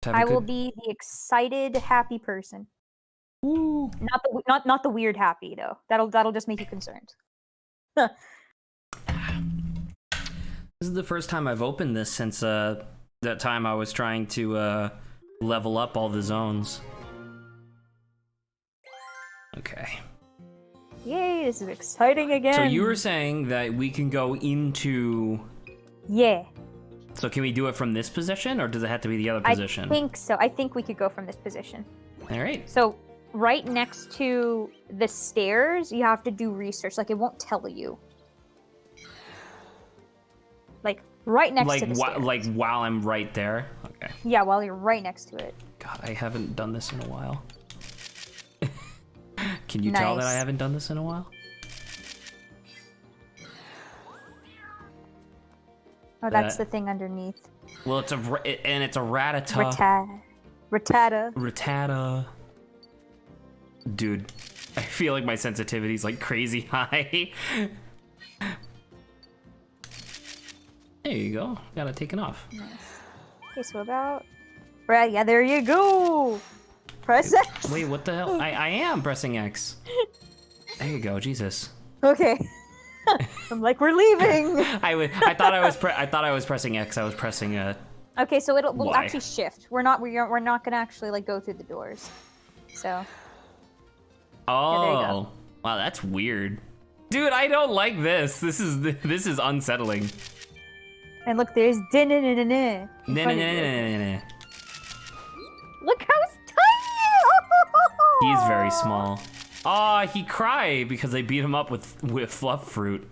I will be the excited, happy person. Ooh. Not the weird happy though. That'll just make you concerned. This is the first time I've opened this since that time I was trying to level up all the zones. Okay. Yay, this is exciting again. So you were saying that we can go into... Yeah. So can we do it from this position, or does it have to be the other position? I think so. I think we could go from this position. All right. So right next to the stairs, you have to do research. Like, it won't tell you. Like, right next to the stairs. Like, while I'm right there? Okay. Yeah, while you're right next to it. God, I haven't done this in a while. Can you tell that I haven't done this in a while? Oh, that's the thing underneath. Well, it's a Rattata. Rattata. Dude, I feel like my sensitivity's like crazy high. There you go. Got it taken off. Nice. Okay, so about... Right, yeah, there you go! Press X! Wait, what the hell? I am pressing X. There you go, Jesus. Okay. I'm like, we're leaving! I thought I was pressing X. I was pressing Okay, so we'll actually shift. We're not gonna actually like go through the doors. So. Oh. Yeah, there you go. Wow, that's weird. Dude, I don't like this. This is unsettling. And look, there's din-na-na-na-na. Look how tiny! He's very small. Oh, he cried because they beat him up with fluff fruit.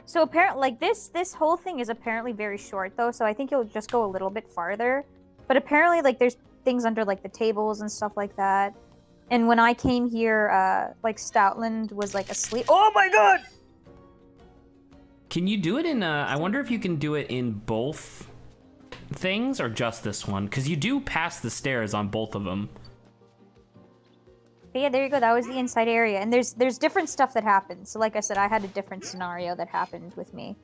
So apparently, like this whole thing is apparently very short though. So I think you'll just go a little bit farther. But apparently, like there's things under like the tables and stuff like that. And when I came here, like Stoutland was like asleep. Oh my god! Can you do it in? I wonder if you can do it in both things or just this one, because you do pass the stairs on both of them. But yeah, there you go. That was the inside area, and there's different stuff that happens. So like I said, I had a different scenario that happened with me.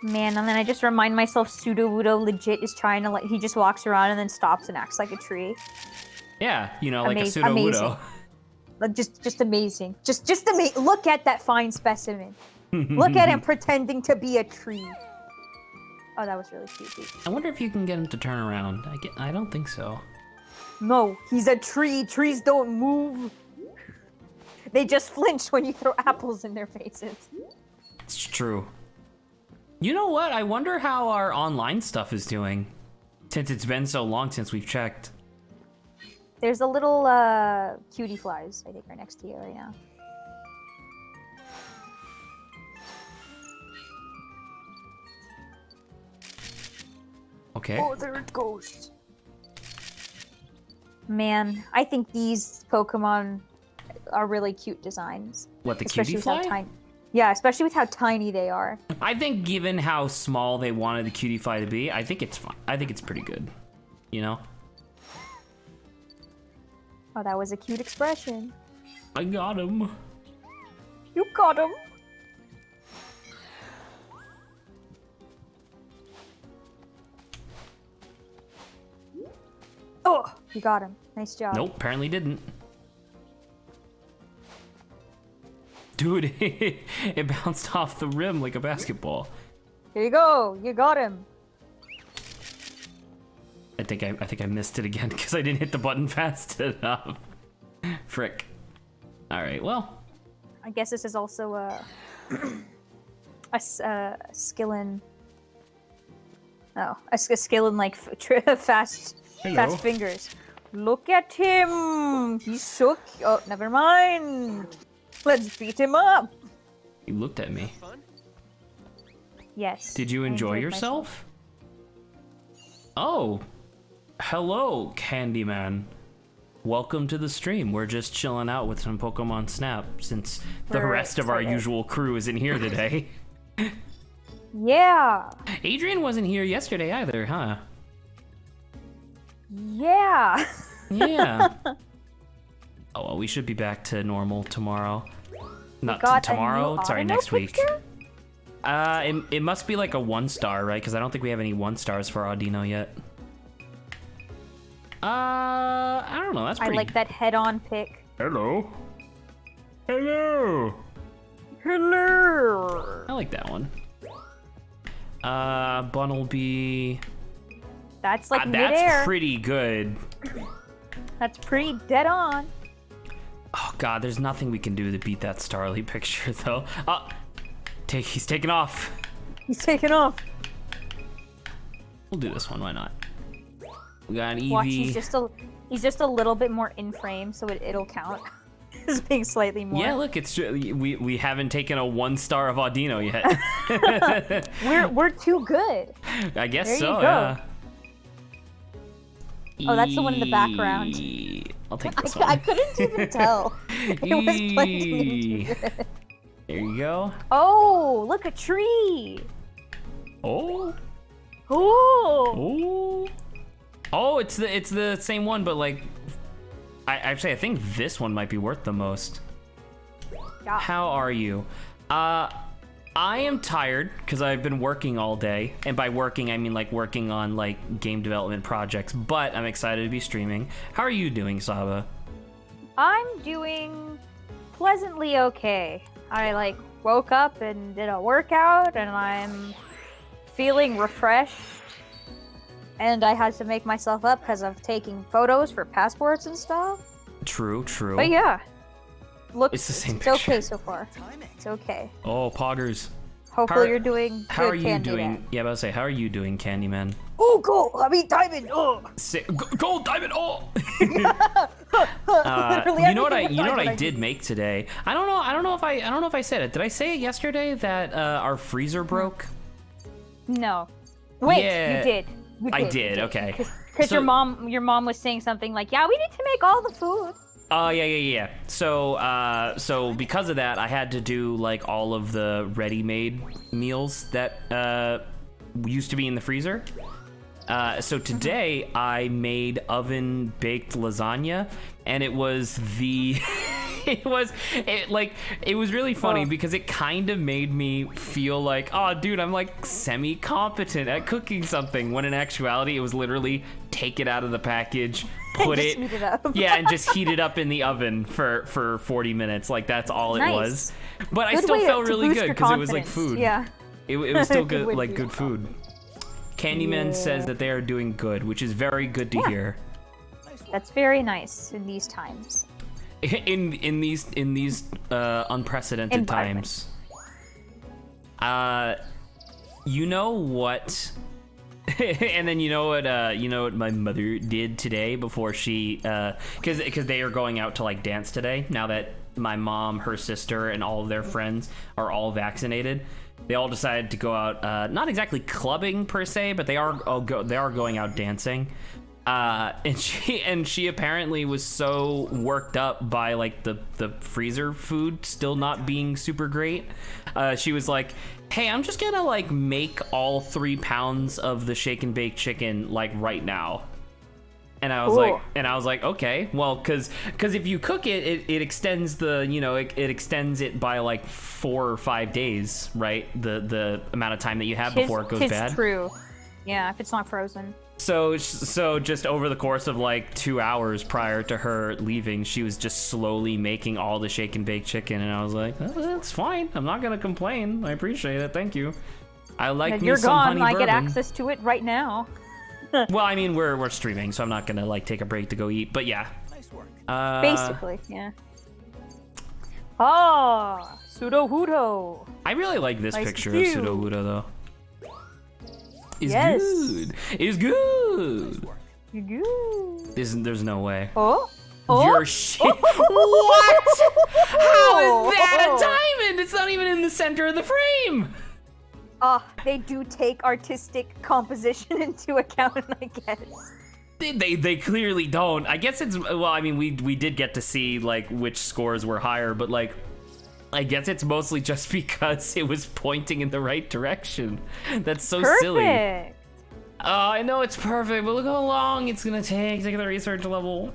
Man, and then I just remind myself Sudowoodo legit is trying to like he just walks around and then stops and acts like a tree. Yeah, you know, like a Sudowoodo. Like just amazing. Just amazing. Look at that fine specimen. Look at him pretending to be a tree. Oh, that was really cute. I wonder if you can get him to turn around. I don't think so. No, he's a tree. Trees don't move. They just flinch when you throw apples in their faces. It's true. You know what? I wonder how our online stuff is doing, since it's been so long since we've checked. There's a little cutie flies, I think, are next to you right now. Okay. Oh, there it goes. Man, I think these Pokemon are really cute designs. What, the cutie fly? Yeah, especially with how tiny they are. I think given how small they wanted the cutie fly to be, I think it's fine. I think it's pretty good. You know? Oh, that was a cute expression. I got him. You got him. Oh, you got him. Nice job. Nope, apparently didn't. Dude, it bounced off the rim like a basketball. Here you go. You got him. I think I missed it again because I didn't hit the button fast enough. Frick. All right, well. I guess this is also a skill in. Oh, a skill in like fast fingers. Look at him. He's so cute. Oh, never mind. Let's beat him up. You looked at me. Yes. Did you enjoy yourself? Oh. Hello, Candyman. Welcome to the stream. We're just chilling out with some Pokemon Snap since the rest of our usual crew isn't here today. Yeah. Adrian wasn't here yesterday either, huh? Yeah. Yeah. Oh, well, we should be back to normal tomorrow. Not got tomorrow. a new Sorry, Audino next week. picture? It must be like a 1-star, right? Because I don't think we have any 1-stars for Audino yet. I don't know. That's pretty. I like that head-on pic. Hello. Hello. Hello. I like that one. Bunnelby. That's like That's midair. pretty good. That's pretty dead on. Oh god, there's nothing we can do to beat that Starly picture though. He's taking off. He's taking off. We'll do this one. Why not? We got an Eevee. Watch, he's just a little bit more in frame, so it'll count as being slightly more. Yeah, look, it's we haven't taken a 1-star of Audino yet. we're too good. I guess There so. you go. Yeah. Oh, that's the one in the background. I'll take this one. I couldn't even tell. It was blending into it. There you go. Oh, look, a tree. Oh. Oh. Oh, it's the same one, but like, I think this one might be worth the most. Yeah. How are you? I am tired because I've been working all day, and by working I mean like working on like game development projects. But I'm excited to be streaming. How are you doing, Saba? I'm doing pleasantly okay. I like woke up and did a workout, and I'm feeling refreshed. And I had to make myself up because of taking photos for passports and stuff. True. But yeah, look, It's the same it's picture. okay so far. It's okay. Oh, poggers. Hopefully you're doing good. How are you Candyman. doing? Yeah, I was about to say, how are you doing, Candyman? Oh, gold! I mean, diamond! Oh! Gold, diamond, oh! Literally you know what everything with I diamond did make today? I don't know if I said it. Did I say it yesterday that our freezer broke? No. Wait, Yeah, you did. I did. Okay. Because So- your mom was saying something like, "Yeah, we need to make all the food." Oh yeah. So because of that, I had to do like all of the ready-made meals that used to be in the freezer. So today I made oven-baked lasagna, and it was it was really funny because it kind of made me feel like, oh dude, I'm like semi-competent at cooking something, when in actuality it was literally take it out of the package, put Just it, heat it up. yeah, and just heat it up in the oven for 40 minutes. Like that's all it Nice. was. But I Good still way felt to really boost good your because it was like confidence. food. Yeah. It was still Good good, way to like do good that. food. Candyman Yeah. says that they are doing good, which is very good to Yeah. hear. That's very nice in these times. In these unprecedented Environment. times. You know what? And then you know what my mother did today before she because they are going out to like dance today now that my mom, her sister, and all of their friends are all vaccinated. They all decided to go out, not exactly clubbing per se, but they are going out dancing. And she apparently was so worked up by like the freezer food still not being super great. She was like, "Hey, I'm just gonna like make all 3 pounds of the shake and bake chicken like right now." And I was like, okay, well, because if you cook it, it extends the, it extends it by like 4 or 5 days, right? The amount of time that you have before it goes bad. Tis true. Yeah, if it's not frozen. So just over the course of like 2 hours prior to her leaving, she was just slowly making all the shake and bake chicken, and I was like, oh, that's fine. I'm not gonna complain. I appreciate it. Thank you. I like If me you're some gone, honey I bourbon. get access to it right now. Well, I mean, we're streaming, so I'm not gonna like take a break to go eat. But yeah. Basically, yeah. Ah, Pseudo Hudo. I really like this Nice picture to of see you. Sudowoodo, though. It's Yes. good. It's good. You good? There's no way. Oh? Oh? Your shit. What? How is that a diamond? It's not even in the center of the frame. They do take artistic composition into account, I guess. They clearly don't. I guess it's, well, I mean, we did get to see like which scores were higher, but like I guess it's mostly just because it was pointing in the right direction. That's so silly. Perfect. I know it's perfect, but look how long it's gonna take to get the research level.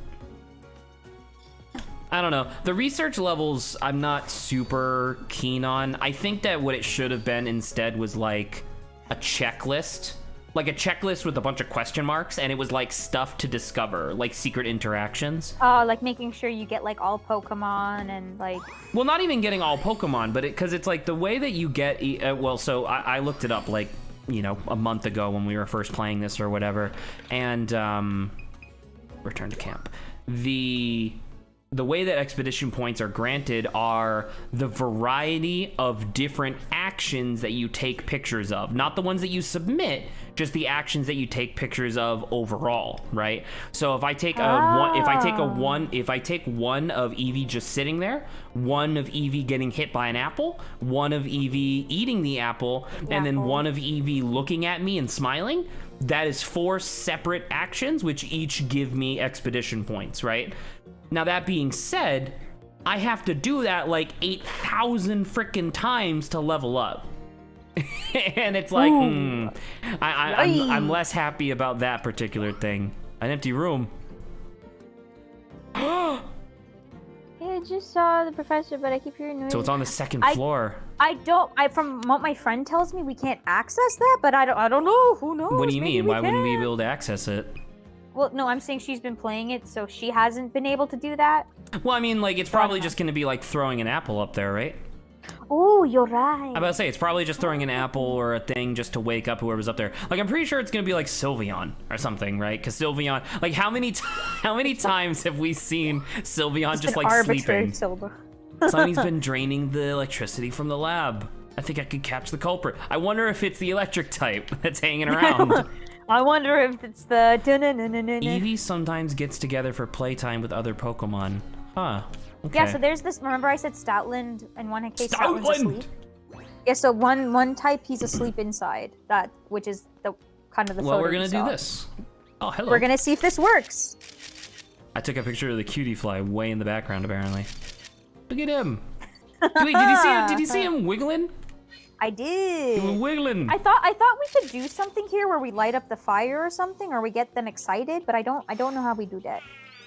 I don't know. The research levels, I'm not super keen on. I think that what it should have been instead was like a checklist. Like a checklist with a bunch of question marks, and it was like stuff to discover, like secret interactions. Like making sure you get like all Pokemon and like... Well, not even getting all Pokemon, but because it's like the way that you get... so I looked it up like, you know, a month ago when we were first playing this or whatever, and return to camp. The way that expedition points are granted are the variety of different actions that you take pictures of, not the ones that you submit, just the actions that you take pictures of overall, right? So if I take one of Eevee just sitting there, one of Eevee getting hit by an apple, one of Eevee eating the apple, and then one of Eevee looking at me and smiling, that is 4 separate actions which each give me expedition points, right? Now, that being said, I have to do that like 8,000 freaking times to level up. And it's like, I'm less happy about that particular thing. An empty room. Yeah, I just saw the professor, but I keep hearing noise. So it's on the second floor. From what my friend tells me, we can't access that, but I don't know. Who knows? What do you mean? Why wouldn't we can. be able to access it? Well, no, I'm saying she's been playing it, so she hasn't been able to do that. Well, I mean, like, it's probably just going to be like throwing an apple up there, right? Oh, you're right. I'm about to say, it's probably just throwing an apple or a thing just to wake up whoever's up there. Like, I'm pretty sure it's going to be like Sylveon or something, right? Because Sylveon, like, how many times have we seen Sylveon just, like, sleeping? Somebody's been draining the electricity from the lab. I think I could catch the culprit. I wonder if it's the electric type that's hanging around. I wonder if it's the... Eevee sometimes gets together for playtime with other Pokemon. Huh. Okay. Yeah, so there's this... Remember I said Stoutland in one case Stoutland's asleep? Yeah, so one type he's asleep inside. Which is the kind of the photo we're going to do saw. this. Oh, hello. We're going to see if this works. I took a picture of the cutie fly way in the background, apparently. Look at him. Wait, did you see him wiggling? I did. He was wiggling. I thought we could do something here where we light up the fire or something, or we get them excited, but I don't know how we do that.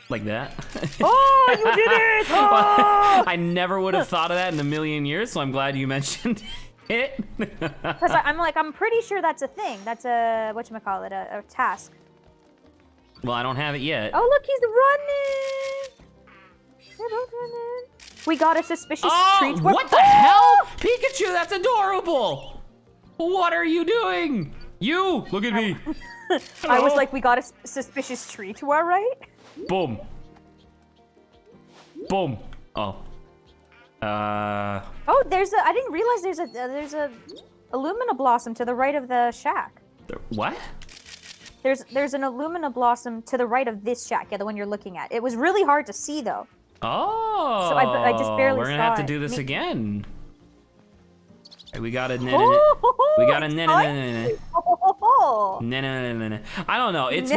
Like that? Oh, you did it! Oh! I never would have thought of that in a million years, so I'm glad you mentioned it. Because I'm pretty sure that's a thing. That's a, whatchamacallit, a task. Well, I don't have it yet. Oh, look, he's running! They're both running. We got a suspicious treat. What the hell? Pikachu, that's adorable! What are you doing? You, look at me. I was like, we got a suspicious treat, all right? Boom. Boom. Oh. Oh, I didn't realize there's a Illumina Blossom to the right of the shack. What? There's an Illumina Blossom to the right of this shack, yeah, the one you're looking at. It was really hard to see, though. Oh. So I just barely saw it. We're gonna have to do this again. We got a I don't know. It's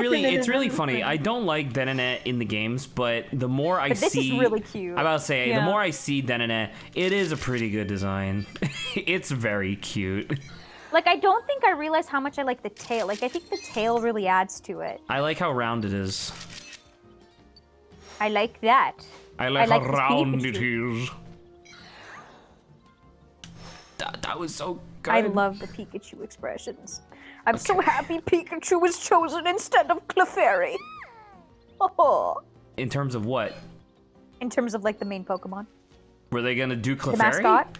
really funny. I don't like Denene in the games, but the more I see, this is really cute. I'm about to say, the more I see Denene, it is a pretty good design. It's very cute. Like, I don't think I realized how much I like the tail. Like, I think the tail really adds to it. I like how round it is. I like that. I like how round it is. That was so good. I love the Pikachu expressions. I'm so happy Pikachu was chosen instead of Clefairy. Oh. In terms of what? In terms of, like, the main Pokemon. Were they gonna do Clefairy? The mascot?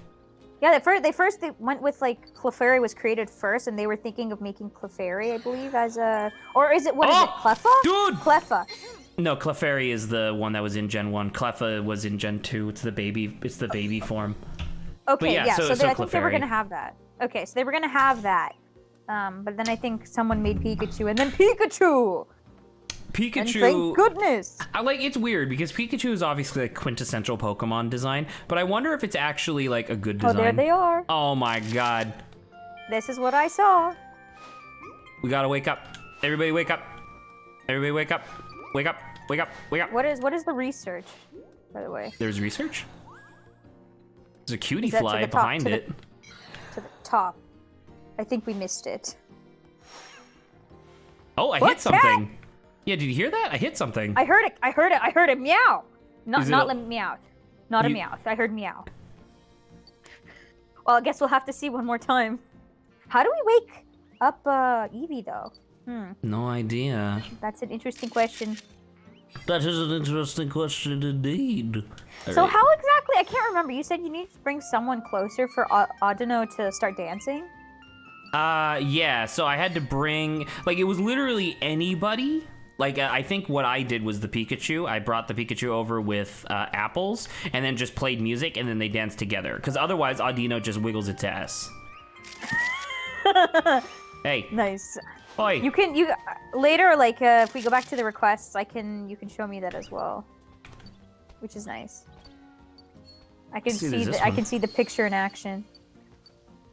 Yeah, they went with, like, Clefairy was created first, and they were thinking of making Clefairy, I believe, as a... Or is it, what is it, Cleffa? Dude! Cleffa. No, Clefairy is the one that was in Gen 1. Cleffa was in Gen 2. It's the baby form. Okay, yeah, so I think they were Clefairy. gonna have that. Okay, so they were gonna have that. But then I think someone made Pikachu, and then Pikachu! And thank goodness! It's weird, because Pikachu is obviously like quintessential Pokemon design, but I wonder if it's actually like a good design. Oh, there they are. Oh my god. This is what I saw. We gotta wake up. Everybody wake up. Everybody wake up. Wake up. Wake up. Wake up. What is the research, by the way? There's research? There's a cutie fly behind it. To the top. I think we missed it. Oh, I hit something. Yeah, did you hear that? I hit something. I heard it. I heard it meow. Not Meowth. Not a Meowth. I heard meow. Well, I guess we'll have to see one more time. How do we wake up Eevee though? No idea. That's an interesting question. That is an interesting question indeed. So how exactly? I can't remember. You said you need to bring someone closer for Audino to start dancing? Yeah. So I had to bring, like, it was literally anybody. Like, I think what I did was the Pikachu. I brought the Pikachu over with apples and then just played music and then they danced together. Because otherwise, Audino just wiggles its ass. Hey. Nice. Oi. You later, like, if we go back to the requests, you can show me that as well, which is nice. I can see the picture in action.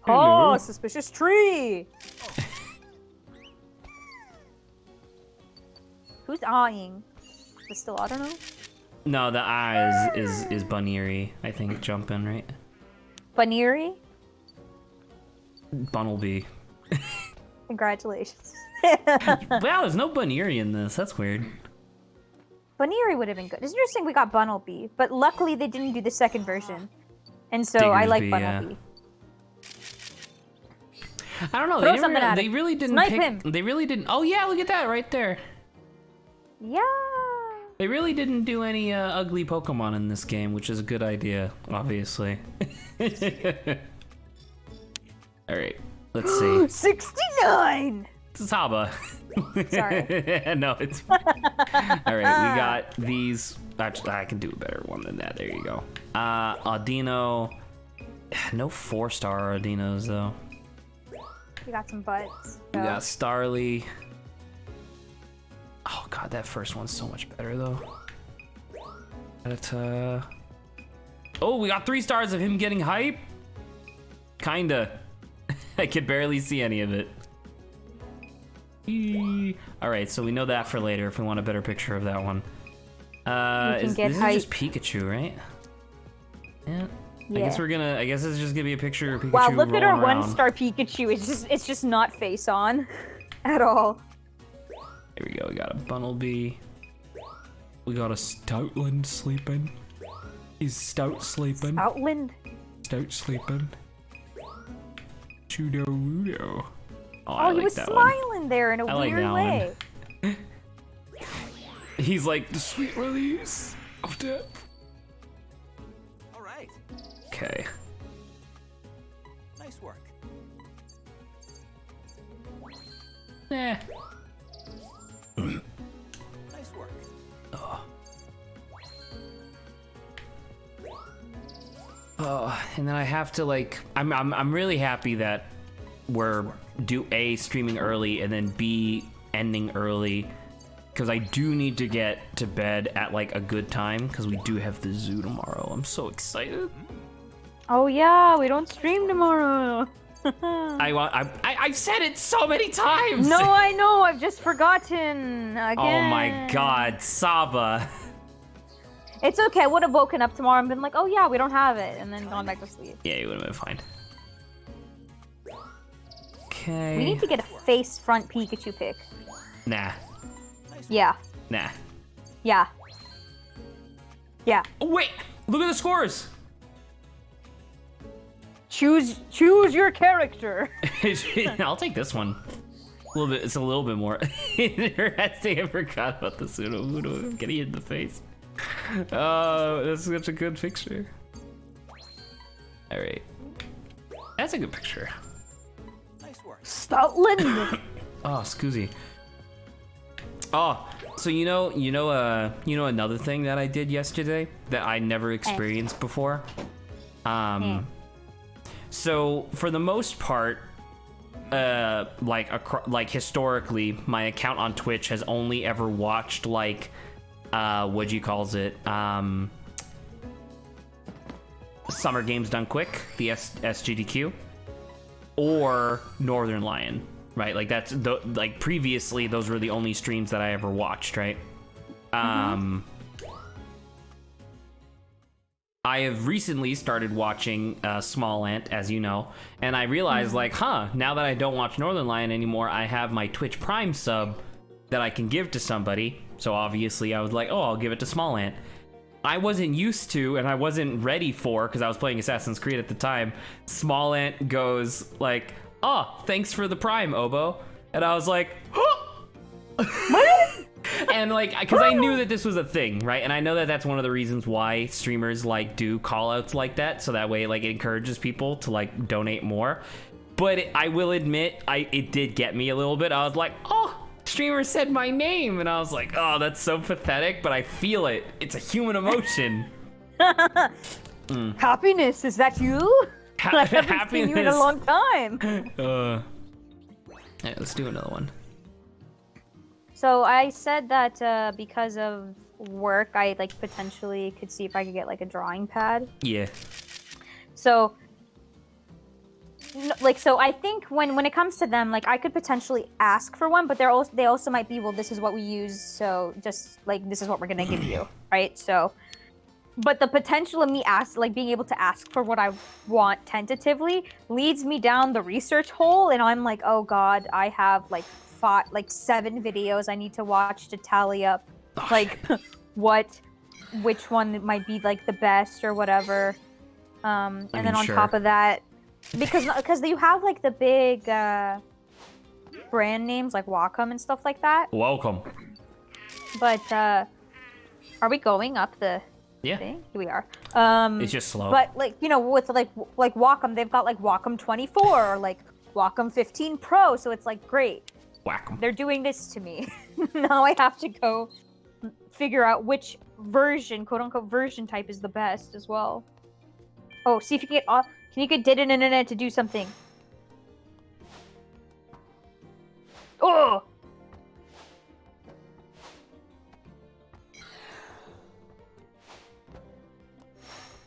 Hello. Oh, suspicious tree! Who's eyeing? Is it still Audino? No, the eye is Bunnery, I think, jumping, right? Bunnery? Bunnelby. Congratulations. Wow, there's no Bunnery in this. That's weird. Bunnery would have been good. It's interesting we got Bunnelby, but luckily they didn't do the second version. And so I like Bunnelby. I don't know. They really didn't Snipe pick him. They really didn't. Oh yeah, look at that right there. Yeah. They really didn't do any ugly Pokemon in this game, which is a good idea, obviously. All right, let's see. 69. Saba. Sorry. No, it's fine. All right, we got these. Actually, I can do a better one than that. There you go. Audino. No 4-star Audinos though. We got some butts. We got Starly. Oh god, that first one's so much better though. But oh, we got 3 stars of him getting hype. Kinda. I could barely see any of it. All right, so we know that for later if we want a better picture of that one. This is just Pikachu, right? Yeah. I guess it's just gonna be a picture of Pikachu. Wow, look at our around. 1-star Pikachu. It's just not face on at all. Here we go. We got a Bunnelby. We got a Stoutland sleeping. Is Stout sleeping? Stoutland? Stout sleeping. Chudo Wudo. Oh, he was smiling there in a weird way. He's like the sweet release of death. All right. Okay. Nice work. Eh. Nice work. Oh, and then I have to like. I'm really happy that we're A, streaming early, and then B, ending early, because I do need to get to bed at like a good time because we do have the zoo tomorrow. I'm so excited. Oh yeah, we don't stream tomorrow. I've said it so many times. No, I know. I've just forgotten again. Oh my god, Saba. It's okay. I would have woken up tomorrow and been like, oh yeah, we don't have it, and then gone back to sleep. Yeah, you would have been fine. Okay. We need to get a face front Pikachu pic. Nah. Yeah. Nah. Yeah. Yeah. Oh, wait! Look at the scores! Choose your character. I'll take this one. A little bit. It's a little bit more. Interesting. I forgot about the Sudowoodo. I'm getting hit in the face. Oh, that's such a good picture. All right. That's a good picture. Nice work. Stoutland. Oh, Scoozy. Oh, so you know another thing that I did yesterday that I never experienced before. So for the most part, like historically, my account on Twitch has only ever watched like, what you calls it, Summer Games Done Quick, the SGDQ, or Northern Lion, right? Like that's like previously those were the only streams that I ever watched, right? I have recently started watching Small Ant, as you know, and I realized like, now that I don't watch Northern Lion anymore, I have my Twitch Prime sub that I can give to somebody. So obviously I was like, oh, I'll give it to Small Ant. I wasn't used to and I wasn't ready for, because I was playing Assassin's Creed at the time, Small Ant goes like, "Oh, thanks for the Prime, Obo." And I was like, and like, because I knew that this was a thing, right? And I know that that's one of the reasons why streamers like do call outs like that, so that way like it encourages people to like donate more. But I will admit, it did get me a little bit. I was like, "Oh, streamer said my name," and I was like, "Oh, that's so pathetic," but I feel it. It's a human emotion. Happiness, is that you? I haven't seen you in a long time. Yeah, let's do another one. So I said that because of work, I like potentially could see if I could get like a drawing pad. Yeah. So, so I think when it comes to them, like I could potentially ask for one, but they also might be, well, this is what we use, so just like this is what we're gonna give you, right? So, but the potential of me being able to ask for what I want tentatively leads me down the research hole, and I'm like, oh god, I have like 7 videos I need to watch to tally up, like which one might be like the best or whatever. And then on top of that, because you have like the big brand names like Wacom and stuff like that. Welcome. But are we going up the Yeah. thing? Here we are. It's just slow. But like, you know, with like Wacom, they've got like Wacom 24 or like Wacom 15 Pro, so it's like great. Whack 'em. They're doing this to me. Now I have to go figure out which version, quote unquote version type is the best as well. Oh, see if you can get internet to do something. Oh!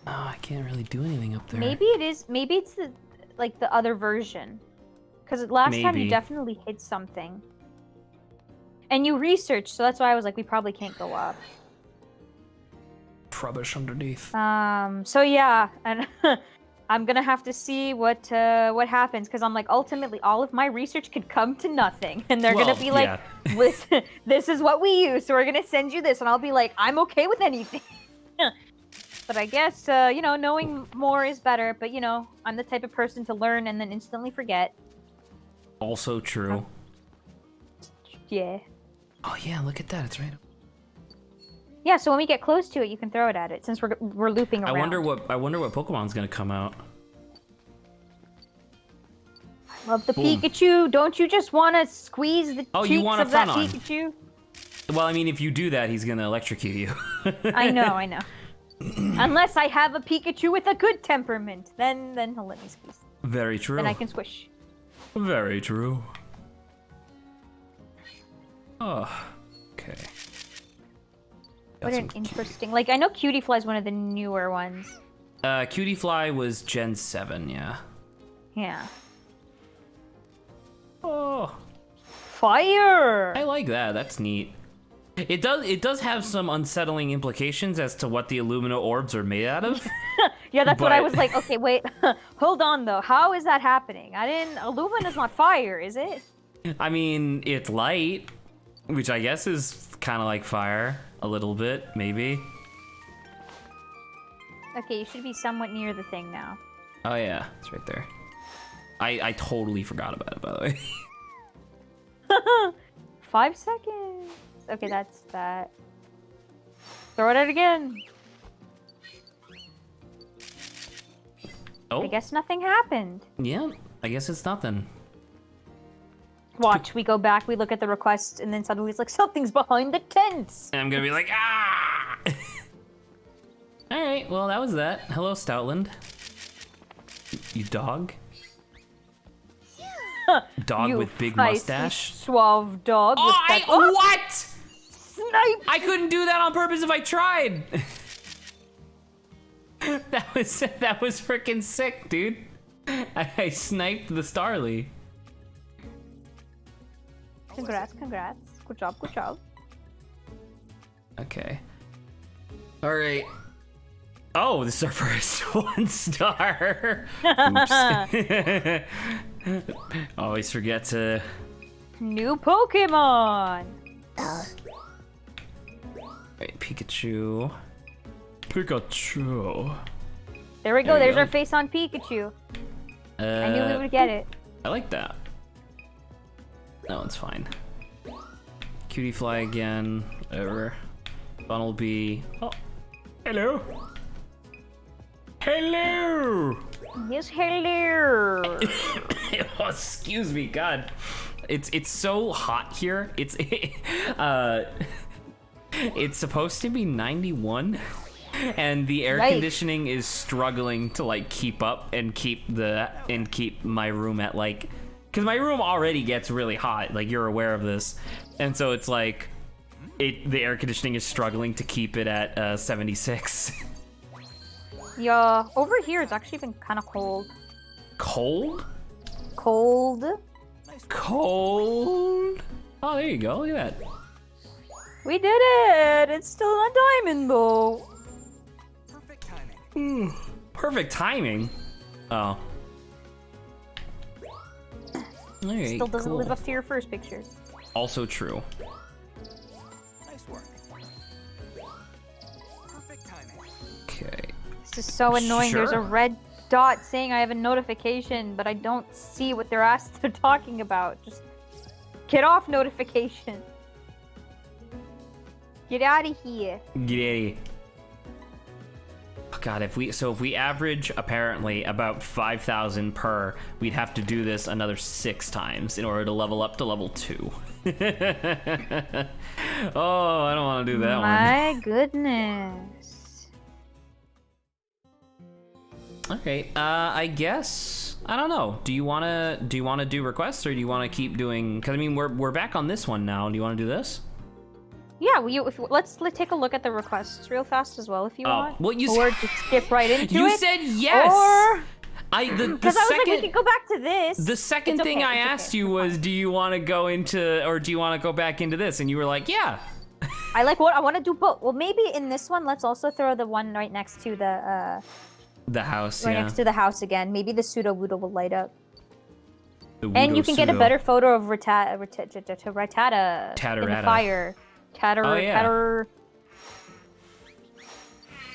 Oh, I can't really do anything up there. Maybe it's the other version. Because last time you definitely hit something. And you researched, so that's why I was like, we probably can't go up. Rubbish underneath. So yeah, and I'm gonna have to see what happens, because I'm like, ultimately all of my research could come to nothing, and they're gonna be like, this is what we use, so we're gonna send you this, and I'll be like, I'm okay with anything. But I guess knowing more is better. But I'm the type of person to learn and then instantly forget. Also true. Yeah. Oh yeah, look at that. It's right. Yeah, so when we get close to it, you can throw it at it, since we're looping around. I wonder what Pokemon's gonna come out. Love the Boom. Pikachu. Don't you just want to squeeze the cheeks of that Pikachu? Well, I mean, if you do that, he's gonna electrocute you. I know. Unless I have a Pikachu with a good temperament, then he'll let me squeeze. Very true. Then I can squish. Very true. Oh, okay. What an interesting... Like, I know Cutie Fly is one of the newer ones. Cutie Fly was Gen 7, yeah. Yeah. Oh. Fire! I like that. That's neat. It does have some unsettling implications as to what the Illumina orbs are made out of. Yeah, that's what I was like, okay, wait. Hold on, though. How is that happening? Illumina's not fire, is it? I mean, it's light, which I guess is kind of like fire. A little bit, maybe. Okay, you should be somewhat near the thing now. Oh yeah, it's right there. I totally forgot about it, by the way. 5 seconds. Okay, that's that. Throw it out again. Oh. I guess nothing happened. Yeah, I guess it's nothing. Watch, we go back, we look at the request, and then suddenly it's like, something's behind the tents! And I'm gonna be like, ah! Alright, well, that was that. Hello, Stoutland. You dog? Dog You with big feisty, mustache? Suave dog with that... What? Snipe! I couldn't do that on purpose if I tried! That was freaking sick, dude. I sniped the Starly. Congrats. Good job. Okay. Alright. Oh, this is our first 1 star. Oops. Always forget to... New Pokemon! Alright, Pikachu. Pikachu. There we go. There you There's go. our face on Pikachu. I knew we would get it. I like that. That one's fine. Cutie fly again. Whatever. Funnelbee. Oh, hello. Hello. Yes, hello. Oh, excuse me, God. It's so hot here. It's it's supposed to be 91, and the air Right. conditioning is struggling to like keep up and keep my room at like, because my room already gets really hot. Like, you're aware of this, and so it's like the air conditioning is struggling to keep it at 76. Yeah, over here it's actually been kind of cold. Cold? Cold. Cold? Oh, there you go. Look at that. We did it! It's still on diamond though. Perfect timing. Perfect timing. Oh. Alright, Still doesn't cool. live up to your first picture. Also true. Nice work. Perfect timing. Okay. This is so annoying. There's a Sure. red dot saying I have a notification, but I don't see what they're talking about. Just get off notification. Get out of here. Get Oh God, if we average apparently about 5,000 per, we'd have to do this another 6 times in order to level up to level 2. Oh, I don't want to do that one. My goodness. Okay, I guess I don't know. Do you wanna do requests, or do you wanna keep doing? Because I mean, we're back on this one now. Do you want to do this? Yeah, let's take a look at the requests real fast as well if you want. Well, or just skip right into you it. said yes. Or the because I was like, we second could go back to this. the second It's thing okay, I it's asked okay. you was, do you want to go into, or do you want to go back into this? And you were like, yeah. I like what I want to do both. Well, maybe in this one, let's also throw the one right next to The house, right yeah. next to the house again. Maybe the pseudo woodle will light up. The And you Wudo can get a Pseudo. better photo of Rattata in the Tatterata. fire. Oh, yeah. Tatter.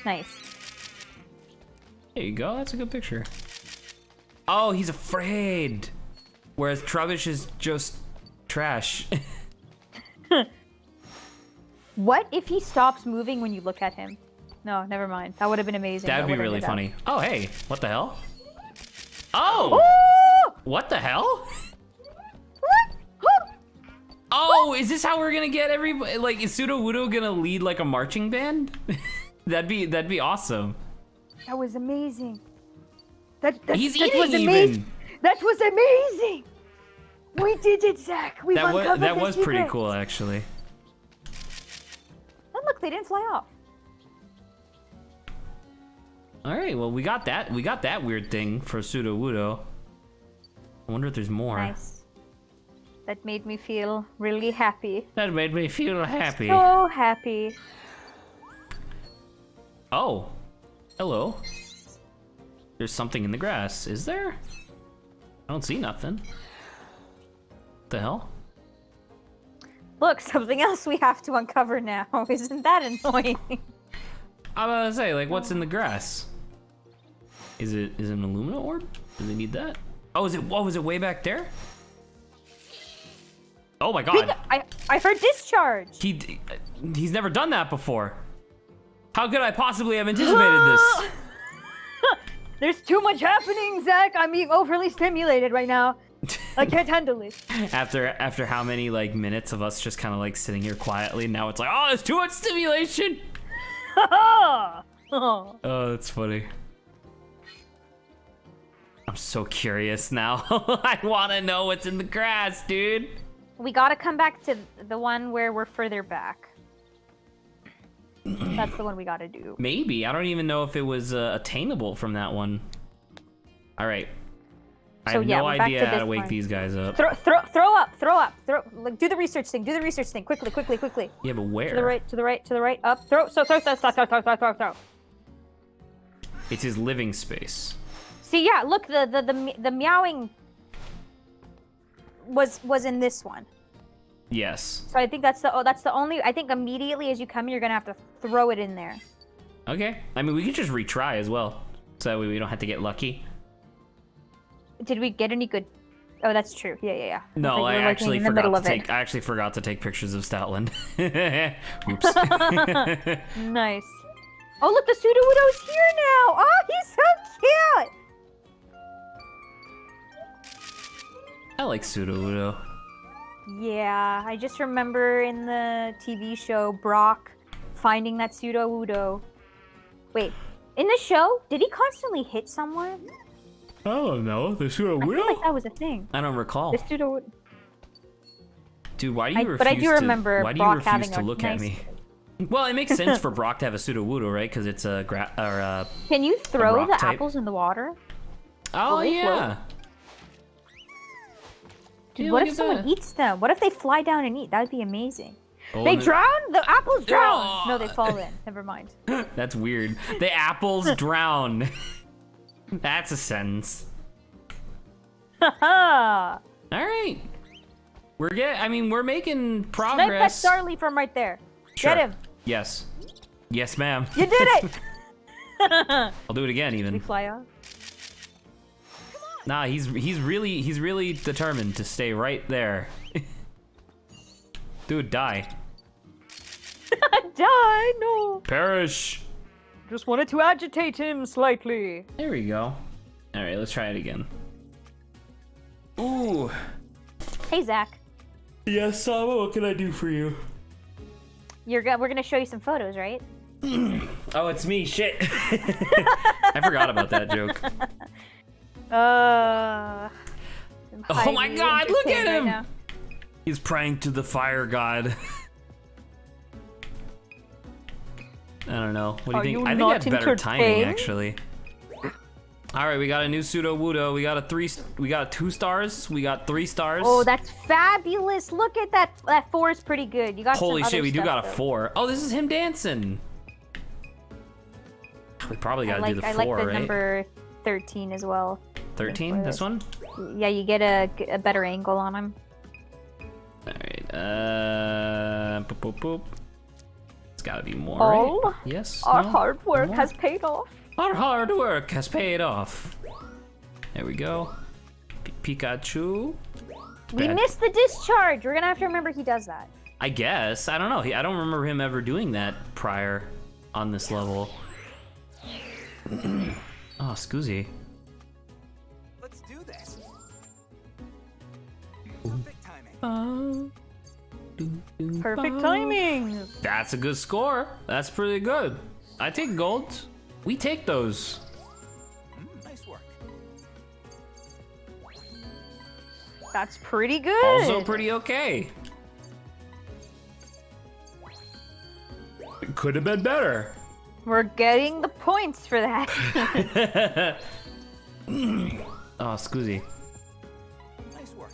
Nice. There you go. That's a good picture. Oh, he's afraid. Whereas Trubbish is just trash. What if he stops moving when you look at him? No, never mind. That would have been amazing. That'd That be would've really ended up- funny. Oh, hey, what the hell? Oh, Ooh! what the hell? What? Oh, is this how we're gonna get everybody? Like, is Sudowoodo gonna lead like a marching band? that'd be awesome. That was amazing. He's that eating was even. amazing. That was amazing. We did it, Zach. We've uncovered That the was pretty secret. cool, actually. And look, they didn't fly off. All right, well, we got that. We got that weird thing for Sudowoodo. I wonder if there's more. Nice. That made me feel really happy. That made me feel happy. So happy. Oh, hello. There's something in the grass. Is there? I don't see nothing. The hell? Look, something else we have to uncover now. Isn't that annoying? I was about to say, like, what's in the grass? Is it an Illumina orb? Do they need that? Oh, is it? What was it way back there? Oh my God! I heard discharge. He's never done that before. How could I possibly have anticipated this? There's too much happening, Zach. I'm being overly stimulated right now. I can't handle it. After how many like minutes of us just kind of like sitting here quietly, now it's like, oh, there's too much stimulation. Oh. Oh, that's funny. I'm so curious now. I want to know what's in the grass, dude. We gotta come back to the one where we're further back. That's the one we gotta do. Maybe. I don't even know if it was attainable from that one. All right. I So, have yeah, no we're back idea to how to this wake one. these guys up. Throw up. Like, do the research thing. Quickly. Yeah, but where? To the right, up. Throw. It's his living space. See, yeah, look, the meowing was in this one. Yes. So I think that's the only. I think immediately as you come in, you're gonna have to throw it in there. Okay. I mean, we could just retry as well, so that way we don't have to get lucky. Did we get any good? Oh, that's true. Yeah. No, I we're actually in the middle forgot to of it. take. I actually forgot to take pictures of Stoutland. Oops. Nice. Oh, look, the Sudowoodo's here now. Oh, he's so cute. I like Sudowoodo. Yeah, I just remember in the TV show Brock finding that Sudowoodo. Wait, in the show, did he constantly hit someone? I don't know. The I feel like that was a thing. I don't recall. The Sudowoodo. Dude, why do you refuse But I do remember why do Brock you refuse having to a look nice... at me? Well, it makes sense for Brock to have a Sudowoodo, right? Because it's a Can you throw rock the type. apples in the water? Oh Will they yeah. Dude, Yeah, what look if at someone that. eats them? What if they fly down and eat? That would be amazing. Oh, They and drown? The apples drown! Oh. No, they fall in. Never mind. That's weird. The apples drown. That's a sentence. Haha! All right. We're making Snipe that progress. Starly from right there. Sure. Get him. Yes. Yes, ma'am. You did it! I'll do it again We even. fly off. Nah, he's really determined to stay right there. Dude, die. Die! No! Perish. Just wanted to agitate him slightly. There we go. All right, let's try it again. Ooh. Hey, Zach. Yes, Sama, what can I do for you? We're gonna show you some photos, right? Oh, it's me. Shit. I forgot about that joke. I'm Oh my highly God, look at entertained right him! now. He's praying to the fire god. I don't know. What do Are you think? you I think not that's better timing, entertained? actually. All right, we got a new Sudowoodo. We got 2 stars. We got 3 stars. Oh, that's fabulous! Look at that. That 4 is pretty good. You got Holy some shit, other we do stuff, got a though. 4. Oh, this is him dancing. We probably gotta do the 4, I like the right? number 13 as well. 13. This one. Yeah, you get a better angle on him. All right. Boop, boop, boop. It's gotta be more. Oh, right? Yes. Our no? hard work More? has paid off. Our hard work has paid off. There we go. Pikachu. We Bad. missed the discharge. We're gonna have to remember he does that. I guess. I don't know. I don't remember him ever doing that prior on this level. Oh, Scoozy. Let's do this. Perfect timing. Perfect timing. That's a good score. That's pretty good. I take gold. We take those. Nice work. That's pretty good. Also pretty okay. It could have been better. We're getting the points for that. Oh, Scoozy. Nice work.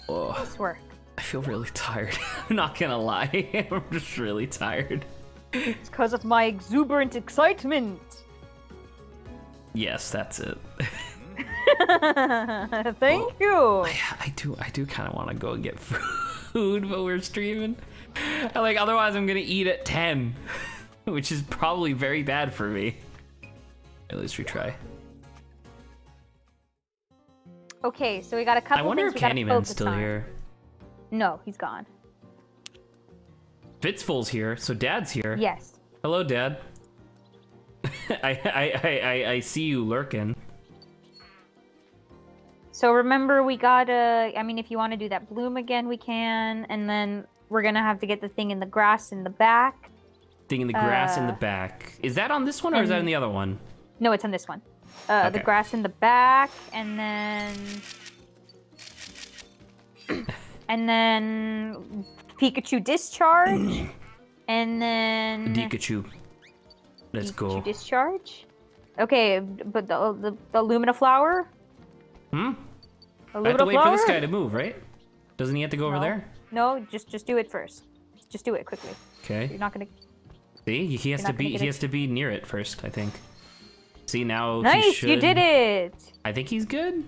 Oh, Nice work. I feel really tired. I'm not gonna lie. I'm just really tired. It's because of my exuberant excitement. Yes, that's it. Thank you. I do kind of want to go and get food, but we're streaming. Like, otherwise I'm gonna eat at 10, which is probably very bad for me. At least retry. Okay, so we got a couple I wonder if things we gotta Candyman's focus still on. here. No, he's gone. Fitzful's here, so Dad's here. Yes. Hello, Dad. I see you lurking. So remember, we gotta. I mean, if you want to do that bloom again, we can, and then we're gonna have to get the thing in the grass in the back. Thing in the grass in the back. Is that on this one or is that in the other one? No, it's on this one. Okay. The grass in the back, and then Pikachu discharge, and then Pikachu. Let's Pikachu go. discharge. Okay, but the Lumina flower. Hmm? The I have to Lumina wait flower? for this guy to move, right? Doesn't he have to go over No. there? No, just do it first. Just do it quickly. Okay. You're not gonna. See, he has You're to not gonna be get he it. has to be near it first, I think. See, now he Nice, should. you did it. I think he's good.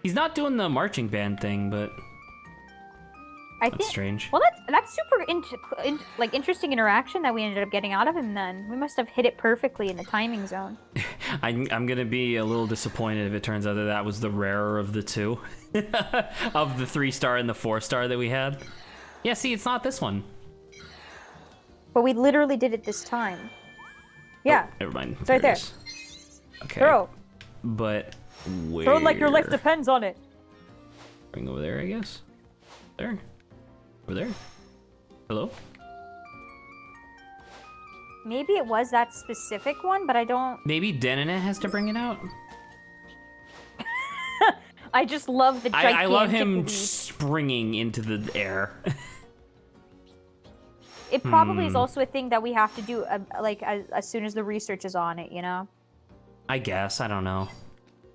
He's not doing the marching band thing, but I That's think. strange. Well, that's super interesting interaction that we ended up getting out of him. Then we must have hit it perfectly in the timing zone. I'm gonna be a little disappointed if it turns out that that was the rarer of the two, of the 3-star and the 4-star that we had. Yeah, see, it's not this one. But we literally did it this time. Yeah. Oh, never mind. It's right there. It is. Okay. Throw. But where? Throw it like your life depends on it. Bring over there, I guess. There. Over there. Hello? Maybe it was that specific one, but I don't. Maybe Denina has to bring it out? I just love the gigantic I love him leap. springing into the air. It probably is also a thing that we have to do, as soon as the research is on it, you know? I guess, I don't know.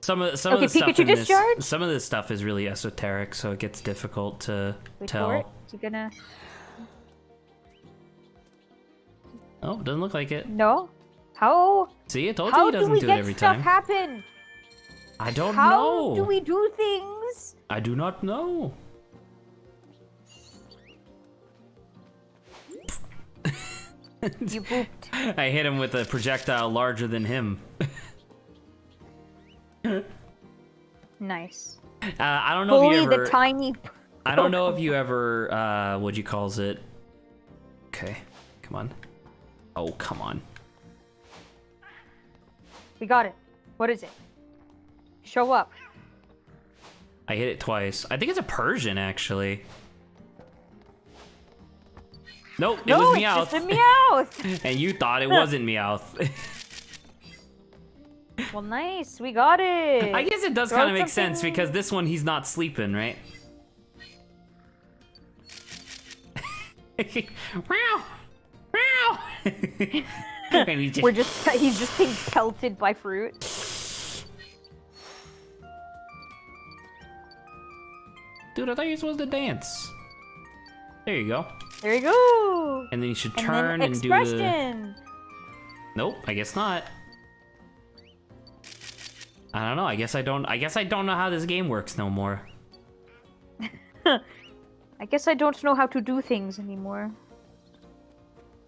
Some of the Okay, stuff Pikachu in this, discharge? some of this stuff is really esoteric, so it gets difficult to Wait tell. for it. Is he gonna? Oh, doesn't look like it. No. How? See, I told you How he do doesn't we do it get every stuff time. happen? I don't How know. do we do things? I do not know. You booped. I hit him with a projectile larger than him. Nice. I don't know Bully if you ever. the tiny. I don't know if you ever. What'd you calls it? Okay, come on. Oh, come on. We got it. What is it? Show up. I hit it twice. I think it's a Persian, actually. Nope, it No, was it's Meowth. just a Meowth. And you thought it wasn't Meowth. Well, nice. We got it. I guess it does Throw kind of make sense something- because this one he's not sleeping, right? Meow! Meow! And he just- he's just being pelted by fruit. Dude, I thought you were supposed to dance. There you go. There you go. And then you should And turn then and do the... expression. Nope, I guess not. I don't know. I guess I don't know how this game works no more. I guess I don't know how to do things anymore.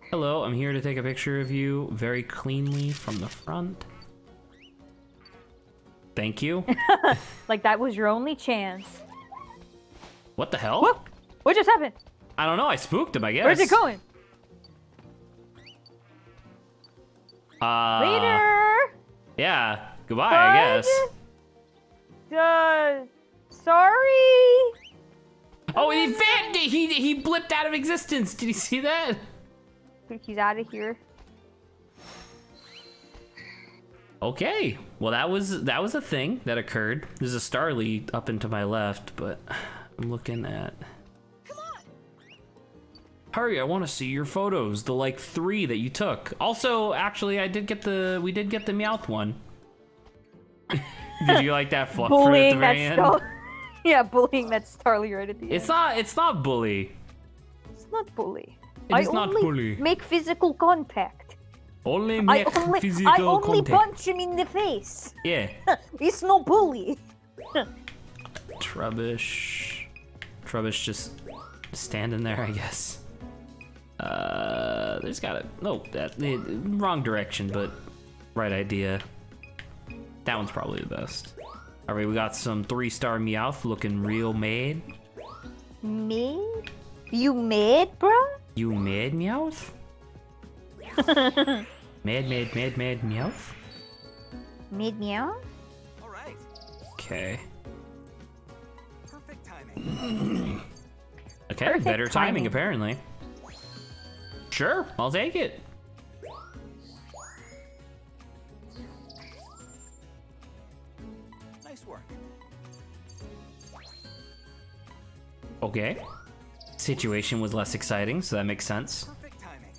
Hello, I'm here to take a picture of you very cleanly from the front. Thank you. Like that was your only chance. What the hell? Whoa! What just happened? I don't know. I spooked him, I guess. Where's it going? Later. Yeah. Goodbye, I guess. Sorry. Oh, he blipped out of existence. Did you see that? He's out of here. Okay. Well, that was a thing that occurred. There's a Starly up and to my left, but I'm looking at. Hurry, I want to see your photos. The like 3 that you took. Also, actually, we did get the Meowth one. Did you like that fluff fruit at the Bullying very that end? Yeah, bullying that Starly right at the end. It's not bully. It's not bully. It is not bully. Make physical contact. Only make I physical only contact. punch him in the face. Yeah. It's no bully. Trubbish just standing there, I guess. There's gotta... Nope, wrong direction, but right idea. That one's probably the best. Alright, we got some 3-star Meowth looking real made. Made? You made, bruh? You made Meowth? made Meowth? Made meow? All right. Okay. Perfect timing. Okay, Perfect better timing timing. apparently. Sure, I'll take it. Nice work. Okay. Situation was less exciting, so that makes sense. Perfect timing.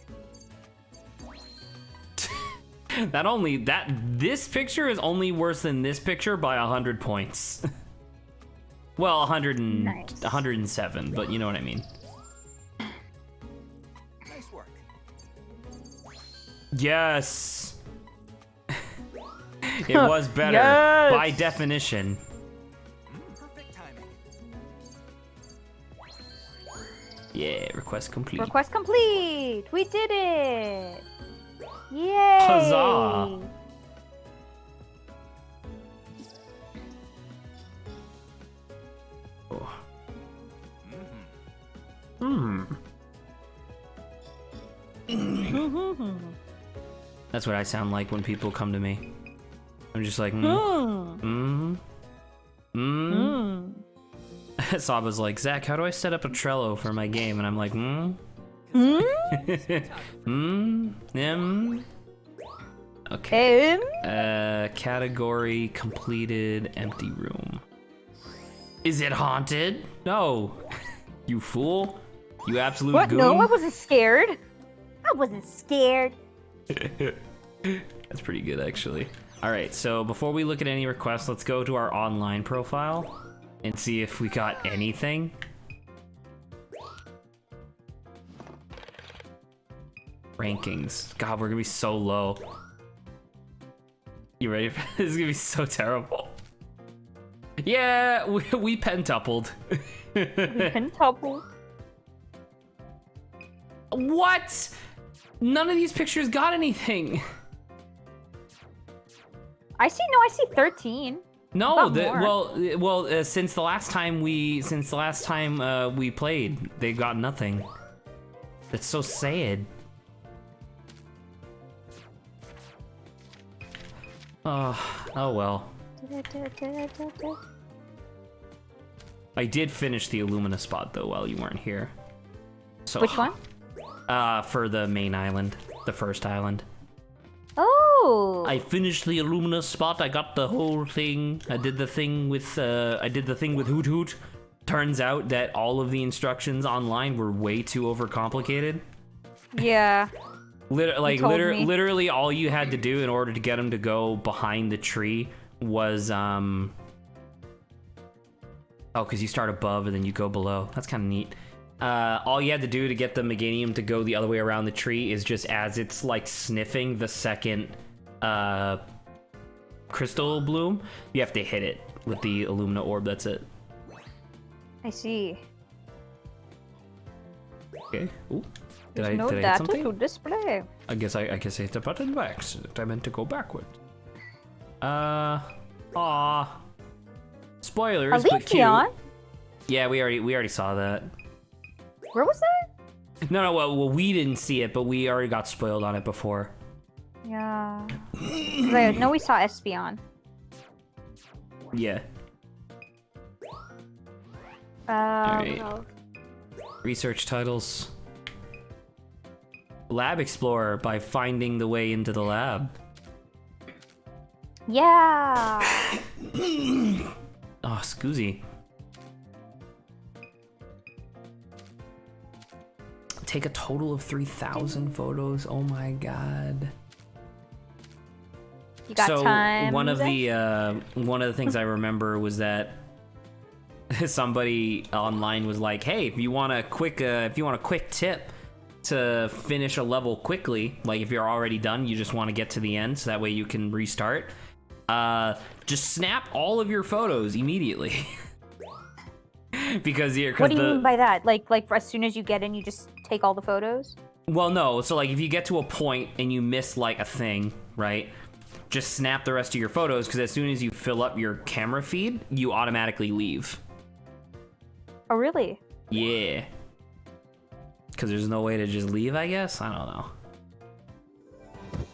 This picture is only worse than this picture by 100 points. Well, 107, but you know what I mean. Nice work. Yes. It was better Yes! by definition. Perfect timing. Yeah, request complete. Request complete! We did it! Yay! Huzzah! Oh. That's what I sound like when people come to me. I'm just like, Saba's like, Zach, how do I set up a Trello for my game? And I'm like, Okay. Category completed, empty room. Is it haunted? No. You fool. You absolute What? goon. No, I wasn't scared. I wasn't scared. That's pretty good, actually. All right, so before we look at any requests, let's go to our online profile and see if we got anything. Rankings. God, we're gonna be so low. You ready for this? This is gonna be so terrible. Yeah, we pentupled. Pentupled. What? None of these pictures got anything. I see 13. No, About more. since the last time we played, they got nothing. That's so sad. Oh well. I did finish the Illumina spot though while you weren't here. So Which one? For the main island, the first island. Oh. I finished the Illumina spot. I got the whole thing. I did the thing with Hoot Hoot. Turns out that all of the instructions online were way too overcomplicated. Yeah. Literally all you had to do in order to get him to go behind the tree was because you start above and then you go below. That's kind of neat. All you had to do to get the Meganium to go the other way around the tree is just as it's like sniffing the second crystal bloom, you have to hit it with the Illumina orb. That's it. I see. Okay. Ooh. Did There's no I hit data something? to display. I guess I hit the button by accident. I meant to go backward. Aw. Spoilers, but cute. Aletheon? Yeah, we already saw that. Where was that? No, well, we didn't see it, but we already got spoiled on it before. Yeah. 'Cause I know we saw Espeon. Yeah. Alright. Research titles. Lab Explorer by finding the way into the lab. Yeah. Oh, Scoozy. Take a total of 3,000 photos. Oh my god. You got time. One of the things I remember was that somebody online was like, "Hey, if you want a quick tip to finish a level quickly, like if you're already done, you just want to get to the end, so that way you can restart. Just snap all of your photos immediately." Because what do you mean by that? Like as soon as you get in, you just take all the photos? Well, no. So like if you get to a point and you miss like a thing, right? Just snap the rest of your photos, because as soon as you fill up your camera feed, you automatically leave. Oh, really? Yeah. Because there's no way to just leave, I guess? I don't know.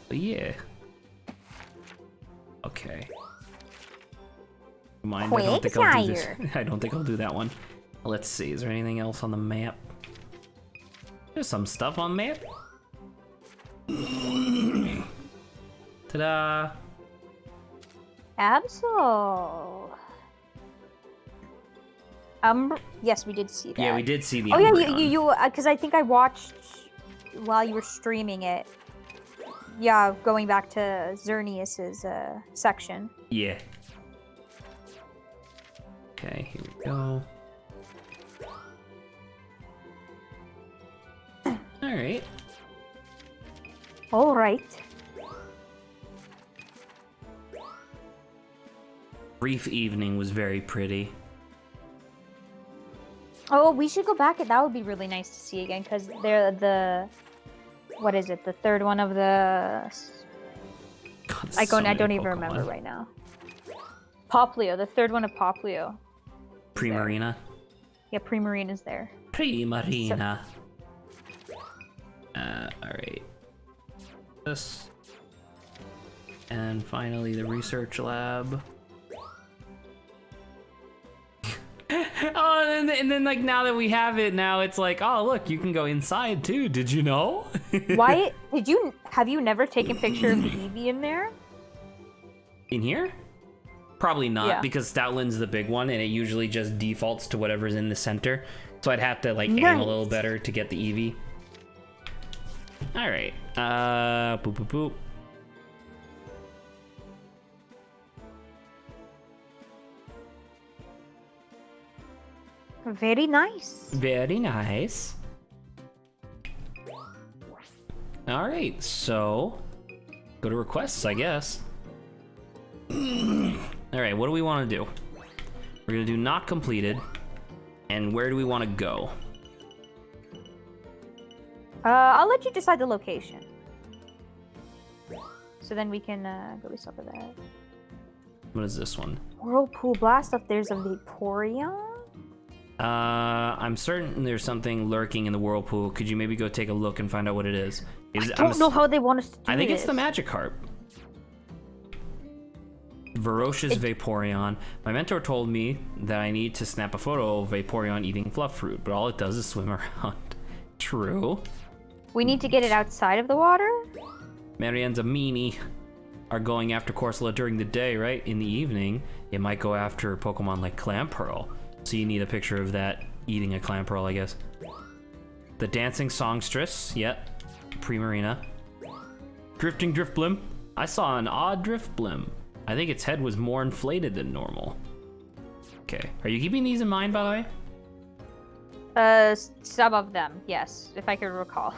But yeah. Okay. Mind, I don't think I'll do this. I don't think I'll do that one. Let's see, is there anything else on the map? There's some stuff on map. Ta-da! Absol. Yes, we did see that. Yeah, we did see the Oh yeah, Umbreon. you because I think I watched while you were streaming it. Yeah, going back to Xerneas's section. Yeah. Okay, here we go. Alright. Alright. Brief evening was very pretty. Oh, we should go back. That would be really nice to see again, because they're the... What is it? The third one of the... God, I so many don't even Pokemon. remember right now. Poplio, the third one of Poplio. Primarina. Yeah, Primarine is there. Primarina. Alright. This. And finally the research lab. Oh, and then like now that we have it, now it's like, oh look, you can go inside too. Did you know? Why have you never taken a picture of the Eevee in there? In here? Probably not, Yeah. because Stoutland's the big one, and it usually just defaults to whatever's in the center. So I'd have to like aim a little better to get the Eevee. All right. Boop boop boop. Very nice. Very nice. All right, so go to requests, I guess. All right, what do we want to do? We're gonna do not completed. And where do we want to go? I'll let you decide the location. So then we can go based off of that. What is this one? Whirlpool Blast off. There's a Vaporeon. I'm certain there's something lurking in the whirlpool. Could you maybe go take a look and find out what it is? I don't know how they want us to do I think it's this. the Magikarp. Ferocious Vaporeon. My mentor told me that I need to snap a photo of Vaporeon eating fluff fruit, but all it does is swim around. True. We need to get it outside of the water? Marianne's a meanie. Are going after Corsola during the day, right? In the evening, it might go after Pokemon like Clamperl. So you need a picture of that eating a Clamperl, I guess. The Dancing Songstress, yep. Primarina. Drifting Driftblim. I saw an odd Driftblim. I think its head was more inflated than normal. Okay, are you keeping these in mind, by the way? Some of them, yes, if I could recall.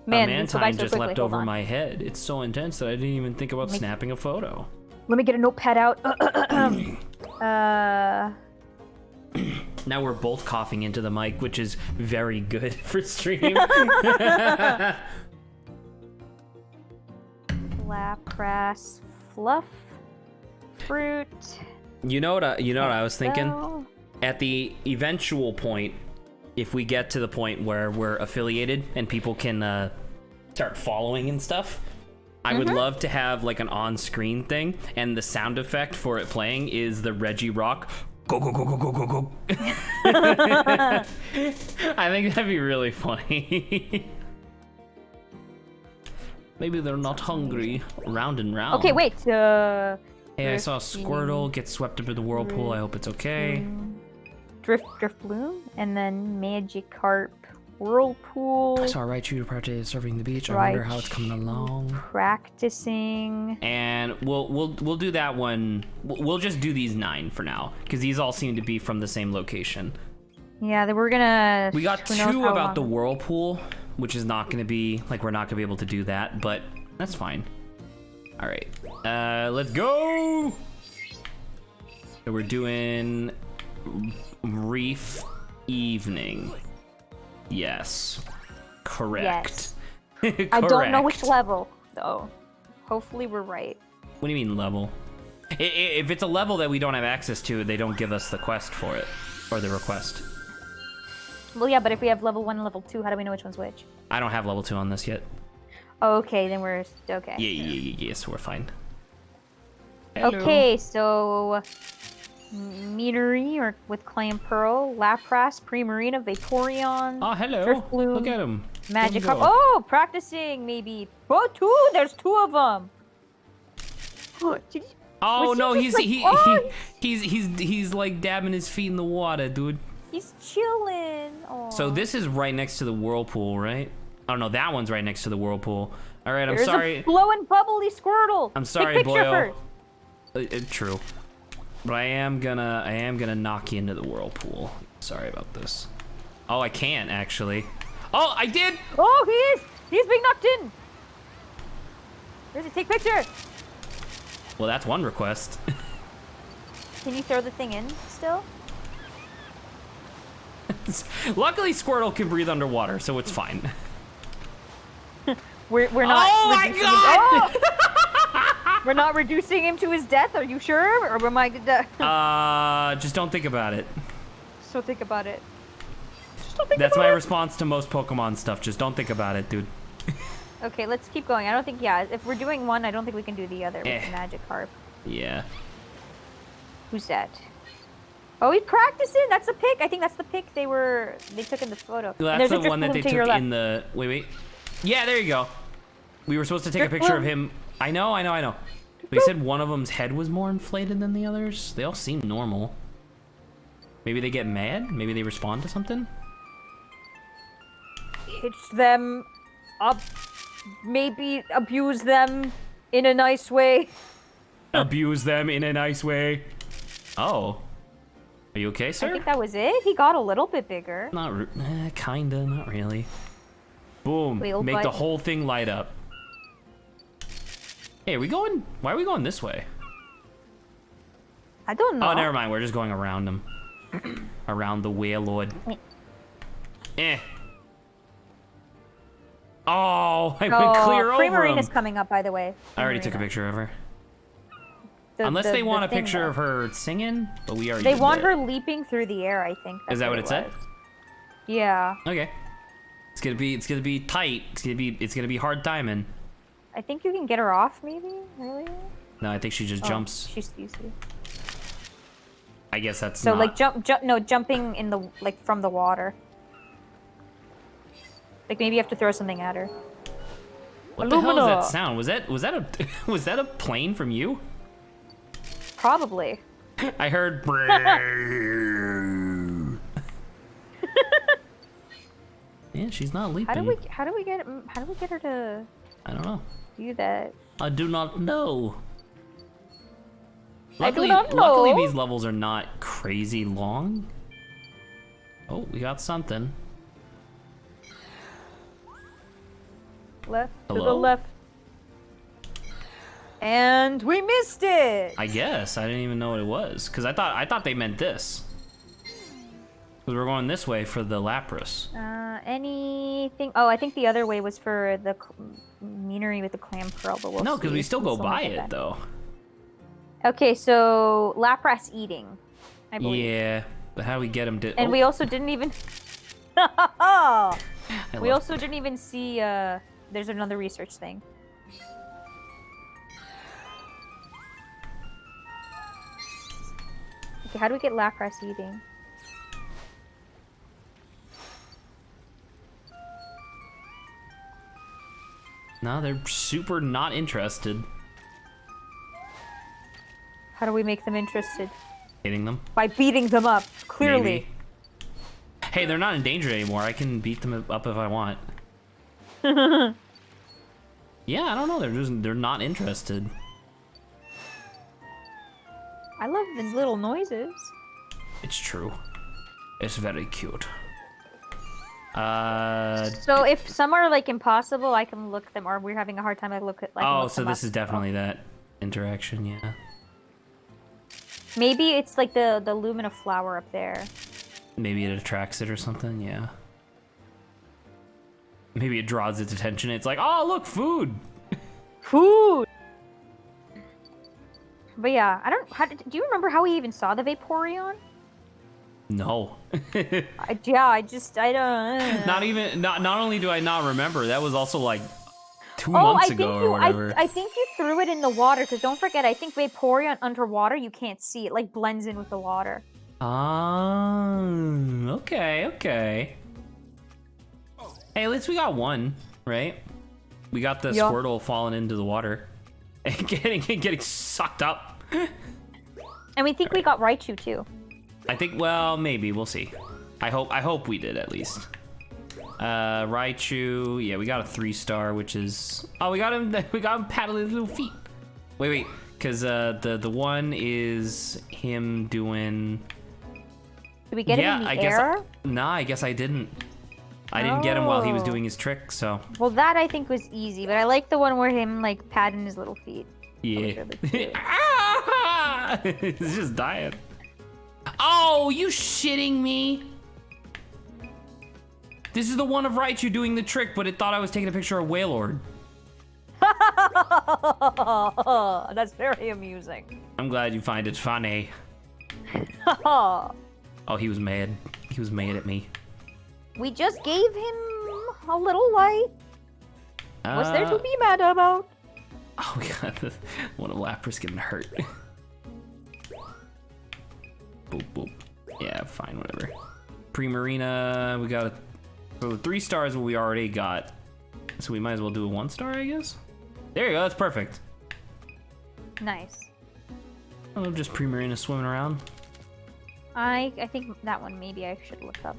A Man, these go by Mantine so just quickly. leapt Hold over on. my head. It's so intense that I didn't even think about snapping a photo. Let me get a notepad out. Now we're both coughing into the mic, which is very good for stream. Lapras, fluff, fruit. You know what I was thinking? Bell. At the eventual point, if we get to the point where we're affiliated and people can start following and stuff, I would love to have like an on-screen thing, and the sound effect for it playing is the Reggie Rock. Go, go, go, go, go, go, go. I think that'd be really funny. Maybe they're not hungry. Round and round. Okay, wait. Hey, I saw a Squirtle get swept into the whirlpool. I hope it's okay. Drift Bloom, and then Magikarp, Whirlpool. I saw a Raichu party surfing the beach. I wonder how it's coming along. Practicing. And we'll do that one. We'll just do these 9 for now, because these all seem to be from the same location. Yeah, then we're gonna. We got who knows 2 how about the long. whirlpool, which is not going to be like we're not going to be able to do that, but that's fine. All right, let's go. So we're doing Reef Evening. Yes, correct. Yes. I don't know which level though. Hopefully we're right. What do you mean level? If it's a level that we don't have access to, they don't give us the quest for it, or the request. Well, yeah, but if we have level 1 and level 2, how do we know which one's which? I don't have level 2 on this yet. Oh, okay, then we're okay. Yeah, so we're fine. Okay, so Meadery or with Clamperl, Lapras, Primarina, Vaporeon. Oh, hello. Drifbloom, Look at him. Magikarp. Oh, practicing maybe. Oh, 2. There's 2 of them. Did you... Oh Was he no, just he's like, oh! he's like dabbing his feet in the water, dude. He's chilling. Aw. So this is right next to the whirlpool, right? Oh no, that one's right next to the whirlpool. All right, I'm There's sorry. a blowing bubbly Squirtle. I'm sorry, Take picture boyo. first. True. But I am gonna knock you into the whirlpool. Sorry about this. Oh, I can't actually. Oh, I did. Oh, he's being knocked in. Where's it? Take picture. Well, that's one request. Can you throw the thing in still? Luckily, Squirtle can breathe underwater, so it's fine. We're not. Oh my reducing God! him- Oh! We're not reducing him to his death. Are you sure? Or am I? Just don't think about it. So think about it. Just don't think That's about my it. response to most Pokemon stuff. Just don't think about it, dude. Okay, let's keep going. I don't think. Yeah, if we're doing one, I don't think we can do the other with Eh. the magic harp. Yeah. Who's that? Oh, he's practicing. That's the pic. I think that's the pic they took in the photo. Well, And that's there's the a one that they Drifloon to your took left. in the. Wait. Yeah, there you go. We were supposed to take a picture of Drifloon. him. I know. They said one of them's head was more inflated than the others. They all seem normal. Maybe they get mad? Maybe they respond to something? Hitch them up. Maybe abuse them in a nice way. Abuse them in a nice way. Oh. Are you okay, sir? I think that was it. He got a little bit bigger. Not kinda, not really. Boom. Wheel Make the button. whole thing light up. Hey, are we going? Why are we going this way? I don't know. Oh, never mind. We're just going around them. Around the Wailord. Eh. Oh, I went clear over Primarina's him. coming up, by the way. I already took a Primarina. picture of her. The- Unless the- they the want a thing, picture though. of her singing, but we already They did want that. her leaping through the air, I think. Is that what it said? was. Yeah. Okay. It's gonna be tight. It's gonna be hard timing. I think you can get her off, maybe? Really? No, I think she just jumps. She sees you. I guess that's So, not... like, jumping in the, like, from the water. Like, maybe you have to throw something at her. What the hell is that Illumina. sound? Was that a was that a plane from you? Probably. I heard. Yeah, she's not leaping. How do we get her to I don't know. do that? I do not know. I do Luckily, not luckily know. these levels are not crazy long. Oh, we got something. Left to the Hello? left. And we missed it. I guess I didn't even know what it was because I thought they meant this. Because we're going this way for the Lapras. Anything? Oh, I think the other way was for the meanery with the clam pearl, but we'll No, because see. we still go might by get it that. though. Okay, so Lapras eating, I believe. Yeah, but how do we get him to? And oh, we also didn't even. I We love- also didn't even see. There's another research thing. Okay, how do we get Lapras eating? No, they're super not interested. How do we make them interested? Hitting them. By beating them up, clearly. Maybe. Hey, they're not endangered anymore. I can beat them up if I want. Yeah, I don't know. They're not interested. I love these little noises. It's true. It's very cute. So if some are like impossible, I can look them, or we're having a hard time. I look at. Oh, so this is definitely that interaction, yeah. Maybe it's like the Lumina flower up there. Maybe it attracts it or something, yeah. Maybe it draws its attention. It's like, oh, look, food. Food. But yeah, I don't. Do you remember how we even saw the Vaporeon? No. I don't. Not only do I not remember, that was also like 2 Oh, months I think ago or you. whatever. I think you threw it in the water. Because don't forget, I think Vaporeon underwater you can't see it. Like blends in with the water. Okay. Hey, at least we got one, right? We got the Yeah. Squirtle falling into the water and getting sucked up. And we think we got Raichu too. I think, well, maybe we'll see. I hope we did at least. Raichu, yeah, we got a 3-star, which is we got him paddling his little feet. Wait, because the one is him doing. Did we get him in the air? I guess I didn't. I didn't get him while he was Oh. doing his trick, so Well, that I think was easy, but I like the one where him like patting his little feet. yeah. That was really cute. Ah! It's just dying. Oh, you shitting me? This is the one of Raichu doing the trick, but it thought I was taking a picture of Wailord. That's very amusing. I'm glad you find it funny. Oh, he was mad. He was mad at me. we just gave him a little light. What's there to be mad about? Oh god, one of Lapras getting hurt. Boop, boop. Yeah, fine, whatever. Primarina, we got so 3 stars what we already got. So we might as well do a 1 star, I guess. There you go, that's perfect. Nice. Oh, just Primarina swimming around. I think that one maybe I should look up.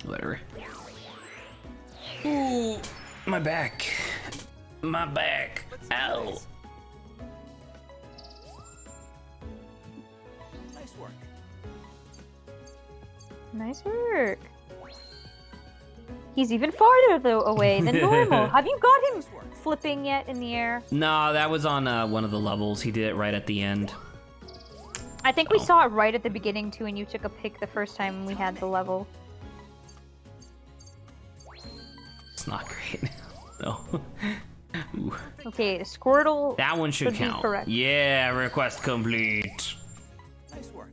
Whatever. Ooh, my back. My back. Ow. Nice work. Nice work. He's even farther though away than normal. Have you got him flipping yet in the air? No, that was on one of the levels. He did it right at the end. I think we saw it right at the beginning too, and you took a pic the first time we had the level. It's not great. No. Ooh. Okay, Squirtle. That one should be count. correct. Yeah, request complete. Nice work.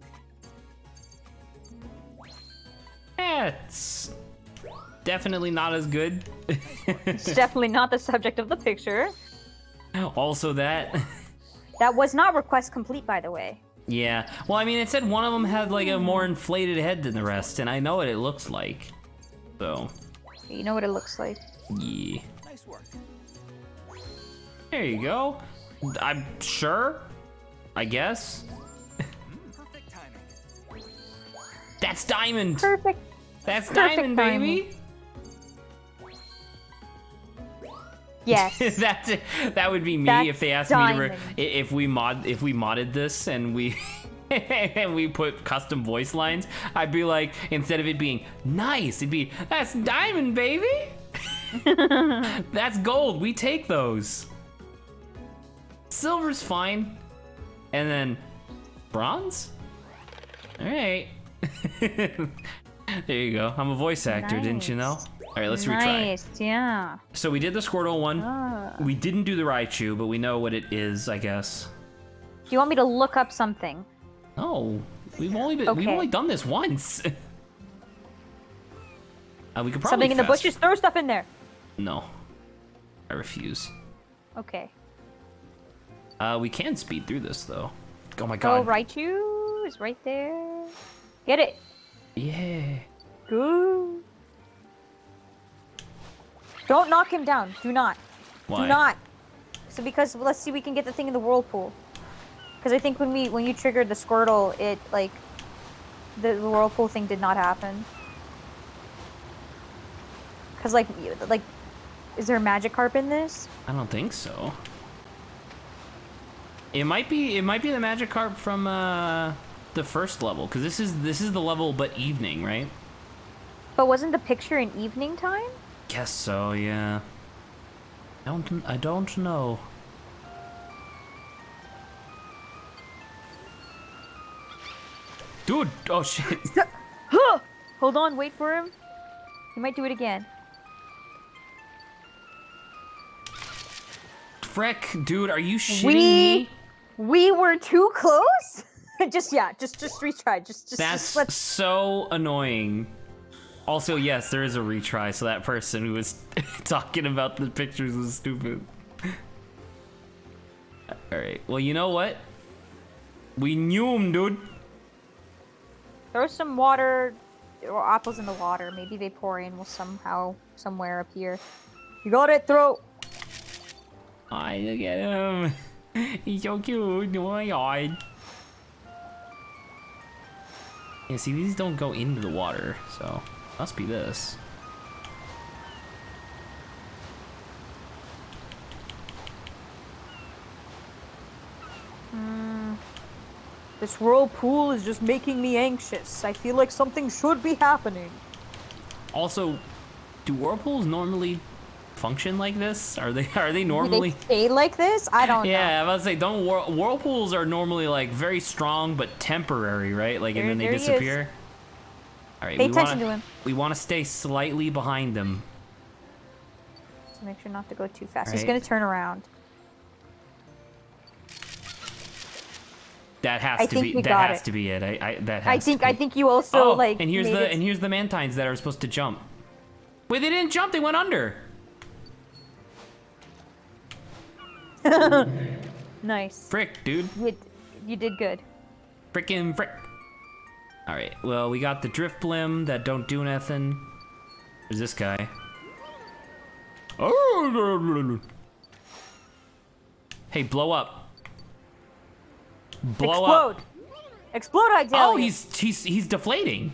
It's definitely not as good. It's definitely not the subject of the picture. Also that. That was not request complete, by the way. Yeah. Well, I mean, it said one of them had like a more inflated head than the rest, and I know what it looks like. So. You know what it looks like. Yeah. Nice work. There you go. I'm sure. I guess. Perfect timing. That's Diamond. Perfect. That's Perfect Diamond, baby. Yes. That's it. That would be me That's if they asked Diamond. me to if we modded this and we and we put custom voice lines. I'd be like, instead of it being nice, it'd be that's Diamond, baby. That's gold. We take those. Silver's fine, and then bronze. All right. There you go. I'm a voice actor, didn't you know? All right, let's retry. Nice, yeah. So we did the Squirtle one. Ah. We didn't do the Raichu, but we know what it is, I guess. Do you want me to look up something? No, we've only done this once. We could probably Something in the fast- bushes? Throw stuff in there. No, I refuse. Okay. We can speed through this though. Oh my Oh, god. Raichu is right there. Get it. Yeah. Good. Don't knock him down. Do not. Why? Do not. So because let's see, we can get the thing in the whirlpool. Because I think when you triggered the Squirtle, it like the whirlpool thing did not happen. Because like is there a Magikarp in this? I don't think so. It might be the Magikarp from the first level, because this is the level but evening, right? But wasn't the picture in evening time? Guess so, yeah. I don't know. Dude, oh shit. Hold on, wait for him. He might do it again. Freck, dude, are you shitting me? We were too close? just retry. That's let's... so annoying. Also, yes, there is a retry, so that person who was talking about the pictures was stupid. Alright, well, you know what? We knew him, dude. Throw some water or apples in the water. Maybe Vaporeon will somewhere appear. You got it, throw! Ay, look at him. He's so cute. Oh my god. Yeah, see, these don't go into the water, so must be this. This whirlpool is just making me anxious. I feel like something should be happening. Also, do whirlpools normally function like this? Are they normally? Do they stay like this? I don't know. Yeah, I was about to say, don't whirlpools are normally like very strong but temporary, right? Like, and then they There he is. disappear. All right. Pay attention to him. We want to stay slightly behind them. So make sure not to go too fast. All He's right. gonna turn around. That has to be. That has to be it. I think you also like. And here's the Mantines that are supposed to jump. Wait, they didn't jump. They went under. Nice. Frick, dude. You did good. Frickin' frick. All right. Well, we got the drift blim that don't do nothing. There's this guy. Oh. Hey, blow up. Blow Explode. up. Explode, I tell Oh, you. he's deflating.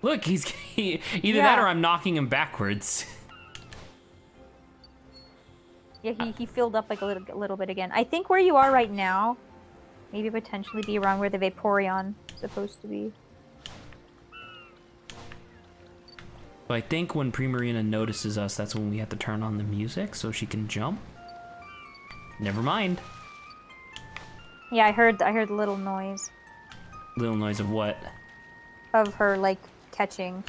Look, either that or I'm knocking him backwards. Yeah, he filled up like a little bit again. I think where you are right now, maybe potentially be around where the Vaporeon is supposed to be. So I think when Primarina notices us, that's when we have to turn on the music so she can jump. Never mind. Yeah, I heard the little noise Little noise of what? of her like paying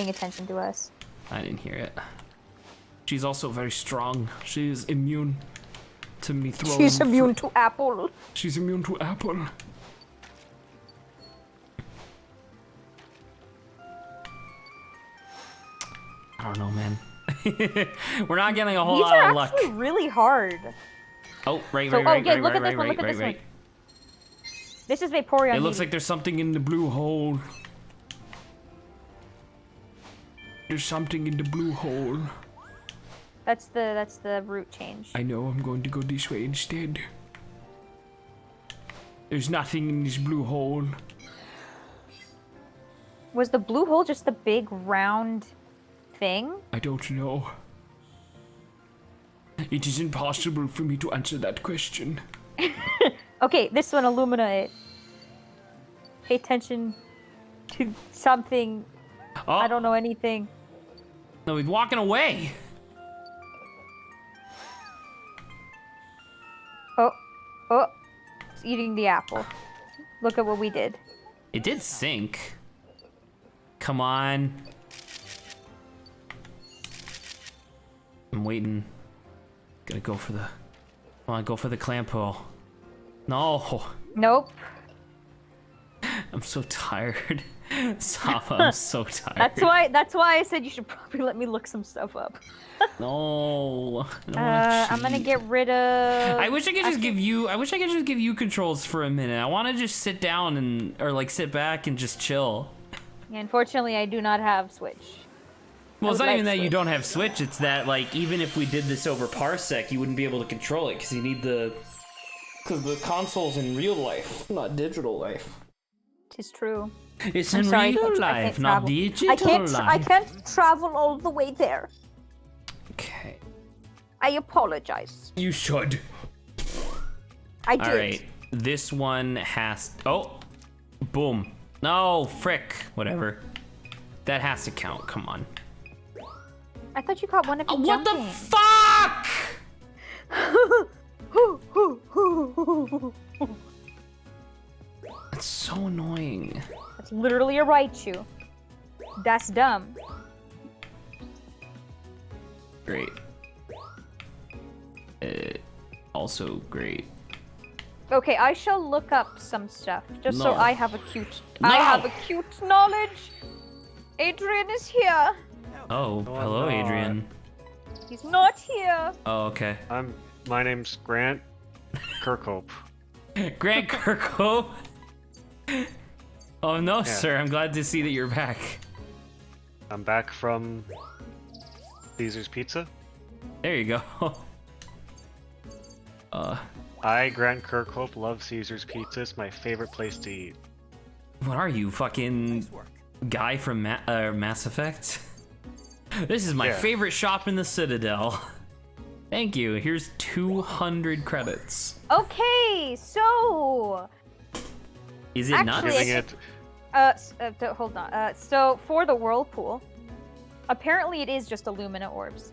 attention to us. I didn't hear it. She's also very strong. She's immune to me throwing. She's immune to apple. She's immune to apple. I don't know, man. We're not getting a whole These lot are of luck. actually really hard. Oh, right. Look at this one. Look at this one. This is Vaporeon. It looks like there's something in the blue hole. There's something in the blue hole. That's the route change. I know, I'm going to go this way instead. There's nothing in this blue hole. Was the blue hole just the big round thing? I don't know. It is impossible for me to answer that question. Okay, this one, Illumina it. Pay attention to something. Oh, I don't know anything. no, he's walking away. Oh, it's eating the apple. Look at what we did. It did sink. Come on. I'm waiting. Gotta go for the... Come on, go for the clamp hole. No. Nope. I'm so tired. Safa, I'm so tired. That's why I said you should probably let me look some stuff up. No. I don't wanna I'm gonna cheat. get rid of. I wish I could just give you. I wish I could just give you controls for a minute. I want to just sit down or like sit back and just chill. Unfortunately, I do not have Switch. Well, it's would not like even that you Switch. don't have Switch. It's that like even if we did this over Parsec, you wouldn't be able to control it because you need the. Because the console's in real life, not digital life. Tis true. It's I'm in sorry, real I can't life, not travel. digital life. I can't travel all the way there. Okay. I apologize. You should. I did. All right. This one has. Oh, boom. No, frick. Whatever. That has to count. Come on. I thought you caught one of you What the jumping. fuck? That's so annoying. That's literally a Raichu. That's dumb. Great. Also great. Okay, I shall look up some stuff just so No. I have a cute. No. I have a cute knowledge. Adrian is here. Oh, hello, no. Adrian. He's not here. Oh, okay. My name's Grant Kirkhope. Grant Kirkhope. Oh no, Yeah. sir. I'm glad to see that you're back. I'm back from Caesar's Pizza. There you go. I, Grant Kirkhope, love Caesar's Pizza. It's my favorite place to eat. What are you, fucking guy from Mass Effect? This is my Yeah. favorite shop in the Citadel. Thank you. Here's 200 credits. Okay, so Is it Actually, nuts? Giving it hold on. So for the whirlpool, apparently it is just Illumina orbs.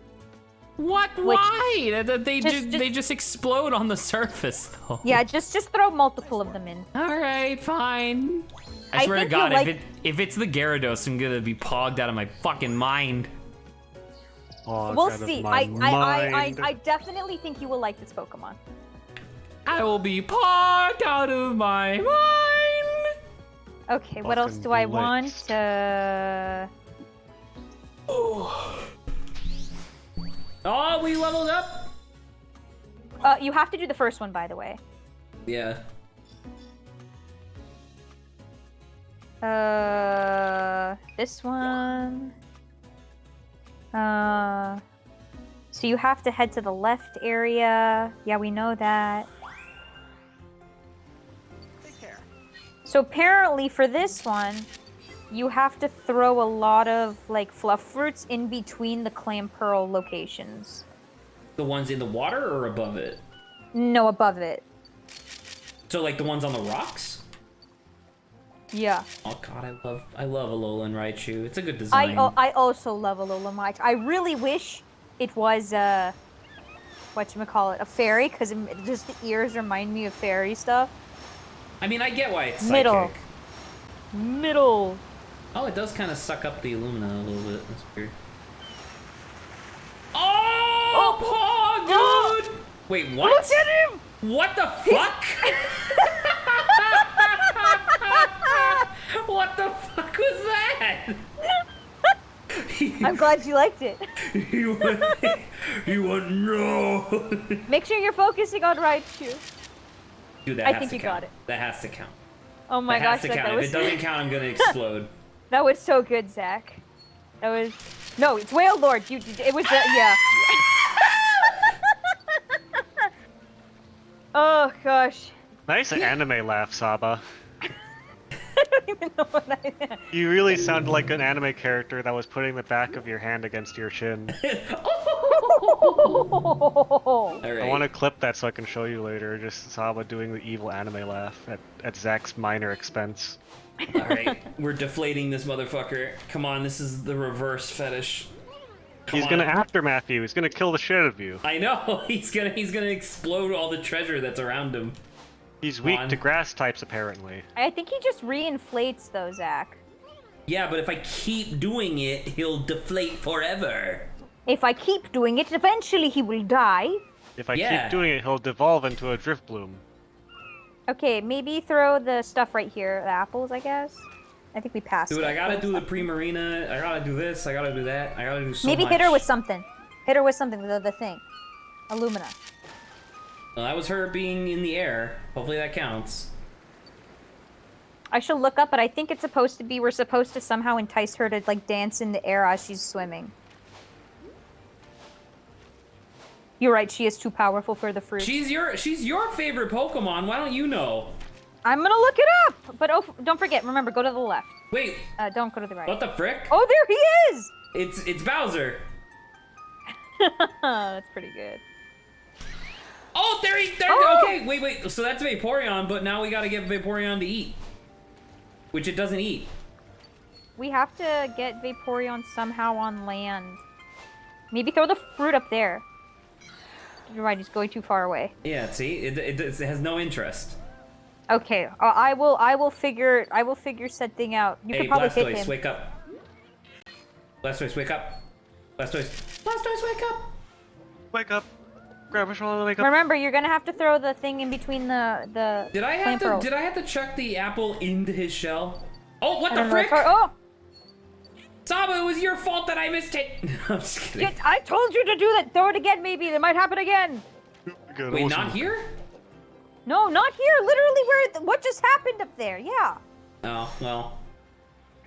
What? Which- Why? They Just- they just explode on the surface, though. Yeah, just throw multiple of them in. All right, fine. I I swear to think God, you'll if it's the Gyarados, I'm gonna be pogged out of my fucking mind. Oh, We'll out of see. my mind. I definitely think you will like this Pokemon. I will be pogged out of my mind. Okay, what else Fucking do I blitzed. want? Oh, we leveled up. You have to do the first one, by the way. Yeah. This one. So you have to head to the left area. Yeah, we know that. Take care. So apparently for this one, you have to throw a lot of like fluff fruits in between the clam pearl locations. The ones in the water or above it? No, above it. So like the ones on the rocks? Yeah. Oh God, I love Alolan Raichu. It's a good design. I also love Alolan Raichu. I really wish it was whatchamacallit, a fairy, because just the ears remind me of fairy stuff. I mean, I get why it's Middle. psychic. Middle. Oh, it does kind of suck up the Illumina a little bit. That's weird. Oh, dude! Wait, what? Look at him! What the fuck? What the fuck was that? I'm glad you liked it. You want no? Make sure you're focusing on Raichu. Dude, that I has think to you count. got it. That has to count. Oh my that gosh, has to that count. was If it doesn't count, I'm gonna explode. that was so good, Zach. That was no, it's Whale Lord. It was yeah. Oh gosh. Nice anime laugh, Saba. I don't even know what I. You really sound like an anime character that was putting the back of your hand against your chin. All right. I want to clip that so I can show you later. Just Saba doing the evil anime laugh at Zach's minor expense. All right, we're deflating this motherfucker. Come on, this is the reverse fetish. He's gonna aftermath you. He's gonna kill the shit out of you. I know. He's gonna explode all the treasure that's around him. He's weak on. to grass types, apparently. I think he just reinflates though, Zach. Yeah, but if I keep doing it, he'll deflate forever. If I keep doing it, eventually he will die. If I Yeah. keep doing it, he'll devolve into a drift bloom. Okay, maybe throw the stuff right here, the apples, I guess. I think we passed. Dude, it. I gotta do the Primarina. I gotta do this. I gotta do that. I gotta do so Maybe much. hit her with something. Hit her with something. The thing. Illumina. Well, that was her being in the air. Hopefully that counts. I should look up, but I think it's supposed to be. We're supposed to somehow entice her to like dance in the air as she's swimming. You're right. She is too powerful for the fruit. She's your favorite Pokemon. Why don't you know? I'm gonna look it up. But oh, don't forget. Remember, go to the left. Wait, Don't go to the right. what the frick? Oh, there he is. It's Bowser. That's pretty good. Oh, there. Oh! Okay, wait. So that's Vaporeon, but now we gotta get Vaporeon to eat, which it doesn't eat. We have to get Vaporeon somehow on land. Maybe throw the fruit up there. You're right. He's going too far away. Yeah, see, it has no interest. Okay, I will figure said thing out. You Hey, could probably hit Blastoise, him. wake up. Blastoise, wake up. Blastoise, wake up. Wake up. Grab a shoulder, wake up. Remember, you're gonna have to throw the thing in between the. Did I plant pearls. have to chuck the apple into his shell? Oh, what I the don't know frick? if oh, Saba, it was your fault that I missed it. I'm just kidding. I told you to do that. Throw it again, maybe. That might happen again. Good, Wait, awesome. not here? No, not here. Literally, what just happened up there? Yeah. Oh, well.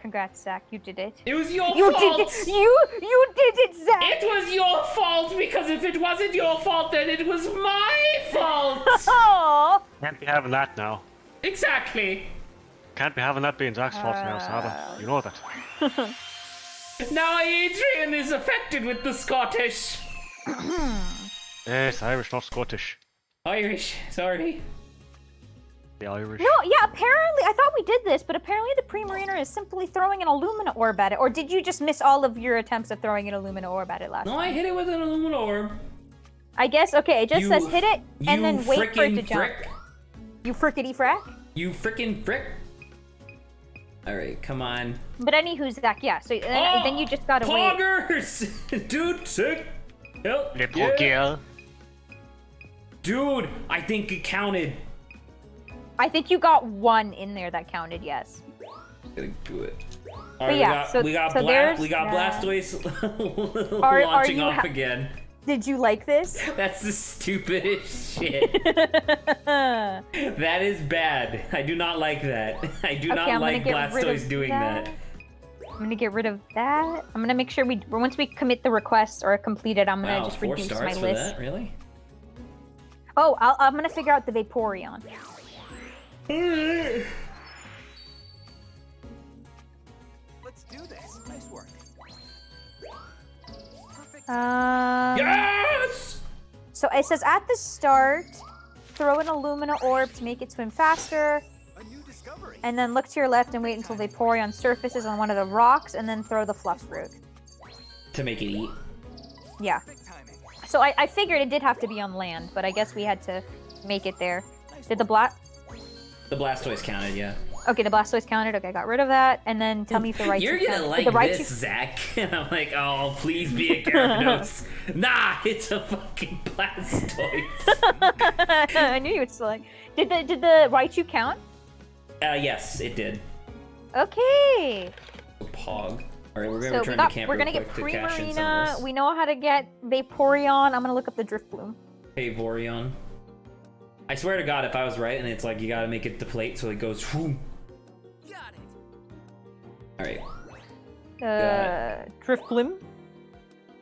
Congrats, Zach. You did it. It was your You fault. did it. You did it, Zach. It was your fault, because if it wasn't your fault, then it was my fault. Oh. Can't be having that now. Exactly. Can't be having that being Zach's fault now, Saba. You know that. Now Adrian is affected with the Scottish. Yes, Irish, not Scottish. Irish, sorry. Yeah, No, yeah, apparently, I thought we did this, but apparently the Primarina is simply throwing an Illumina Orb at it. Or did you just miss all of your attempts of throwing an Illumina Orb at it last No, time? I hit it with an Illumina Orb. I guess, okay, it just says hit it, and then wait for it to jump. Frick. You frickety frack? You frickin' frick. Alright, come on. But anywho, Zach, yeah, so then you just gotta wait. Poggers! Dude, sick. Help. Little girl. Dude, I think it counted. I think you got one in there that counted, yes. Gonna do it. But yeah, we got Blastoise Are launching you off again. Did you like this? That's the stupidest shit. That is bad. I do not like that. I do not like Blastoise doing that. I'm gonna get rid of that. I'm gonna make sure once we commit the request or complete it, I'm gonna just reduce my list. 4 stars for that? Really? Oh, I'm gonna figure out the Vaporeon. Let's do this. Nice work. Perfect. Yes! So it says at the start, throw an Illumina Orb to make it swim faster, A new discovery. and then look to your left and wait until Vaporeon surfaces on one of the rocks, and then throw the fluff fruit. To make it eat. Yeah. Perfect timing. So I figured it did have to be on land, but I guess we had to make it there. Did the The Blastoise counted, yeah. Okay, the Blastoise counted. Okay, I got rid of that, and then tell me if the Raichu You're gonna counted. like Did the this, Zach. And I'm like, oh, please be a Gyarados. Nah, it's a fucking Blastoise. I knew you would select. Did the Raichu count? Yes, it did. Okay. Pog. All right, we're gonna So return to camp we're real gonna get quick to cash in some of Primarina. this. We know how to get Vaporeon. I'm gonna look up the Drifloom. Vaporeon. I swear to God, if I was right, and it's like you gotta make it deflate so it goes. Whoom. Got it. All right. Drifblim.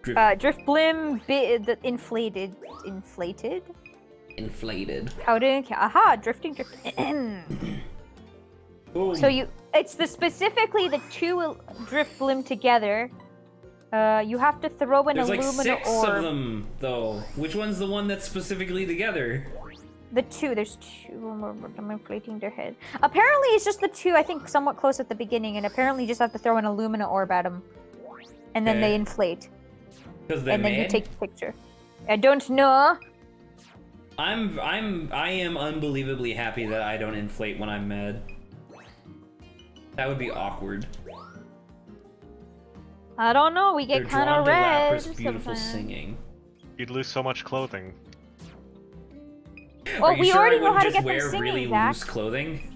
Drift Drifblim. The inflated. inflated. How did? Aha! Drifting. Boom. So it's specifically the two Drifblim together. You have to throw an There's like Illumina 6 Orb. of them, though. Which one's the one that's specifically together? The two. There's two. I'm inflating their head. Apparently, it's just the two. I think somewhat close at the beginning, and apparently, you just have to throw an Illumina Orb at them, and then Okay. they inflate, Because they're and then you mad? take the picture. I don't know. I am unbelievably happy that I don't inflate when I'm mad. That would be awkward. I don't know. We They're get kind drawn of to red. Lapra's beautiful sometimes. singing. You'd lose so much clothing. Well, Are you we sure already I know how to wouldn't get just them wear singing, really Zach. loose clothing?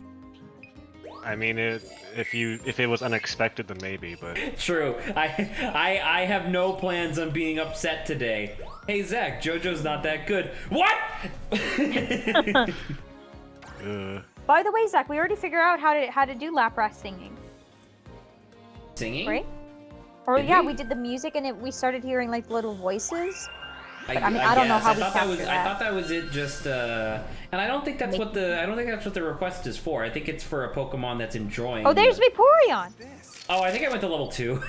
I mean, if it was unexpected, then maybe, but True. I have no plans on being upset today. Hey Zach, JoJo's not that good. What? By the way, Zach, we already figured out how to do Lapras singing, Singing? right? Or Did yeah, we? we did the music, and we started hearing like little voices. I mean, I I don't know guess. how I we thought that was capture I that. thought that was it. Just and I don't think that's what the request is for. I think it's for a Pokemon that's enjoying. Oh, there's Vaporeon. This. Oh, I think I went to level 2.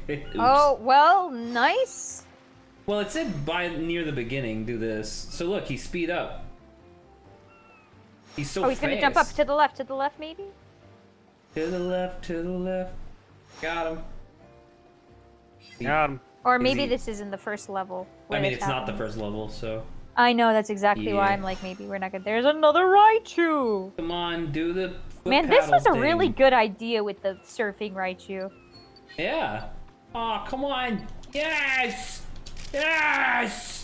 Oops. Oh, well, nice. Well, it said near the beginning do this. So look, he's speed up. He's so Oh, he's gonna jump up to the left maybe? To the left, to the left. Got him. got him. Or Is maybe he- this is in the first level. I where mean, this it's not the happened. first level, so. I know, that's exactly why Yeah. I'm like, maybe we're not gonna. There's another Raichu! Come on, do the foot Man, this was a paddle really thing. good idea with the surfing Raichu. Yeah. Oh, come on. Yes! Yes!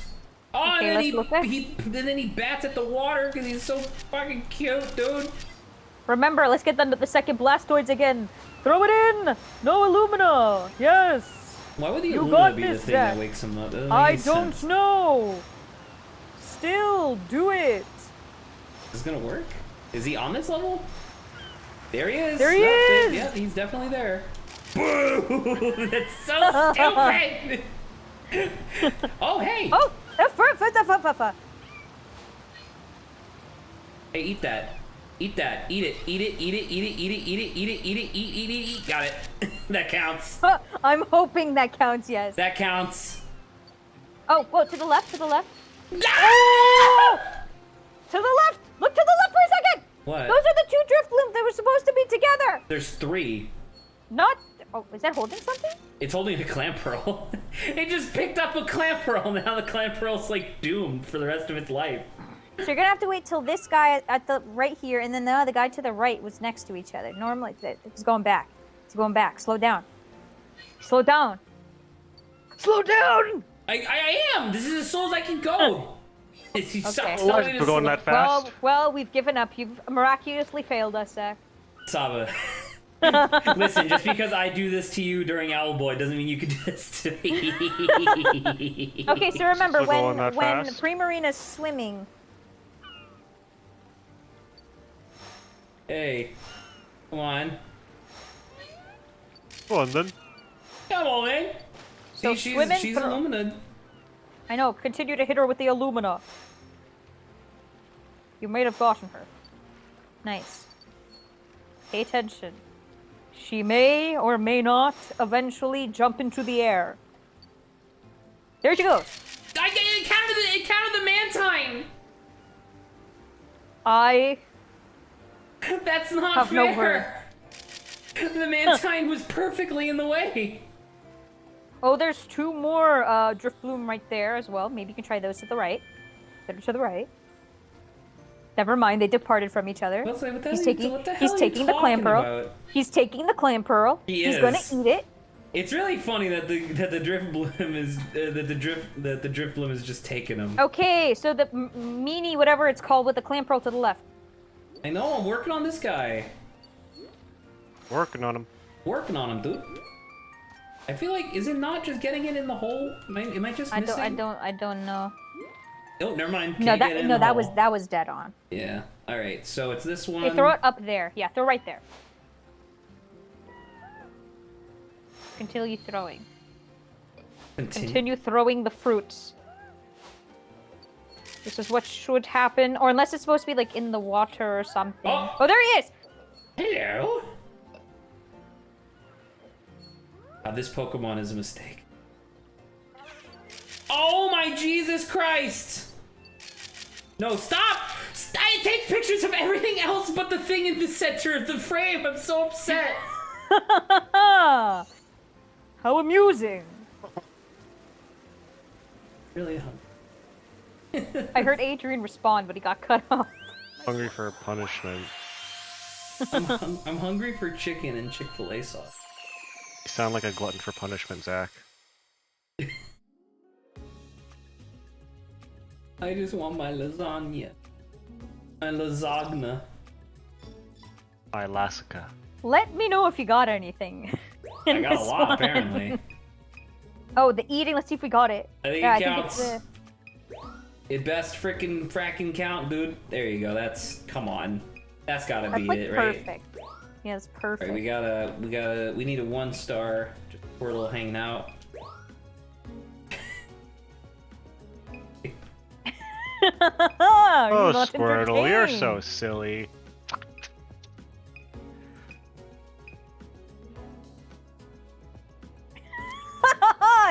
Oh, Okay, and let's look at- then he bats at the water because he's so fucking cute, dude. Remember, let's get the second Blastoids again. Throw it in! No Illumina! Yes! Why would the You Illumina got be the this, thing that Zach. wakes him up? That doesn't I make don't sense. know! Still, do it! Is this gonna work? Is he on this level? There he is! There he That's is! it. Yeah, he's definitely there. Boo! That's so stupid! Oh, hey! Oh! Hey, eat that. Eat that. Eat it. Eat it. Eat it. Eat it. Eat it. Eat it. Eat it. Eat it. Eat. Got it. That counts. I'm hoping that counts, yes. That counts. Oh, whoa, to the left, to the left. Ah! To the left! Look to the left for a second! What? Those are the two Drifloom that were supposed to be together! There's 3. Not... Oh, is that holding something? It's holding a clamp pearl. It just picked up a clamp pearl. Now the clamp pearl's like doomed for the rest of its life. So you're gonna have to wait till this guy at the right here, and then the other guy to the right was next to each other. Normally, it's going back. It's going back. Slow down. Slow down. Slow down! I am! This is as slow as I can go! Okay. We're going that fast? Well, we've given up. You've miraculously failed us, Zach. Saba. Listen, just because I do this to you during Owlboy doesn't mean you can do this to me. Okay, so remember, We're going that when fast? Primarina's swimming... Hey. Come on. Go on then. Come on, man. So See, swimming she's for- illuminated. I know, continue to hit her with the Illumina. You might have gotten her. Nice. Pay attention. She may or may not eventually jump into the air. There she goes. It counted the man time. I That's not have no fair. The man time was perfectly in the way. Oh, there's 2 more Drifloom right there as well. Maybe you can try those to the right. They're to the right. Never mind, they departed from each other. What the He's hell taking, what the he's hell are you taking the clam talking pearl. about? He's taking the clam pearl. He He's is. gonna eat it. It's really funny that the drift bloom is that the drift bloom is just taking him. Okay, so the meanie, whatever it's called, with the clam pearl to the left. I know. I'm working on this guy. Working on him. Working on him, dude. I feel like, is it not just getting it in the hole? Am I just missing? I don't know. Oh, never mind. No, Can't get it in the that hole. was dead on. Yeah. All right. So it's this one. Okay, throw it up there. Yeah, throw right there. Continue throwing. Continue throwing the fruits. This is what should happen, or unless it's supposed to be like in the water or something. Oh. There he is! Hello. This Pokemon is a mistake. Oh my Jesus Christ! No, stop! It takes pictures of everything else but the thing in the center of the frame. I'm so upset. How amusing! Really hungry. I heard Adrian respond, but he got cut off. Hungry for punishment. I'm hungry for chicken and Chick-fil-A sauce. You sound like a glutton for punishment, Zach. I just want my lasagna. My lasagna. By Lassica. Let me know if you got anything. I in got a this lot, one. apparently. Oh, the eating. Let's see if we got it. I think Yeah, it I think counts. it's It best fracking count, dude. There you go. That's, come on. That's gotta that's be like it, right? perfect. Yeah, it's perfect. Right, we need a 1-star. Just Squirtle hanging out. Oh, not Squirtle, you're so entertained. silly.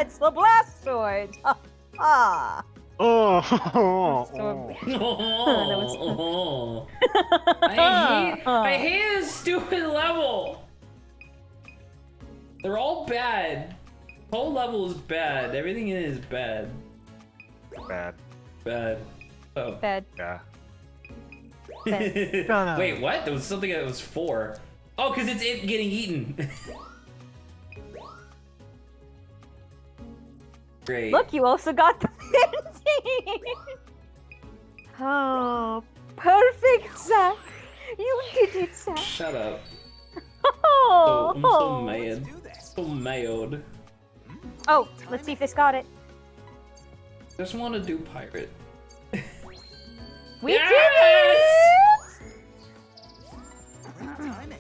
It's the Blastoise! Ah! Oh, So- Oh, I hate this stupid level. They're all bad. The whole level is bad. Everything in it is bad. bad. Bad. Oh. Bad. Yeah. Bad. Wait, what? There was something that was 4. Oh, because it's it getting eaten. Great. Look, you also got the painting! Oh, perfect, Zach! You did it, Zach! Shut up. Oh, I'm so mad. Do this. So mad. Oh, let's see if this got it. Just want to do pirate. We Yes! did it! Great timing.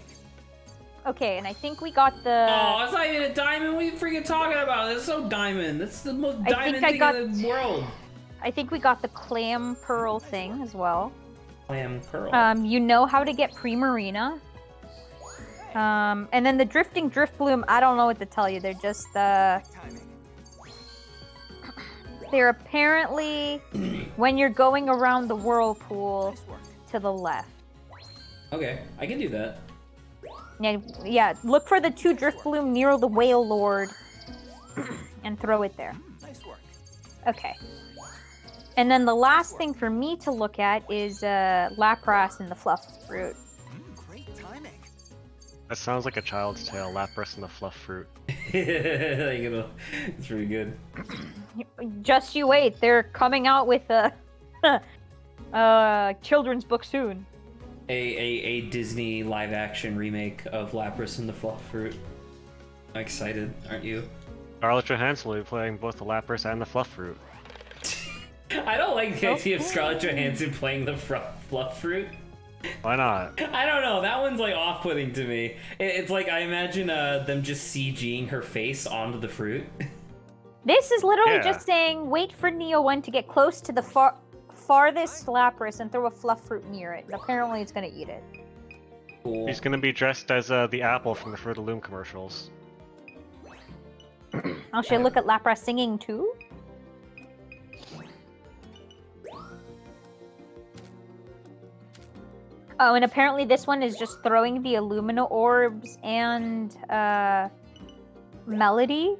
Okay, and I think we got the... Oh, it's not even a diamond. What are you freaking talking about? It's so diamond. That's the most I diamond think I thing got- in the world. I think we got the clam pearl thing as well. Clam pearl. You know how to get Primarina. And then the drifting Drifloom, I don't know what to tell you. They're just, Timing. they're apparently when you're going around the whirlpool Nice work. to the left. Okay, I can do that. Yeah, look for the 2 Drift Bloom near the Whale Lord and throw it there. Nice work. Okay. And then the last thing for me to look at is Lapras and the Fluff Fruit. Great timing. That sounds like a child's tale, Lapras and the Fluff Fruit. It's pretty good. Just you wait, they're coming out with a children's book soon. A Disney live action remake of Lapras and the Fluff Fruit. I'm excited, aren't you? Scarlett Johansson will be playing both the Lapras and the Fluff Fruit. I don't like the idea of Scarlett Johansson playing the Fluff Fruit. Why not? I don't know, that one's like off-putting to me. It's like I imagine them just CGing her face onto the fruit. This is literally Yeah. just saying, wait for Neo 1 to get close to the farthest Lapras and throw a Fluff Fruit near it. Apparently it's gonna eat it. Cool. He's gonna be dressed as the apple from the Fruit of the Loom commercials. Oh, should I look at Lapras singing too? Oh, and apparently this one is just throwing the Illumina Orbs and Melody.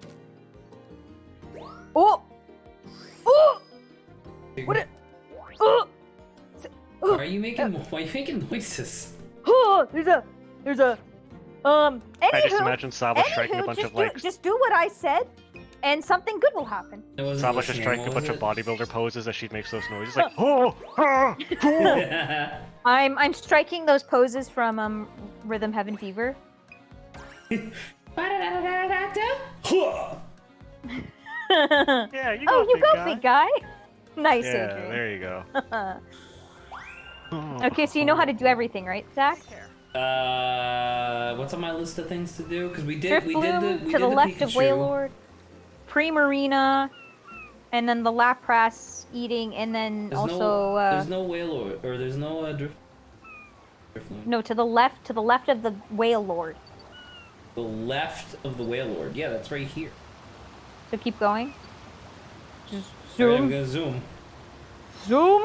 Oh! Oh! What? Oh! Why are you making noises? Oh! There's a. I just Anywho, imagine Saba striking a bunch of like just do what I said, and something good will happen. I wasn't Saba just listening, striking a what bunch was of bodybuilder poses as she makes those noises like cool. it? I'm striking those poses from Rhythm Heaven Fever. Yeah, you go. Oh, you big go, guy. big guy. Nice, Yeah, Adrian. there you go. Okay, so you know how to do everything, right, Zach? What's on my list of things to do? Because we did Drift the Bloom to the left of Pikachu. Wailord, Primarina, and then the Lapras eating, and then There's also there's no Wailord, or there's no Drift Bloom. no, to the left of the Wailord. The left of the Wailord. Yeah, that's right here. So keep going. Just Alright, I'm zoom, gonna zoom. zoom.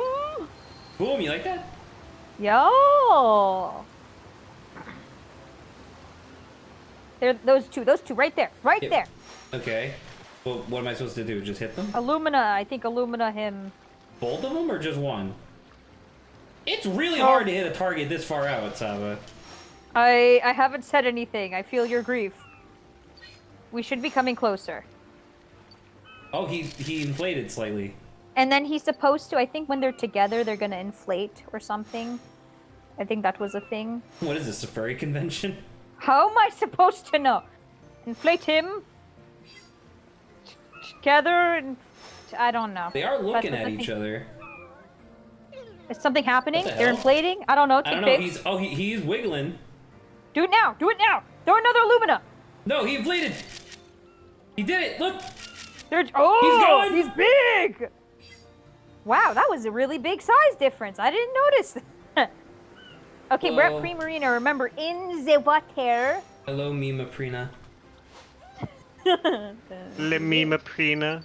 Boom, you like that? Yo. There, those two right there, right Yep. there. Okay. Well, what am I supposed to do? Just hit them? Illumina, I think Illumina him. Both of them, or just one? It's really Oh. hard to hit a target this far out, Saba. I haven't said anything. I feel your grief. We should be coming closer. Oh, he inflated slightly. And then he's supposed to, I think when they're together, they're gonna inflate or something. I think that was a thing. What is this, a furry convention? How am I supposed to know? Inflate him? Together? And I don't know. They are looking That's at what each other. Is something happening? What the They're hell? inflating? I don't know. I Take don't know. pics. He's wiggling. Do it now! Do it now! Throw another Illumina! No, he inflated. He did it. Look. Oh! going. He's big! Wow, that was a really big size difference. I didn't notice. Okay, we're at Whoa. Primarina. Remember, in the water. Hello, Mima Prina. Lemima Prina.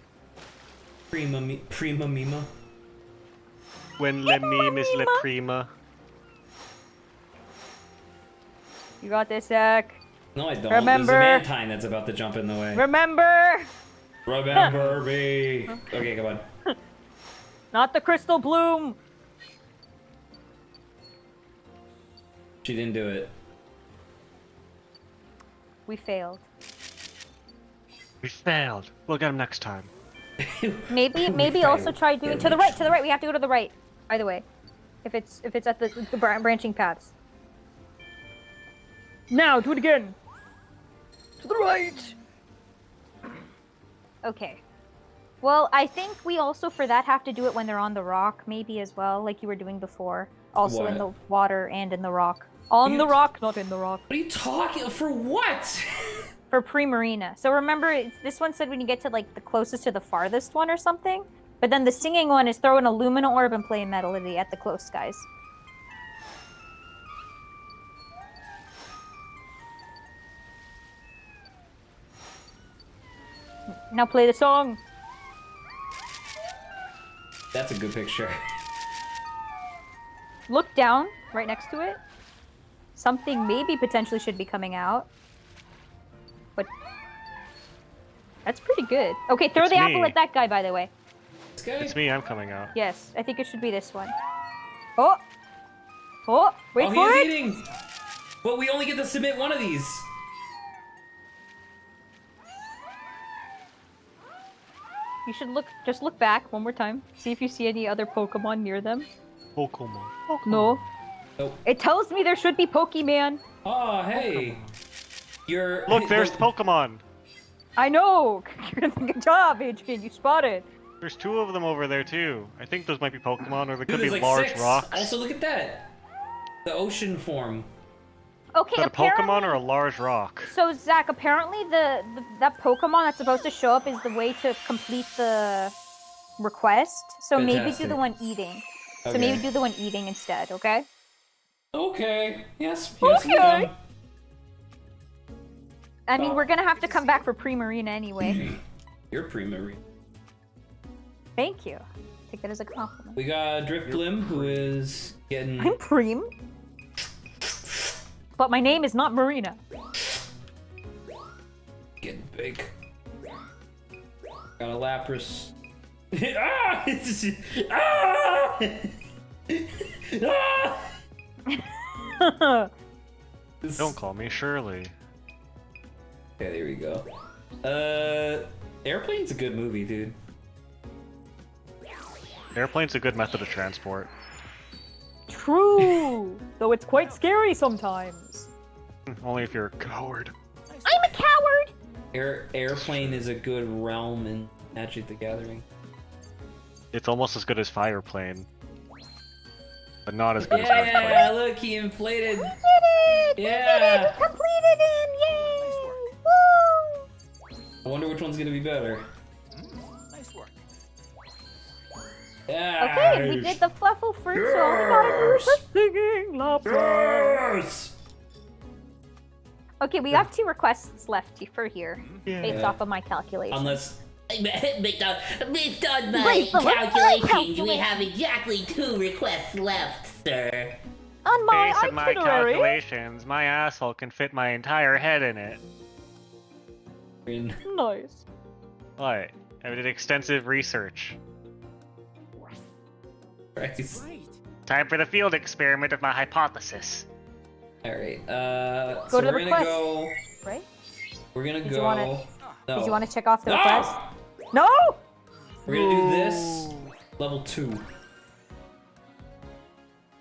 Prima Mima. When Lemim is Le Mima. Prima. You got this, Zach. No, I don't. Remember- There's a Mantine that's about to jump in the way. Remember, Remember me. Okay, come on. not the crystal bloom. She didn't do it. We failed. We failed. We'll get him next time. Maybe also try doing to the right. To the right. We have to go to the right. Either way, if it's at the branching paths. Now do it again. To the right. Okay. Well, I think we also for that have to do it when they're on the rock, maybe as well, like you were doing before. Also in What? the water and in the rock. On You- the rock, not in the rock. What are you talking? For what? For Primarina. So remember, this one said when you get to like the closest to the farthest one or something. But then the singing one is throw an Illumina Orb and play a Melody at the close guys. Now play the song. That's a good picture. Look down, right next to it. something maybe potentially should be coming out. But that's pretty good. Okay, throw It's the apple me. at that guy, by the way. This guy? It's me, I'm coming out. Yes, I think it should be this one. Oh! Oh! Wait Oh, for he it! is eating! But we only get to submit one of these. You should just look back one more time. See if you see any other Pokemon near them. Pokemon. No. Nope. It tells me there should be Pokemon. Oh, hey. You're... Look, there's the Pokemon. I know! Good job, Adrian. You spotted. There's 2 of them over there too. I think those might be Pokemon, or they could Dude, be there's like large 6. rocks. Also, look at that. The ocean form. Okay, Is that a apparently... Pokemon or a large rock? So, Zach, apparently that Pokemon that's supposed to show up is the way to complete the request. So maybe do Fantastic. the one eating. So Okay. maybe do the one eating instead, okay? Okay. Yes. Okay. I mean, Oh. we're gonna have to come back for Pre-Marina anyway. You're pre-marine. Thank you. Take that as a compliment. We got Driftblim, who is getting... I'm Preem. But my name is not Marina. Getting big. Got a Lapras. Ah! Ah! Don't call me Shirley. Okay, there we go. Airplane's a good movie, dude. Airplane's a good method of transport. True. Though it's quite scary sometimes. Only if you're a coward. I'm a coward! Airplane is a good realm in Magic the Gathering. It's almost as good as Fireplane. But not as good as Yeah, Airplane. look, he inflated. We did it! Yeah. We completed it! Yay! Woo! I wonder which one's gonna be better. Nice work. Yeah. Okay, we did the fluffle fruit, so all we gotta do is the singing Lapras. Yes! Okay, we have 2 requests left for here, Yeah. based off of my calculations. Unless Based on Based my on my calculations, we calculation. have exactly 2 requests left, sir. On my Based on my itinerary, calculations, my asshole can fit my entire head in it. nice. What? I did extensive research. Christ. Great. Time for the field experiment of my hypothesis. Alright, Go so to we're the gonna request. go. Right? We're gonna Did go. you wanna- No. Did you want to check off the Ah! request? No! We're gonna do this. Level 2.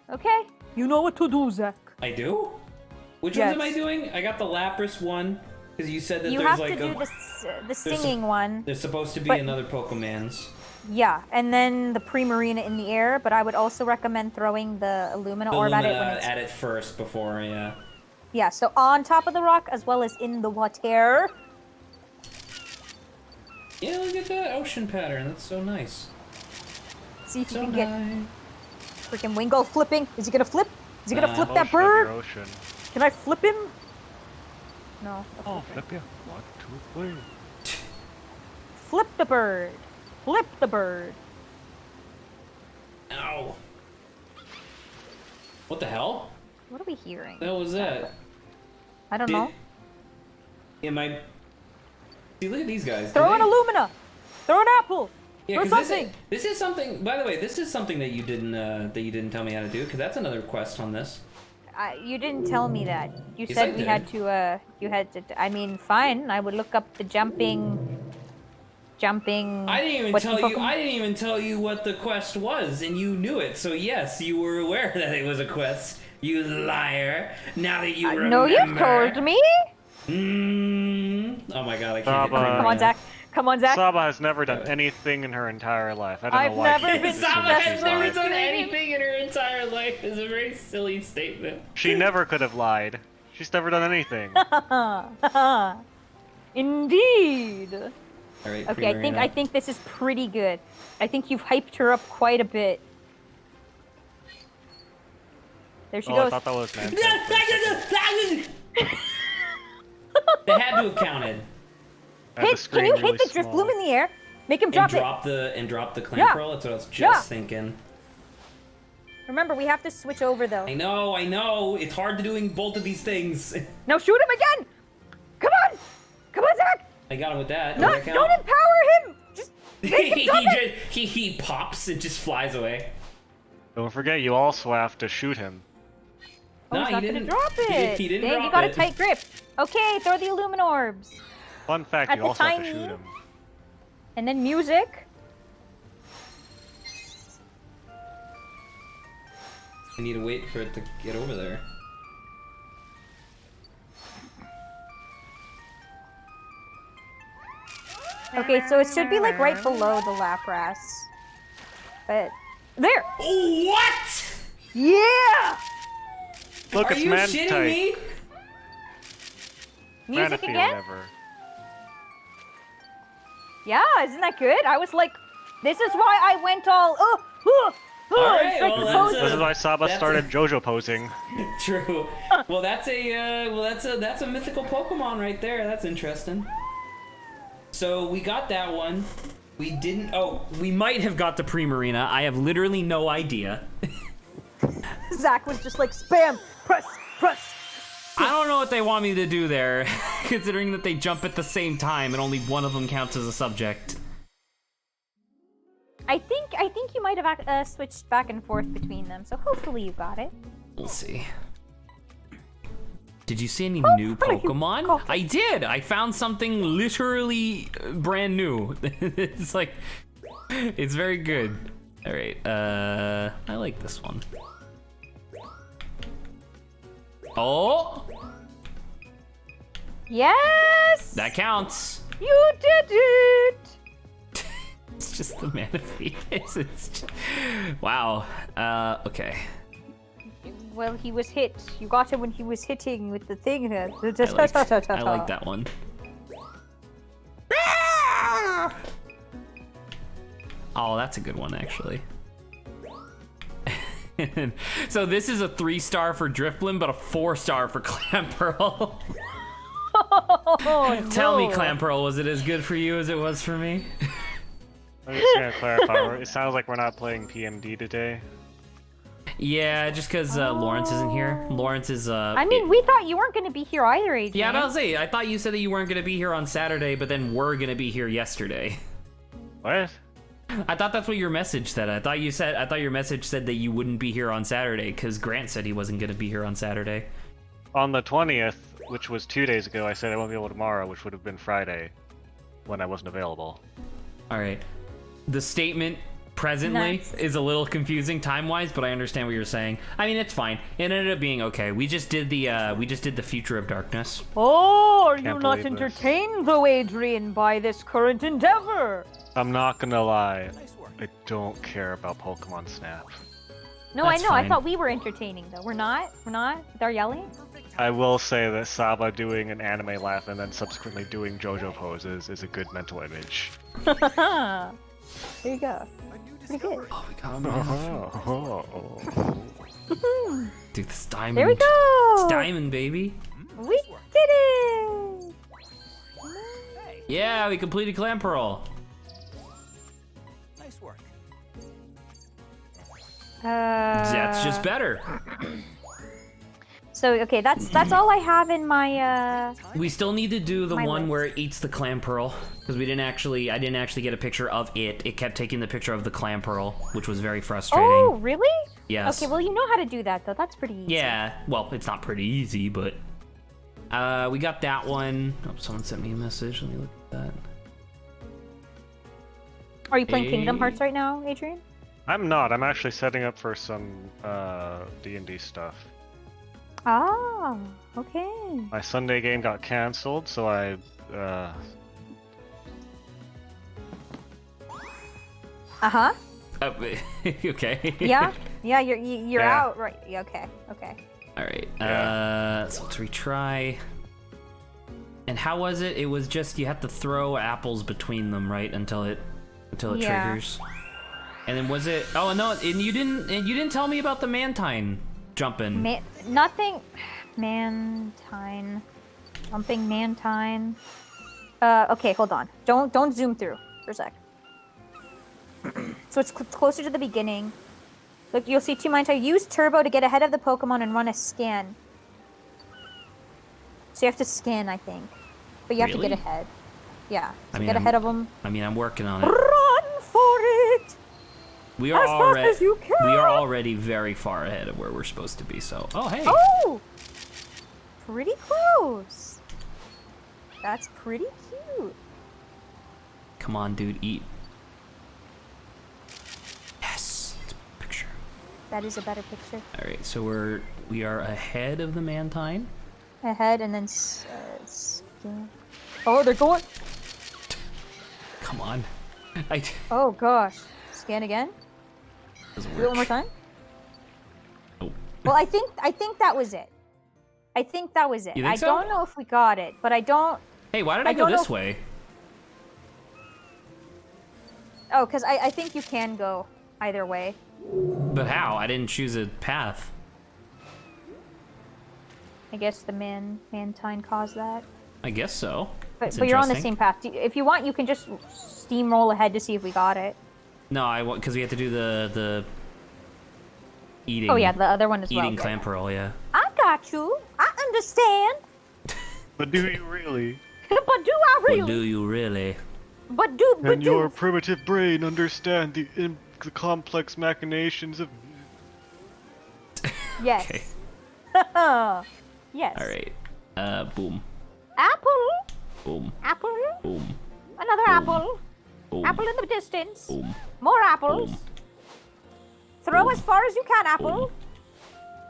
Okay. You know what to do, Zach. I do? Which Yes. ones am I doing? I got the Lapras one. Because you said that You there's have like to do a. the singing one. There's supposed to be But- another Pokemon's. Yeah, and then the Pre-Marina in the air, but I would also recommend throwing the Illumina orb at it when it's... at it first before, yeah. Yeah, so on top of the rock as well as in the water. Yeah, look at that ocean pattern. That's so nice. See if you So can get nice. freaking Wingull flipping. Is he gonna flip? Is he gonna Nah. flip that Motion of your bird? ocean. Can I flip him? No. Oh, flip you. 1, 2, 3. Flip the bird. Flip the bird. Ow. What the hell? What are we hearing? The hell was that? I don't know. Am I? See, look at these guys. Throw an Did they- Illumina. Throw an apple. Yeah, Throw 'cause something. This is something. By the way, this is something that you didn't tell me how to do. Because that's another quest on this. You didn't tell me that. You Yes, said I we had did. to. You had to. I mean, fine. I would look up the jumping. I didn't even what tell you. Pokemon- I didn't even tell you what the quest was, and you knew it. So yes, you were aware that it was a quest. You liar! Now that you remember. No, you told me. Oh my god, I can't. Saba. hit Come on, Zach. Come on, Zach. Saba has never done anything in her entire life. I don't I've know why never she been thinks Saba she's has never lied. done anything in her entire life. Is a very silly statement. She never could have lied. She's never done anything. Indeed. All right. Okay, I think this is pretty good. I think you've hyped her up quite a bit. There she Oh, I goes. thought that was meant. They had to have counted Can you hit the drift bloom in the air? Make him and drop it. drop the clamp Yeah. roll. That's what I was just Yeah. thinking. Remember, we have to switch over though. I know. It's hard to doing both of these things. Now shoot him again! Come on! Come on, Zach! I got him with that. No, Does that count? don't empower him! Just make him drop it! he pops and just flies away. Don't forget, you also have to shoot him. Oh, No, he's he not gonna didn't. drop it! He didn't Dang, drop you got a it. tight grip. Okay, throw the Illuminorbs. Fun fact, At you the also have to tiny- shoot him. And then music. I need to wait for it to get over there. Okay, so it should be like right below the Lapras. But there! What? Yeah! Look, Are it's you man shitting type. me? Music Manaphy or again? whatever. Yeah, isn't that good? I was like, this is why I went all, Alright, it's like well, posing. that's This is why Saba That's started JoJo posing. True. Well, that's a mythical Pokemon right there. That's interesting. So we got that one. We didn't. Oh, we might have got the Primarina. I have literally no idea. Zach was just like, spam, press. I don't know what they want me to do there, considering that they jump at the same time and only one of them counts as a subject. I think you might have switched back and forth between them, so hopefully you got it. We'll see. Did you see any new hello, you Pokemon? coffee. I did. I found something literally brand new. It's like, it's very good. All right. I like this one. Oh, Yes! that counts. You did it! It's just the Manaphy. It's just... Wow. Okay. Well, he was hit. You got him when he was hitting with the thing. I like that one. Oh, that's a good one, actually. So this is a 3-star for Drifblim, but a 4-star for Clamperl. Oh, Tell me, no. Clamperl, was it as good for you as it was for me? I'm just gonna clarify. It sounds like we're not playing PMD today. Yeah, just because Lawrence isn't here. Lawrence is. I mean, we thought you weren't going to be here either, Adrian. Yeah, I'll say. I thought you said that you weren't going to be here on Saturday, but then were going to be here yesterday. What? I thought that's what your message said. I thought your message said that you wouldn't be here on Saturday because Grant said he wasn't going to be here on Saturday. On the 20th, which was 2 days ago, I said I won't be able tomorrow, which would have been Friday, when I wasn't available. All right. The statement presently Nice. is a little confusing time-wise, but I understand what you're saying. I mean, it's fine. It ended up being okay. We just did the Future of Darkness. Oh, are you Can't not believe this. entertained, though, Adrian, by this current endeavor? I'm not gonna lie, Nice work. I don't care about Pokemon Snap. No, That's I know. fine. I thought we were entertaining, though. We're not? We're not? They're yelling? I will say that Saba doing an anime laugh and then subsequently doing JoJo poses is a good mental image. There you go. Pretty good. Oh, we got him. Oh. Dude, this diamond. There we go! It's diamond, baby. We did it! Yeah, we completed Clamperl. Nice work. That's just better. So, okay, that's all I have in my, We still need to do the My one list. where it eats the Clamperl because I didn't actually get a picture of it. It kept taking the picture of the Clamperl, which was very frustrating. Oh, really? Yes. Okay, well, you know how to do that, though. That's pretty easy. Yeah, well, it's not pretty easy, but we got that one. Oh, someone sent me a message. Let me look at that. Are you playing Kingdom Hey. Hearts right now, Adrian? I'm not. I'm actually setting up for some D&D stuff. Ah, okay. My Sunday game got cancelled, so I Uh-huh. Okay. Yeah? Yeah, you're Yeah. out, right? Yeah, okay, okay. All right. Yeah. So let's retry. And how was it? It was just you have to throw apples between them, right, until it Yeah. triggers. And then was it? Oh no! And you didn't tell me about the Mantine jumping. Nothing. Mantine. Jumping Mantine. Okay, hold on. Don't zoom through for a sec. So it's closer to the beginning. Look, you'll see 2 Mantine. Use Turbo to get ahead of the Pokemon and run a scan. So you have to scan, I think. But you have to Really? get ahead. Yeah. So I mean, get ahead of them. I mean, I'm working on it. Run for it! We are As fast already as you can! we are already very far ahead of where we're supposed to be. So, oh hey, Oh! Pretty close. That's pretty cute. come on, dude, eat. Yes, it's a picture. That is a better picture. All right, so we are ahead of the Mantine. Ahead and then scan. Oh, they're going. Come on, Oh gosh. Scan again. doesn't Do it one more work. time. Oh. Well, I think that was it. I think that was it. You think I so? don't know if we got it, but I don't. Hey, why did I I go don't know this if- way? Oh, because I think you can go either way. But how? I didn't choose a path. I guess the Mantine caused that. I guess so. But That's you're on the interesting. same path. If you want, you can just steamroll ahead to see if we got it. No, I want because we have to do the eating. Oh yeah, the other one as well. eating Clamperl, yeah. I got you. I understand. But do you really? But do I really? Well, do you really? But do. Can your primitive brain understand the complex machinations of... Yes. Okay. Yes. All right. Boom, Apple. boom, Apple. boom, Another Boom. apple. boom, Apple in the distance. boom, More apples. Boom. Throw Boom. as far as you can, apple.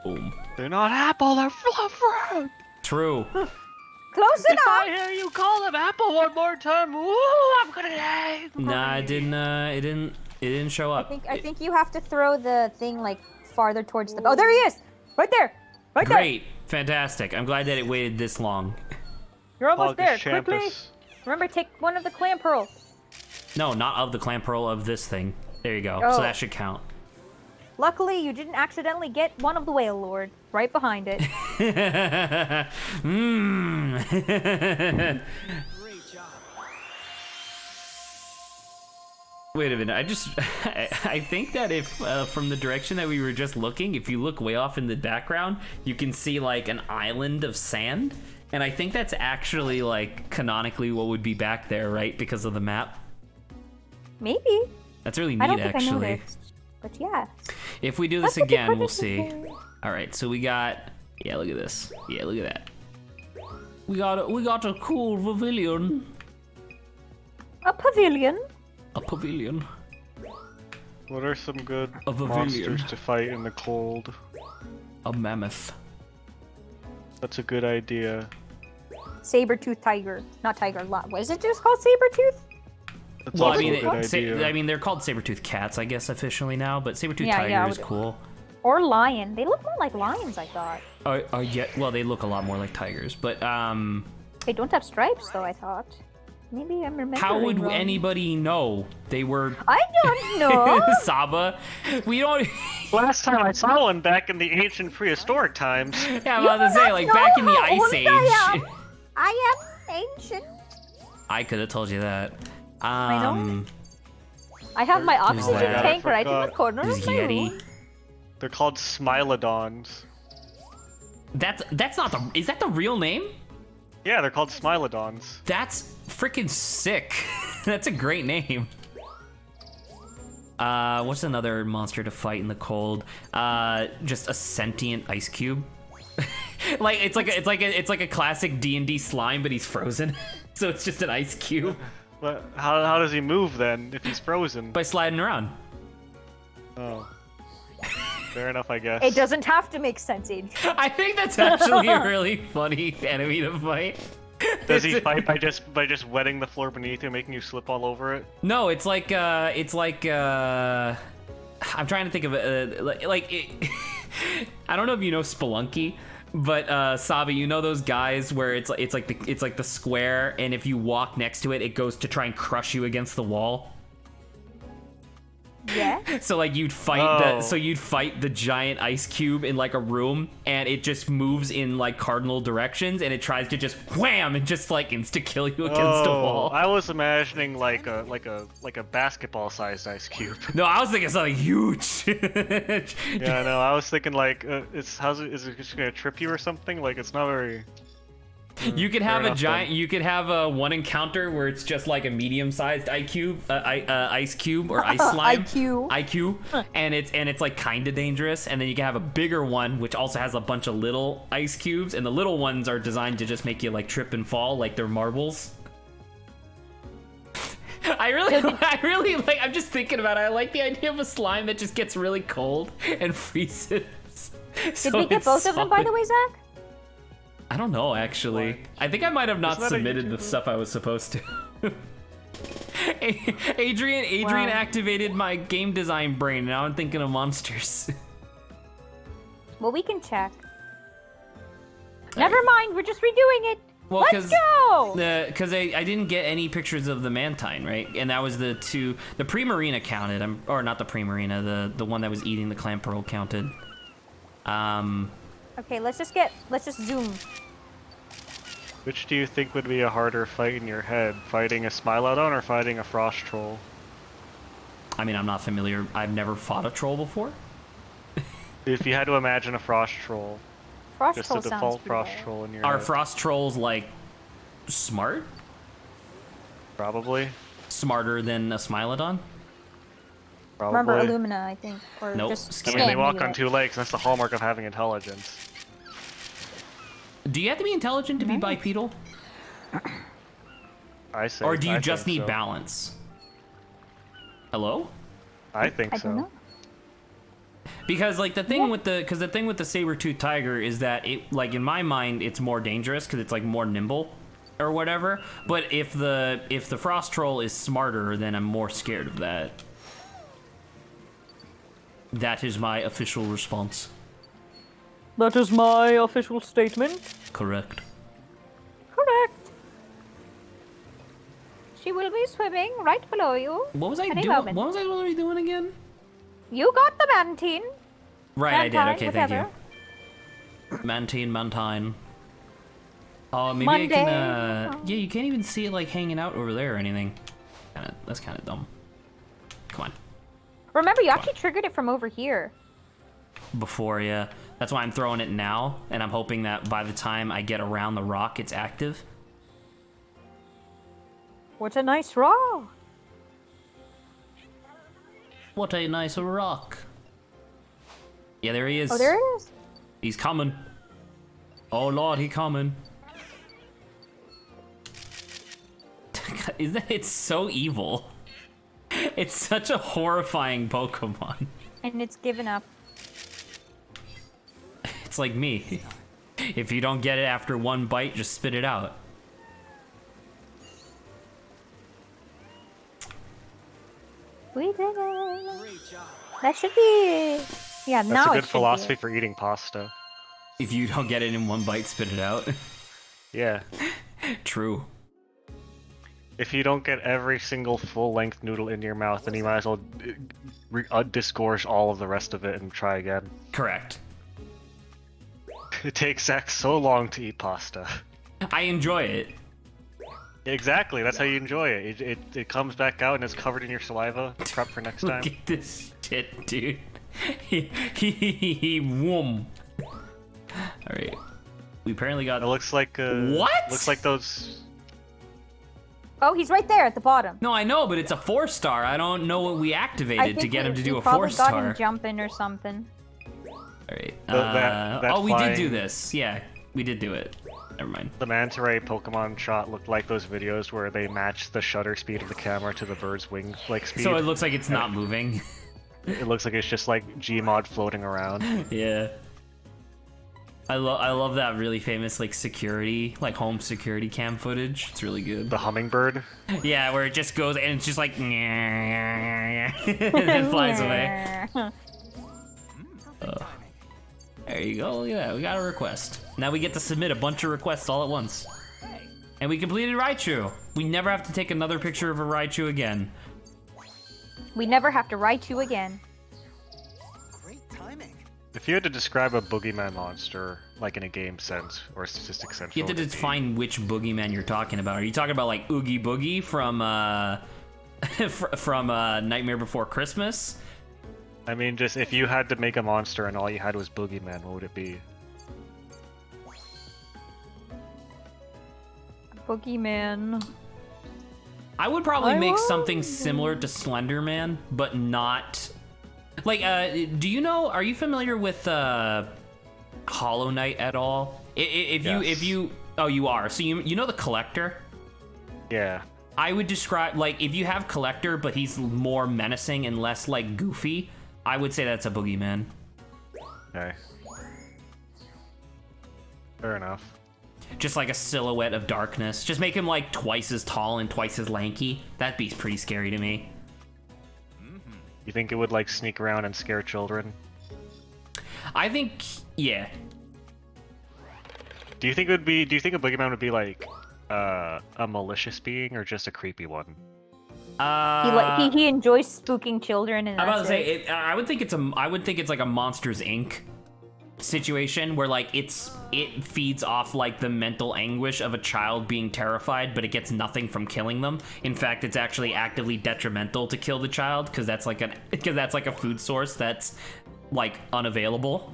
boom. They're not apple, they're fruit! True. Close If enough. I hear you call them apple one more time, ooh, I'm gonna die! Nah, it didn't. It didn't show up. I think you have to throw the thing like farther towards the. Oh, there he is! Right there! Right there! Great, fantastic. I'm glad that it waited this long. You're almost there. Pogus Quickly! Champus. Remember, take one of the clam pearls. No, not of the Clamperl, of this thing. There you go. Oh. So that should count. Luckily, you didn't accidentally get one of the whale lord right behind it. Mmm. Great job. Wait a minute. I think that if from the direction that we were just looking, if you look way off in the background, you can see like an island of sand. And I think that's actually like canonically what would be back there, right? Because of the map. Maybe. That's really I neat, don't think I actually. noticed. But yeah. If we do this That's what the again, we'll purpose see. is for. All right, so we got. Yeah, look at this. Yeah, look at that. We got a cool pavilion. A pavilion. A pavilion. What are some good A pavilion. monsters to fight in the cold? A mammoth. That's a good idea. Saber-tooth tiger. Not tiger, lot. What is it just called? Saber-tooth? That's Well, I also mean, a good idea. they're called saber-tooth cats, I guess, officially now. But saber-tooth Yeah, tiger yeah, I is would- cool. Or lion. They look more like lions, I thought. Yeah, well, they look a lot more like tigers. But They don't have stripes, though, I thought. Maybe I'm remembering how would wrong. anybody know they were I don't know. Saba? We don't. Last time I saw one back in the ancient prehistoric times. Yeah, I'm You about to do say, not like know back in the how Ice old Age. I am. I am ancient. I could have told you that. I know. I have my There's oxygen that. tank I right in the forgot. corner There's of my Yeti. room. They're called Smilodons. That's not the. Is that the real name? Yeah, they're called Smilodons. That's freaking sick. That's a great name. What's another monster to fight in the cold? Just a sentient ice cube. Like it's like a classic D&D slime, but he's frozen. So it's just an ice cube But how does he move then if he's frozen? by sliding around. Oh. Fair enough, I guess. It doesn't have to make sense, Age. I think that's actually a really funny enemy to fight. Does he fight by just wetting the floor beneath you, making you slip all over it? No, it's like I'm trying to think of it, I don't know if you know Spelunky, but Sabi, you know those guys where it's like the square, and if you walk next to it, it goes to try and crush you against the wall. Yeah. So like you'd fight you'd fight the giant ice cube in like a room, and it just moves in like cardinal directions, and it tries to just wham and just like insta kill you against a wall. I was imagining like a basketball sized ice cube. No, I was thinking something huge. Yeah, no, I was thinking like is it just gonna trip you or something? Like it's not very. You could have Fair a enough, giant. then. You could have a one encounter where it's just like a medium-sized ice cube or ice slime. IQ, and it's like kind of dangerous. And then you can have a bigger one, which also has a bunch of little ice cubes, and the little ones are designed to just make you like trip and fall, like they're marbles. I really like. I'm just thinking about it. I like the idea of a slime that just gets really cold and freezes. Did we get both of them, by the way, Zach? I don't know, actually. What? I think I might have not Isn't that a submitted the YouTuber? stuff I was supposed to. Adrian Wow. activated my game design brain. Now I'm thinking of monsters. Well, we can check. Never mind, we're just redoing it. Well, Let's go! Because I didn't get any pictures of the Mantine, right? And that was the pre-marina counted. Or not the pre-marina, the one that was eating the clam pearl counted. Okay, let's just zoom. Which do you think would be a harder fight in your head? Fighting a Smilodon or fighting a Frost Troll? I mean, I'm not familiar. I've never fought a troll before. If you had to imagine a Frost Troll, Frost just troll the sounds default pretty Frost bad. Troll in your Are head. frost trolls like smart? Probably. Smarter than a Smilodon? Probably. Remember Illumina, I think. Or Nope. just I I mean, they scan walk anyway. on two legs, and that's the hallmark of having intelligence. Do you have to be intelligent to be Nice. bipedal? I say. Or do you I just think need so. balance? Hello? I think I so. don't know. Because like the thing with the saber-toothed tiger is that it, like, in my mind, it's more dangerous because it's like more nimble or whatever. But if the frost troll is smarter, then I'm more scared of that. That is my official response. That is my official statement. Correct. Correct. She will be swimming right below you. What was I Any doing? moment. What was I literally doing again? You got the mantine. Right, I did. Mantine, Okay, whatever. thank you. Mantine. Oh, maybe Monday. I can. Yeah, you can't even see it like hanging out over there or anything. That's kind of dumb. Come on. Remember, you actually triggered it from over here. Before, yeah. That's why I'm throwing it now, and I'm hoping that by the time I get around the rock, it's active. What a nice raw. What a nice rock. Yeah, there he is. Oh, there it is. He's coming. Oh lord, he coming. Isn't that, it's so evil. It's such a horrifying Pokemon. And it's given up. It's like me. If you don't get it after one bite, just spit it out. We did it. Great job. That should be. Yeah, That's now a it good should philosophy Be. for eating pasta. If you don't get it in one bite, spit it out. Yeah. True. If you don't get every single full-length noodle in your mouth, then you might as well disgorge all of the rest of it and try again. Correct. It takes Zach so long to eat pasta. I enjoy it. Exactly, that's how you enjoy it. It comes back out and it's covered in your saliva. Prep for next time. Look at this shit, dude. Whoom. Alright. We apparently got... It looks like What? Looks like those. Oh, he's right there at the bottom. No, I know, but it's a 4-star. I don't know what we I activated think to get him to we do a probably got him 4-star. jumping or something. Alright. That Oh, we did do flying- this. Yeah, we did do it. Never mind. The manta ray Pokemon shot looked like those videos where they match the shutter speed of the camera to the bird's wing speed. So it looks like it's not moving. It looks like it's just like Gmod floating around. Yeah. I love that really famous like security, like home security cam footage. It's really good. The hummingbird. Yeah, where it just goes and it's just like and then flies away. There you go. Look at that. We got a request. Now we get to submit a bunch of requests all at once. And we completed Raichu. We never have to take another picture of a Raichu again. We never have to Raichu again. Great timing. If you had to describe a boogeyman monster, like in a game sense or a statistic sense, You have what to would it be? define which boogeyman you're talking about. Are you talking about like Oogie Boogie from from Nightmare Before Christmas? I mean, just if you had to make a monster and all you had was boogeyman, what would it be? Boogeyman. I would probably I make will. something similar to Slender Man, but not like. Do you know? Are you familiar with Hollow Knight at all? If you oh, you are. So you know the Collector. Yeah. I would describe like if you have Collector, but he's more menacing and less like goofy. I would say that's a boogeyman. Okay. Fair enough. Just like a silhouette of darkness. Just make him like twice as tall and twice as lanky. That'd be pretty scary to me. You think it would like sneak around and scare children? I think, yeah. Do you think it would be? Do you think a boogeyman would be like a malicious being or just a creepy one? He enjoys spooking children, and I'm about to that's say, it. I would think it's like a Monsters Inc. situation where like it feeds off like the mental anguish of a child being terrified, but it gets nothing from killing them. In fact, it's actually actively detrimental to kill the child because that's like a food source that's like unavailable.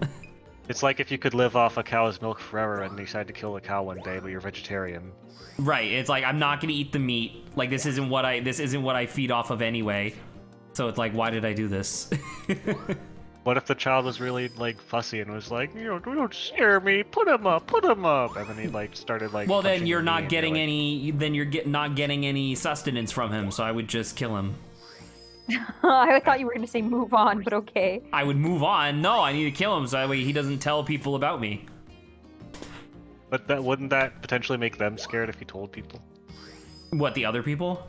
It's like if you could live off a cow's milk forever and you decide to kill a cow one day, but you're vegetarian. Right. It's like I'm not gonna eat the meat. Like this isn't what I feed off of anyway. So it's like, why did I do this? What if the child was really like fussy and was like, you know, don't scare me, put him up, and then he like started like. Well, then punching you're the knee not and getting like, any. Then you're not getting any sustenance from him. So I would just kill him. I thought you were going to say move on, but okay. I would move on. No, I need to kill him so that way he doesn't tell people about me. But wouldn't that potentially make them scared if you told people? What, the other people?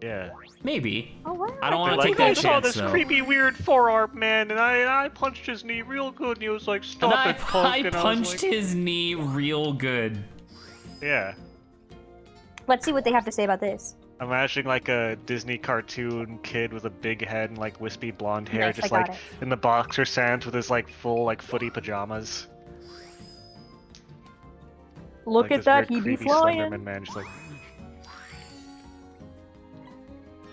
Yeah. Maybe. Oh, wow. I don't want They're to like, take I that saw chance this though. creepy weird forearm man, and I punched his knee real good, and he was like, And stop it, punk. I And I was punched like, his knee real good. Yeah. Let's see what they have to say about this. I'm imagining like a Disney cartoon kid with a big head and like wispy blonde hair, Nice, just I got like it. in the boxer sands with his like full like footy pajamas. Look Like at this that, weird, he be creepy flying. Slenderman man, just like.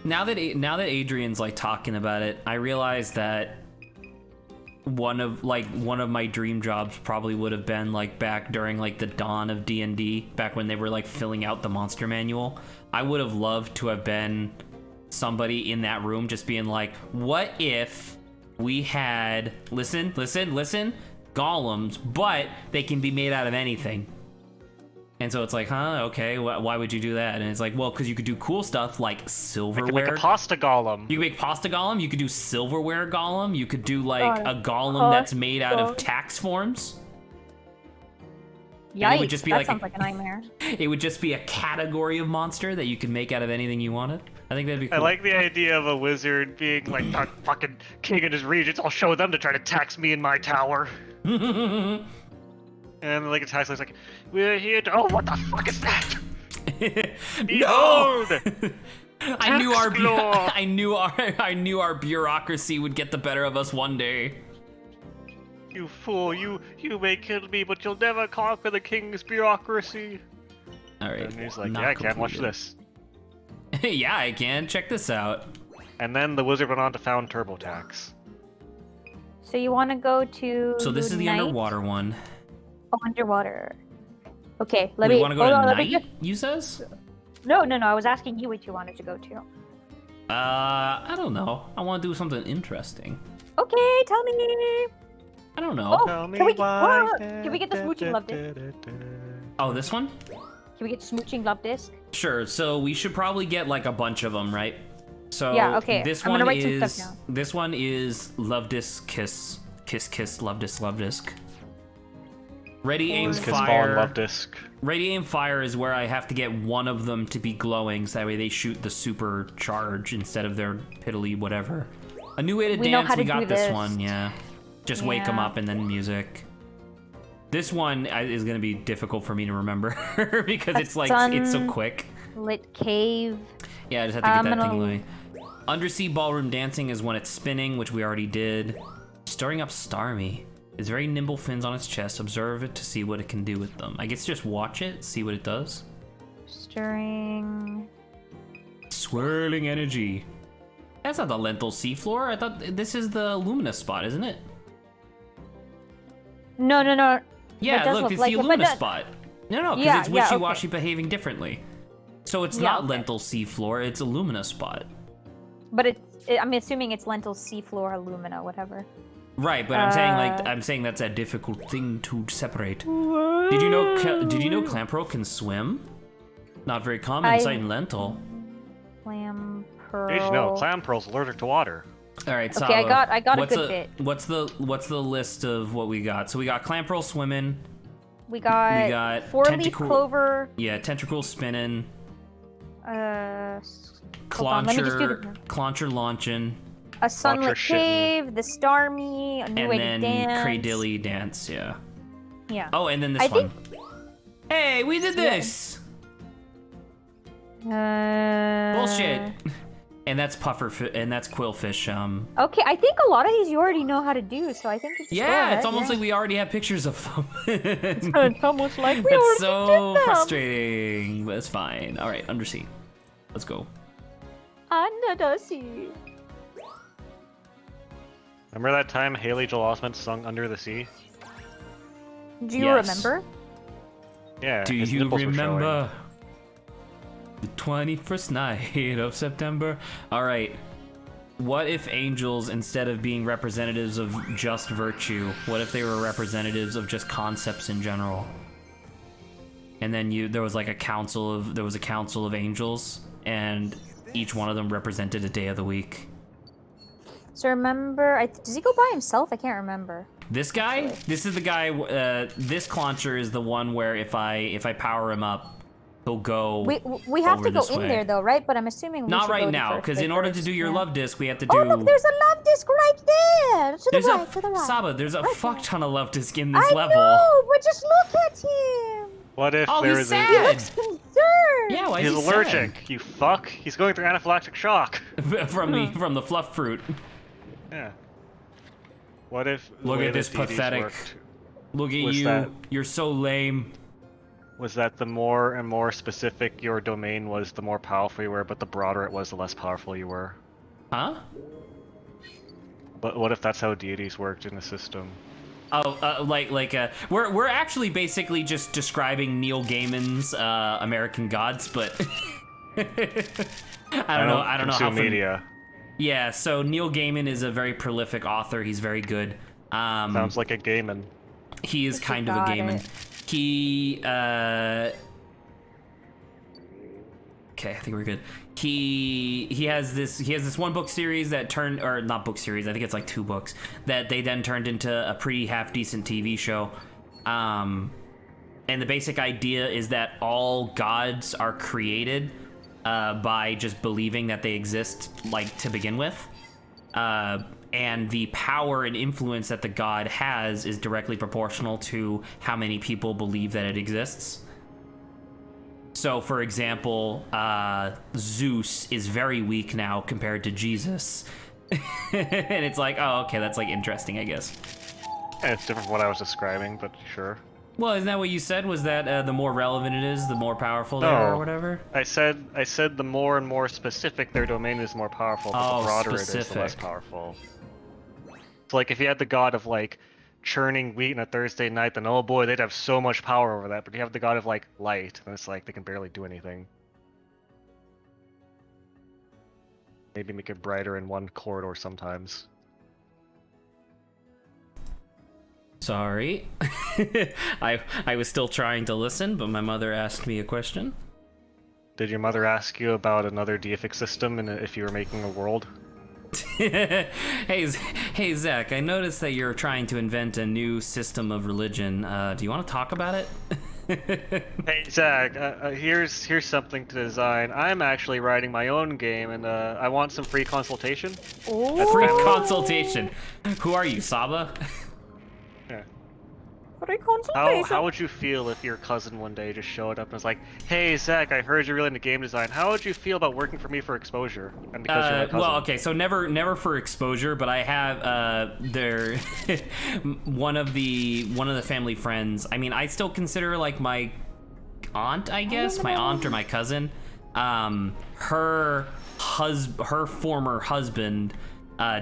Now that Adrian's like talking about it, I realize that one of my dream jobs probably would have been like back during like the dawn of D&D, back when they were like filling out the monster manual. I would have loved to have been somebody in that room just being like, what if we had listen golems, but they can be made out of anything. And so it's like, huh, okay, why would you do that? And it's like, well, because you could do cool stuff like I could silverware. make a pasta golem. You could make pasta golem. You could do silverware golem. You could do like Oh, a golem that's oh, made out of God. tax forms. Yikes, it would just be that like sounds like a nightmare. It would just be a category of monster that you could make out of anything you wanted. I think that'd be cool. I like the idea of a wizard being like the fucking king in his regions. I'll show them to try to tax me in my tower. And like a tax like, we're here to. Oh, what the fuck is that? No! Behold! I knew Tax law! I knew our bureaucracy would get the better of us one day. You fool! You may kill me, but you'll never conquer the king's bureaucracy. All right. And he's like, not yeah, I can't watch completed. this. Yeah, I can. Check this out. And then the wizard went on to found TurboTax. So you want to go to So this is the night? underwater one. Oh, underwater. Okay, let We me. want to go hold to on, let me night, just- you says? No. I was asking you what you wanted to go to. I don't know. I want to do something interesting. Okay, tell me. I don't know. Oh, Tell me can we? why. Can we get the smooching love disc? Oh, this one? Can we get smooching love disc? Sure. So we should probably get like a bunch of them, right? So Yeah, okay. This I'm one gonna write some is stuff this one is love disc kiss love disc. Ready aim Kiss ball and love fire. disc. Ready aim fire is where I have to get one of them to be glowing, so that way they shoot the super charge instead of their piddly whatever. A new way to We know dance. how We to got do this this. one, yeah. Just wake them Yeah. up and then music. This one is gonna be difficult for me to remember because it's like it's so sun. quick. Lit cave. Yeah, I just have to get that gonna- thing going. Undersea ballroom dancing is when it's spinning, which we already did. Stirring up Starmie. It's very nimble fins on its chest. Observe it to see what it can do with them. I guess just watch it, see what it does. Stirring. Swirling energy. That's not the lentil seafloor. I thought this is the Lumina spot, isn't it? No. Yeah, It does look, it's like the it, but Lumina that- spot. No, because Yeah, it's yeah, wishy-washy okay. behaving differently. So it's Yeah, not okay. lentil seafloor, it's a Lumina spot. But I'm assuming it's lentil, seafloor, alumina, whatever. Right, but I'm saying that's a difficult thing to separate. Did you know Clamperl can swim? Not very common sight in lentil. Clam pearl. Did you know Clamperl's allergic to water? All right, Okay, I got a good bit. What's the list of what we got? So we got Clamperl swimming. We got four-leaf tentacle- clover. Yeah, tentacle spinning. Hold on, let me just do Clauncher launching, a sunlit shitting. cave, the Starmie, a new and way then to dance. Cradilly dance. Yeah. Yeah. Oh, and then this I one. think- Hey, we did Yeah. this. Uh, Bullshit. And that's and that's Quillfish. Okay, I think a lot of these you already know how to do, so I think it's Yeah, it's almost like we already have pictures of them. it's almost like we That's already so did them. frustrating, but it's fine. All right, Undersea. Let's go. Under the sea. Remember that time Haley Joel Osment sung Under the Sea? Do you Yes. remember? Yeah. Do his you nipples were showing. remember the 21st night of September? All right. What if angels, instead of being representatives of just virtue, what if they were representatives of just concepts in general? And then there was a council of angels, and each one of them represented a day of the week. So remember, does he go by himself? I can't remember. This guy, this is the guy. This Clauncher is the one where if I power him up, he'll go. We have over to go this in way. there though, right? But I'm assuming we Not should right go now, because in order to do your love disc, we have to do. Oh look, there's a love disc right there. To the There's right, to the right. Saba, there's a Right fuck there. ton of love disc in this I level. know, but just look at him. What if Oh, there he's was He sad. looks concerned. Yeah, why He's is he allergic, you fuck. He's going through anaphylactic shock. sad? from the fluff fruit. Yeah. What if the Look way at this the deities pathetic. worked Look at Was you. that- You're so lame. was that the more and more specific your domain was, the more powerful you were, but the broader it was, the less powerful you were? Huh? But what if that's how deities worked in the system? Oh, we're actually basically just describing Neil Gaiman's American Gods, but I don't know how consume media. Yeah, so Neil Gaiman is a very prolific author. He's very good. Sounds like a Gaiman. He is Guess we kind of a got Gaiman. it. He okay, I think we're good. He has this one book series that turned, or not book series, I think it's like 2 books that they then turned into a pretty half decent TV show. And the basic idea is that all gods are created by just believing that they exist, like, to begin with. And the power and influence that the god has is directly proportional to how many people believe that it exists. So, for example, Zeus is very weak now compared to Jesus. And it's like, oh, okay, that's, like, interesting, I guess. Yeah, it's different from what I was describing, but sure. Well, isn't that what you said? Was that the more relevant it is, the more powerful they are, or whatever? I said the more and more specific their domain is, the more powerful, but Oh, the broader it is, the less specific. powerful. So, like, if you had the god of, like, churning wheat on a Thursday night, then oh boy, they'd have so much power over that. But you have the god of, like, light, and it's like they can barely do anything. Maybe make it brighter in one corridor sometimes. Sorry. I was still trying to listen, but my mother asked me a question. Did your mother ask you about another deific system and if you were making a world? Hey, Zach, I noticed that you're trying to invent a new system of religion. Do you want to talk about it? Hey Zach, here's something to design. I'm actually writing my own game, and I want some free consultation. Oh, Free consultation. Who are you, Saba? Yeah. For a consultation. How would you feel if your cousin one day just showed up and was like, "Hey Zach, I heard you're really into game design. How would you feel about working for me for exposure?" And because you're my cousin. Well, okay, so never for exposure, but I have their one of the family friends. I mean, I still consider like my aunt, I guess, my aunt or my cousin. Her former husband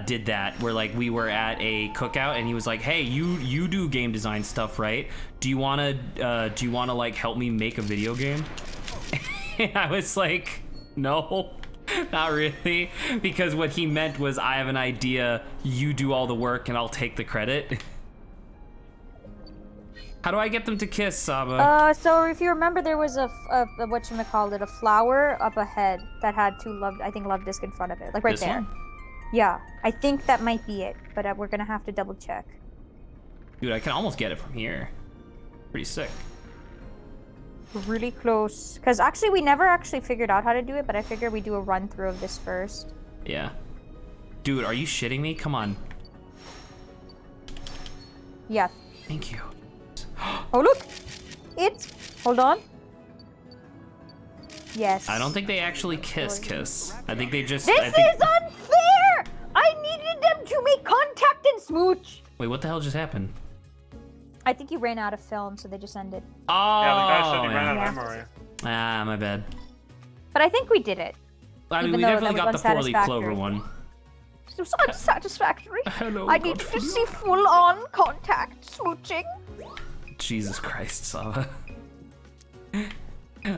did that, where like we were at a cookout and he was like, "Hey, you do game design stuff, right? Do you wanna like help me make a video game?" And I was like, "No, not really," because what he meant was, I have an idea, you do all the work and I'll take the credit. How do I get them to kiss, Saba? So if you remember, there was a whatchamacallit, a flower up ahead that had two love disc in front of it, like right This there. one? Yeah, I think that might be it, but we're gonna have to double check. Dude, I can almost get it from here. Pretty sick. We're really close. Because actually, we never actually figured out how to do it, but I figure we do a run through of this first. Yeah. Dude, are you shitting me? Come on. Yeah. Thank you. Oh, look! Hold on. Yes. I don't think they actually kiss. I think they just... This is unfair! I needed them to make contact and smooch! Wait, what the hell just happened? I think you ran out of film, so they just ended. Oh, Yeah, the guy said he ran out yeah. of memory. Ah, my bad. But I think we did it. I mean, Even we though definitely that got was the four-leaf clover unsatisfactory. one. It was unsatisfactory. Hello, I needed to see full-on contact smooching. Jesus Christ, Saba.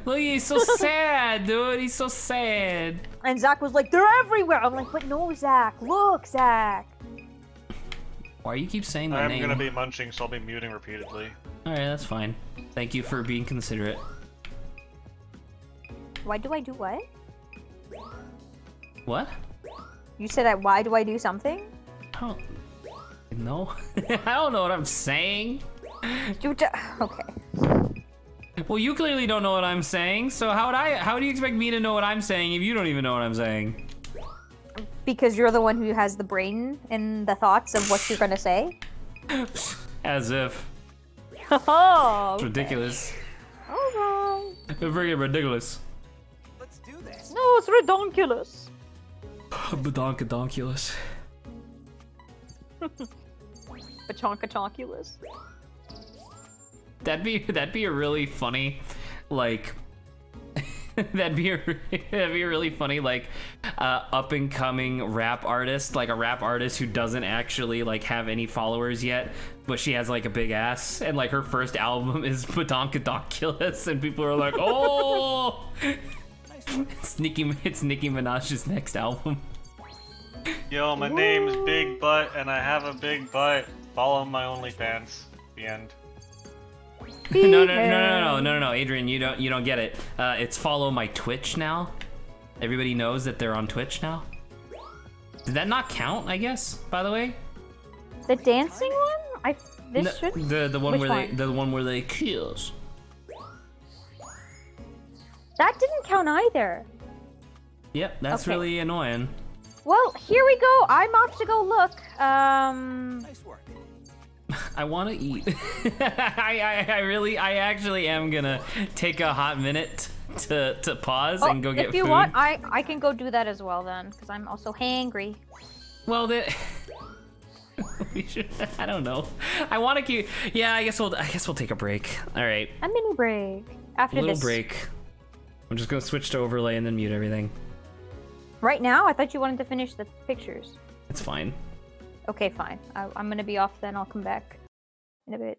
Look, he's so sad, dude. He's so sad. And Zach was like, they're everywhere. I'm like, but no, Zach. Look, Zach. Why do you keep saying my I'm name? gonna be munching, so I'll be muting repeatedly. Alright, that's fine. Thank you for being considerate. Why do I do what? What? You said why do I do something? I don't know. I don't know what I'm saying. Okay. Well, you clearly don't know what I'm saying, so how do you expect me to know what I'm saying if you don't even know what I'm saying? Because you're the one who has the brain and the thoughts of what you're gonna say? As if. Oh, It's ridiculous. alright. It's freaking ridiculous. Let's do this. No, it's redonkulous. Badonkadonkulous. Bachonkatonkulous. That'd be a really funny, like, that'd be a really funny, like, up and coming rap artist, like a rap artist who doesn't actually like have any followers yet, but she has like a big ass, and like her first album is Badonkadonkulous, and people are like, oh, it's Nicki Minaj's next album. Yo, my name's Big Butt, and I have a big butt. Follow my OnlyFans. The end. No, Adrian, you don't get it. It's follow my Twitch now. Everybody knows that they're on Twitch now. Did that not count? I guess. By the way, The dancing one? Should. the one Which where one? the one where they kiss. That didn't count either. Yep, that's Okay. really annoying. Well, here we go. I'm off to go look. Nice work. I want to eat. I actually am gonna take a hot minute to pause and go get if you food. want, I can go do that as well then, because I'm also hangry. Well, we should. I don't know. I want to keep. Yeah, I guess we'll take a break. All right, A mini break after a little this. break. I'm just gonna switch to overlay and then mute everything. Right now, I thought you wanted to finish the pictures. It's fine. Okay, fine. I'm gonna be off then. I'll come back in a bit.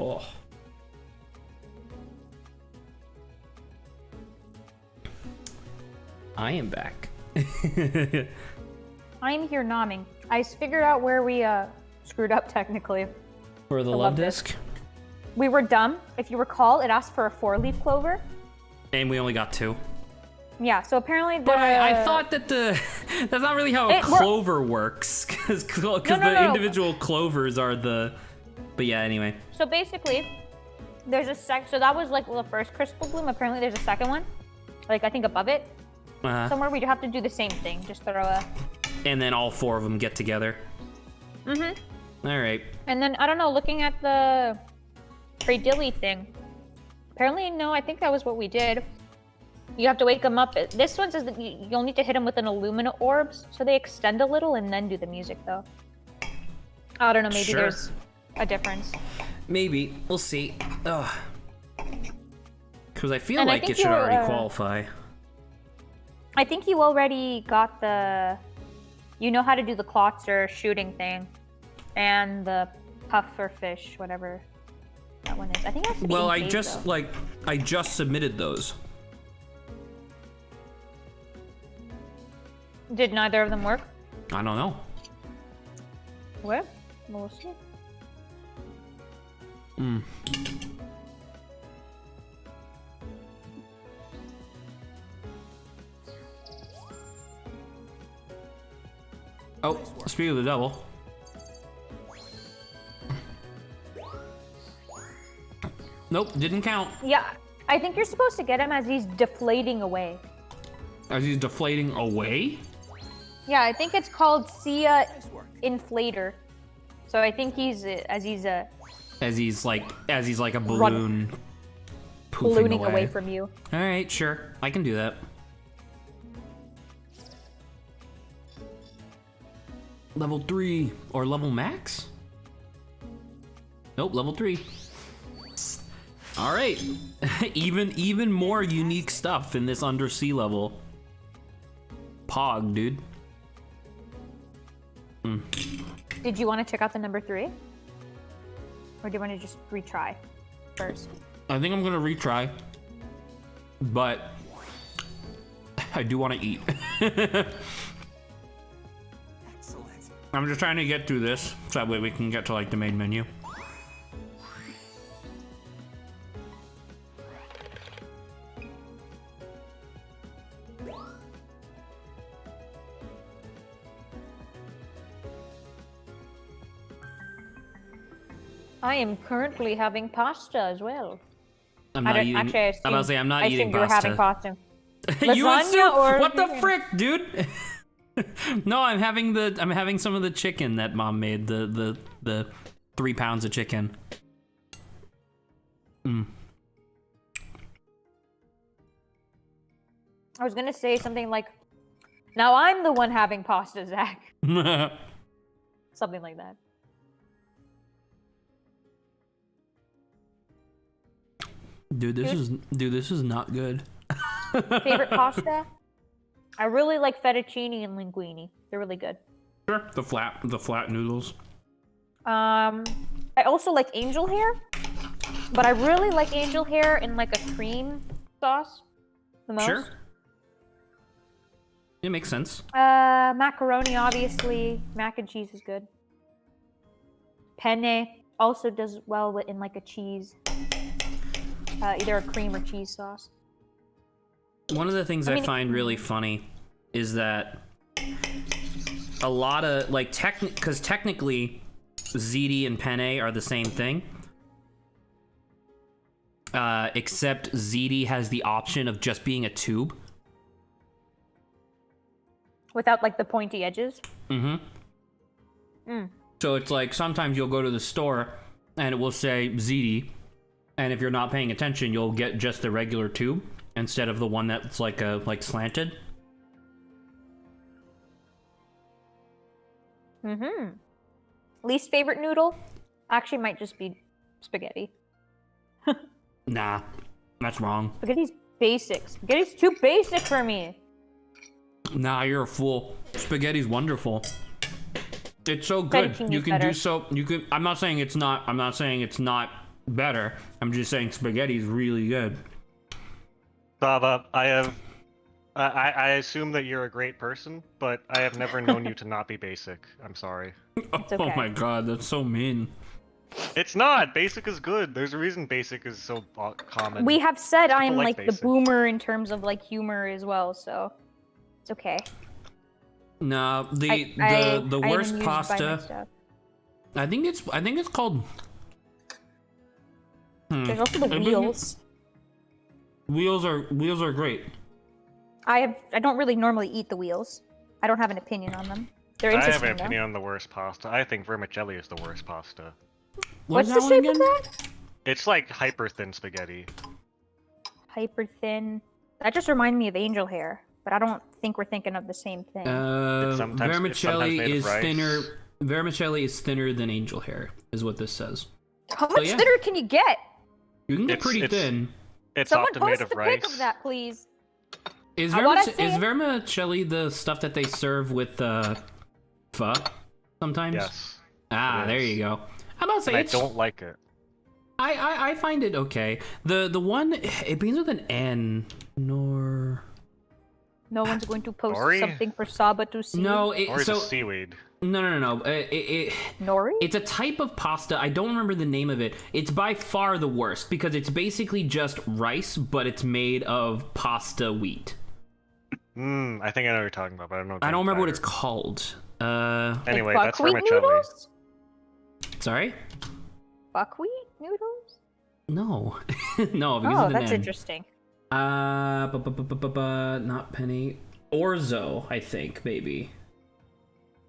Oh. I am back. I'm here nomming. I figured out where we screwed up technically. For the love disc. We were dumb. If you recall, it asked for a 4-leaf clover. And we only got 2. Yeah, so apparently the... But I thought that that's not really how a clover works, because the individual clovers are the... But yeah, anyway. So basically, there's a so that was like the first crystal bloom. Apparently there's a second one, like I think above it. Somewhere we'd have to do the same thing, just throw a... And then all 4 of them get together. Mm-hmm. All right. And then, I don't know, looking at the Predilly thing, apparently, no, I think that was what we did. You have to wake them up. This one says that you'll need to hit them with an Illumina orbs, so they extend a little and then do the music, though. I don't know, maybe there's a difference. Maybe. We'll see. Ugh. Because I feel like it should already qualify. I think you already got the... You know how to do the Klotzer shooting thing. And the puffer fish, whatever that one is. I think that's the Well, I cave, just, though. I just submitted those. Did neither of them work? I don't know. What? We'll see. Oh, speak of the devil. Nope, didn't count. Yeah, I think you're supposed to get him as he's deflating away. As he's deflating away? Yeah, I think it's called Sia Inflator. So I think he's as he's like a balloon ballooning away from you. All right, sure, I can do that. Level 3 or level max? Nope, level 3. All right, even more unique stuff in this undersea level. Pog, dude. Did you want to check out the number 3? Or do you want to just retry first? I think I'm gonna retry, but I do want to eat. Excellent. I'm just trying to get through this so that way we can get to like the main menu. I am currently having pasta as well. I'm not eating. Actually, I I'm about to say I'm not eating you were having pasta. pasta. You Lasagna assume, or what the frick, dude? No, I'm having some of the chicken that mom made. The 3 pounds of chicken. I was gonna say something like, "Now I'm the one having pasta, Zach." Something like that. Dude, this is not good. Favorite pasta? I really like fettuccine and linguine. They're really good. Sure. The flat noodles. I also like angel hair, but I really like angel hair in like a cream sauce the most. Sure. It makes sense. Macaroni, obviously. Mac and cheese is good. Penne also does well in like a cheese. Either a cream or cheese sauce. One of the things I find really funny is that a lot of like because technically ziti and penne are the same thing, except ziti has the option of just being a tube without like the pointy edges. So it's like sometimes you'll go to the store and it will say ziti, and if you're not paying attention you'll get just the regular tube instead of the one that's like slanted. Least favorite noodle? Actually might just be spaghetti. Nah, that's wrong. Spaghetti's basic. Spaghetti's too basic for me. Nah, you're a fool. Spaghetti's wonderful. It's so good. Fettuccine's You can better. do so. You can. I'm not saying it's not. I'm not saying it's not better. I'm just saying spaghetti's really good. Saba, I assume that you're a great person, but I have never known you to not be basic. I'm sorry. It's Oh okay. my god, that's so mean. It's not. Basic is good. There's a reason basic is so common. We have said I am People like like the basic. boomer in terms of like humor as well, so it's okay. No, the I am worst amused by my pasta. stuff. I think it's called. There's also the I think wheels. Wheels are great. I don't really normally eat the wheels. I don't have an opinion on them. They're I have interesting an though. opinion on the worst pasta. I think vermicelli is the worst pasta. What's that the one shape of again? that? It's like hyper thin spaghetti. Hyper thin. That just reminded me of angel hair, but I don't think we're thinking of the same thing. It's sometimes Vermicelli made of is rice. thinner. Vermicelli is thinner than angel hair, is what this says. How much yeah. thinner can you get? You can get pretty It's- thin. It's Someone often made post of the rice. pic of that, please. Is I wanna see it. vermicelli the stuff that they serve with pho sometimes? Yes. Ah, it there is. you go. I'm about to say And I it's, don't like it. I find it okay. The one it begins with an N. Nor No one's going to post Nori? something for Saba to see. no. Or is So it seaweed? no. Nori? It's a type of pasta. I don't remember the name of it. It's by far the worst because it's basically just rice, but it's made of pasta wheat. I think I know what you're talking about, but I don't know. I don't remember what it's either. called. Anyway, like that's buckwheat vermicelli. noodles? Sorry? Buckwheat noodles? No. No, because Oh, of the that's name. interesting. Not penny. Orzo, I think, maybe.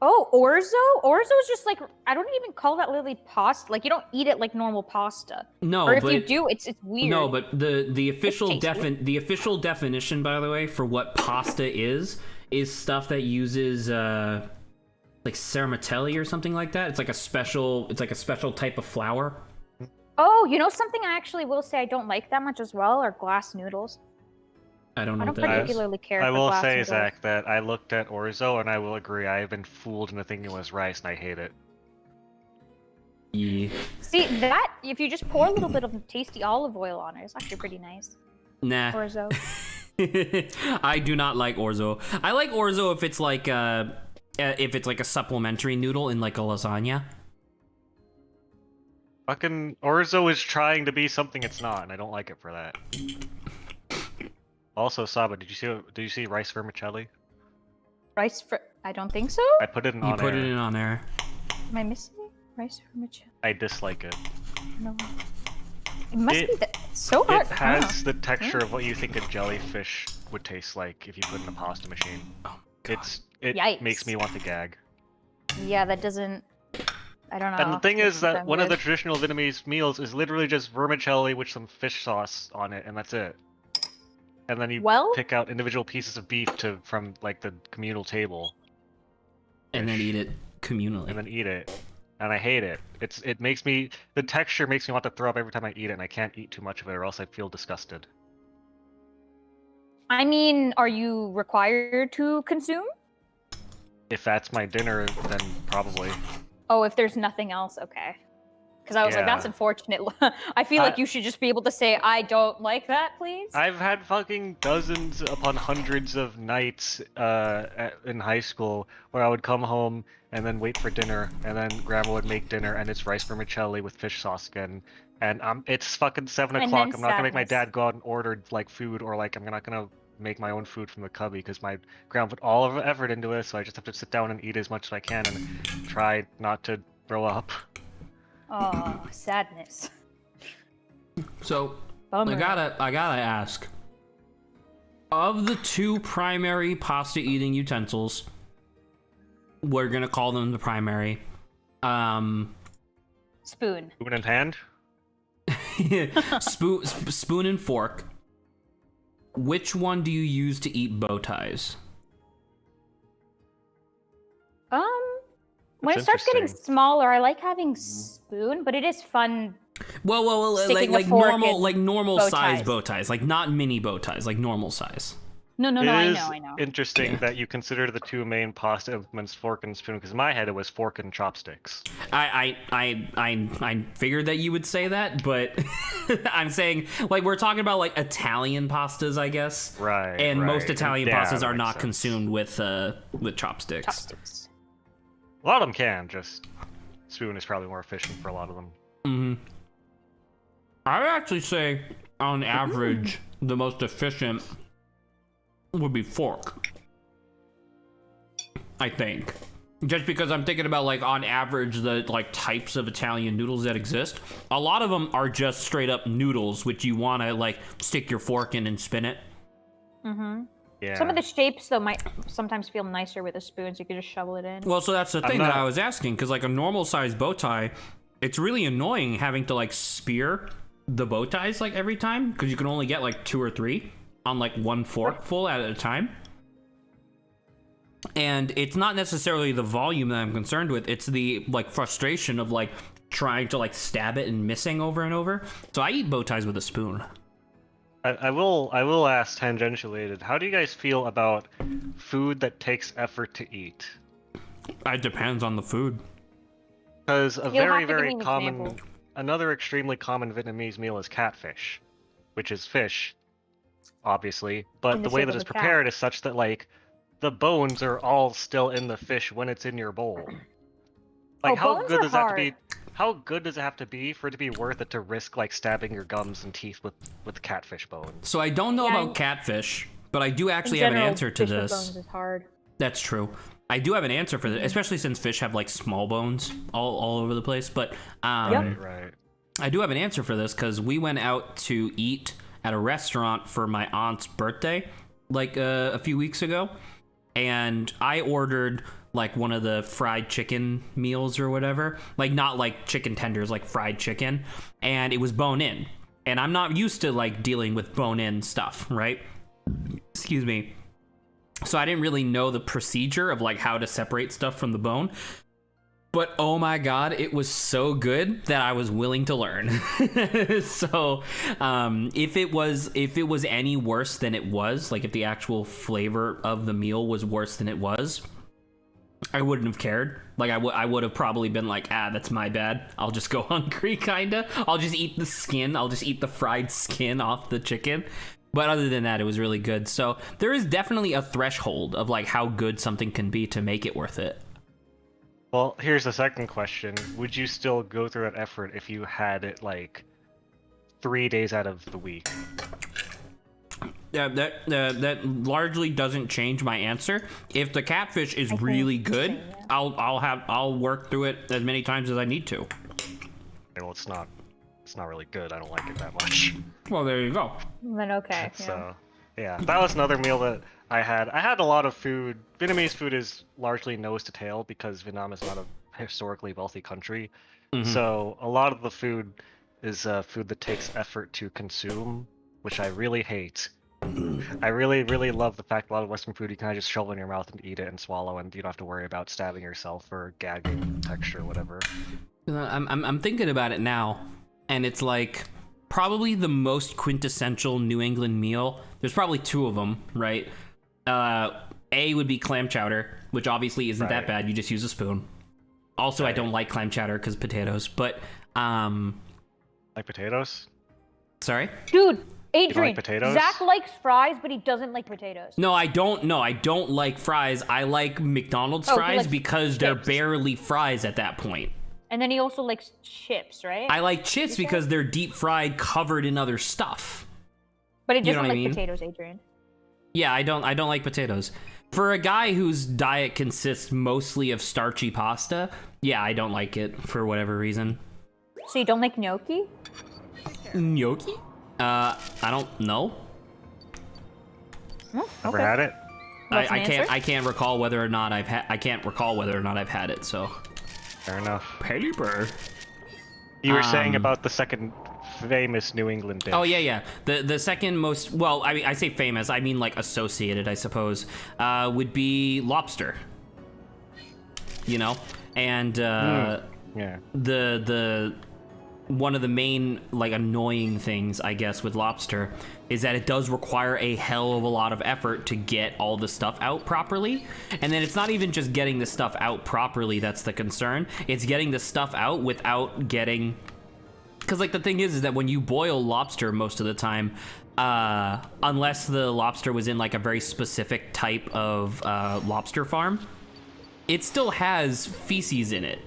Oh, orzo? Orzo is just like, I don't even call that literally pasta. Like, you don't eat it like normal pasta. No, Or if but you do, it's weird. no, but the official tasty. the official definition, by the way, for what pasta is stuff that uses like ceramatelli or something like that. It's like a special type of flour. Oh, you know something I actually will say I don't like that much as well are glass noodles. I don't know I what don't that is. particularly care I for will glass say, noodles. Zach, that I looked at orzo and I will agree. I have been fooled into thinking it was rice, and I hate it. Yeah. See, that, if you just pour a little bit of tasty olive oil on it, it's actually pretty nice. Nah. Orzo. I do not like orzo. I like orzo if it's like a supplementary noodle in like a lasagna. Fucking orzo is trying to be something it's not, and I don't like it for that. Also, Saba, did you see rice vermicelli? Rice for... I don't think so? I put it in You on put air. it in on there. Am I missing it? Rice vermicelli? I dislike it. No. It must It- be that... It's so hard. It has the texture of what you think a jellyfish would taste like if you put it in a pasta machine. It Yikes. makes me want to gag. Yeah, that doesn't... I don't know. And the thing is that Sounds one of the weird. traditional Vietnamese meals is literally just vermicelli with some fish sauce on it, and that's it. And then you Well- pick out individual pieces of beef from like the communal table, And then eat it communally. and then eat it. And I hate it. It makes me, the texture makes me want to throw up every time I eat it, and I can't eat too much of it or else I feel disgusted. I mean, are you required to consume? If that's my dinner, then probably. Oh, if there's nothing else, okay. Because I was like, that's Yeah. unfortunate. I feel like you should just be able to say, I don't like that, please. I've had fucking dozens upon hundreds of nights in high school where I would come home and then wait for dinner, and then grandma would make dinner, and it's rice vermicelli with fish sauce again. And it's fucking 7 And o'clock. then I'm not gonna make my sadness. dad go out and order like food, or like I'm not gonna make my own food from the cubby because my grandma put all of her effort into it. So I just have to sit down and eat as much as I can and try not to throw up. Oh, sadness. So Bummer. I gotta ask. Of the two primary pasta eating utensils, we're gonna call them the primary. Spoon. Spoon in hand. Spoon and fork. Which one do you use to eat bow ties? When it That's starts getting interesting. smaller, I like having spoon, but it is fun. Well, Sticking like a fork normal, in like normal bow size ties. bow ties, like not mini bow ties, like normal size. No, It I is know, I know. interesting that you consider the two main pasta implements fork and spoon, because in my head it was fork and chopsticks. I figured that you would say that, but I'm saying like we're talking about like Italian pastas, I guess. Right. And right. most Italian Yeah, pastas that are makes not sense. consumed with chopsticks. Chopsticks. A lot of them can, just spoon is probably more efficient for a lot of them. I would actually say, on average, the most efficient would be fork. I think. Just because I'm thinking about, like, on average, the, like, types of Italian noodles that exist. A lot of them are just straight up noodles, which you want to, like, stick your fork in and spin it. Mm-hmm. Yeah. Some of the shapes, though, might sometimes feel nicer with a spoon, so you can just shovel it in. Well, so that's the thing not- that I was asking, because, like, a normal-sized bow tie, it's really annoying having to, like, spear the bow ties, like, every time, because you can only get, like, 2 or 3 on, like, one fork full at a time. And it's not necessarily the volume that I'm concerned with, it's the, like, frustration of, like, trying to, like, stab it and missing over and over. So I eat bow ties with a spoon. I will ask tangentially, how do you guys feel about food that takes effort to eat? It depends on the food. Because a You'll have very, to give very me an common, example. another extremely common Vietnamese meal is catfish, which is fish, obviously, but In the the way shape that of it's a cat. prepared is such that, like, the bones are all still in the fish when it's in your bowl. Like, Oh, how bones good are does that have to hard. be? How good does it have to be for it to be worth it to risk, like, stabbing your gums and teeth with catfish bones? So I don't know Yeah, about in- catfish, but I do In actually have an general, answer to fish with this. bones is hard. That's true. I do have an answer for this, especially since fish have like small bones all over the place. But Right. I do have an answer for this because we went out to eat at a restaurant for my aunt's birthday like a few weeks ago, and I ordered like one of the fried chicken meals or whatever, like not like chicken tenders, like fried chicken, and it was bone in, and I'm not used to like dealing with bone in stuff, right? Excuse me. So I didn't really know the procedure of like how to separate stuff from the bone. But oh my god, it was so good that I was willing to learn. So if it was any worse than it was, like if the actual flavor of the meal was worse than it was, I wouldn't have cared. Like I would have probably been like, that's my bad. I'll just go hungry, kinda. I'll just eat the skin. I'll just eat the fried skin off the chicken. But other than that, it was really good. So there is definitely a threshold of like how good something can be to make it worth it. Well, here's the second question. Would you still go through that effort if you had it, like, 3 days out of the week? Yeah, that largely doesn't change my answer. If the catfish is really good, I'll work through it as many times as I need to. Okay, well, it's not really good. I don't like it that much. Well, there you go. Then okay. Yeah. So, yeah, that was another meal that I had. I had a lot of food. Vietnamese food is largely nose to tail because Vietnam is not a historically wealthy country. So a lot of the food is food that takes effort to consume, which I really hate. I really, really love the fact that a lot of Western food you kind of just shovel in your mouth and eat it and swallow, and you don't have to worry about stabbing yourself or gagging texture or whatever. I'm thinking about it now, and it's like probably the most quintessential New England meal. There's probably 2 of them, right? A would be clam chowder, which obviously isn't that Right. bad. You just use a spoon. Also, I don't like clam chowder because potatoes, but Like potatoes? sorry. Dude, Adrian, potatoes? Zach likes fries, but he doesn't like potatoes. No, I don't. No, I don't like fries. I like McDonald's Oh, he fries likes because they're chips. barely fries at that point. And then he also likes chips, right? I like chips You said? because they're deep fried, covered in other stuff. But he you know doesn't what I like mean? potatoes, Adrian. Yeah, I don't like potatoes. For a guy whose diet consists mostly of starchy pasta, yeah, I don't like it for whatever reason. So you don't like gnocchi? Gnocchi? I don't know. Never had it? What's an answer? I can't recall whether or not I've had it, so. Fair enough. Paper. You were saying about the second famous New England dish. Oh yeah. The second most, well, I say famous, I mean like associated, I suppose, would be lobster. You know, and Yeah. the one of the main like annoying things, I guess, with lobster is that it does require a hell of a lot of effort to get all the stuff out properly. And then it's not even just getting the stuff out properly that's the concern. It's getting the stuff out without getting... Because like the thing is that when you boil lobster most of the time, unless the lobster was in like a very specific type of lobster farm, it still has feces in it.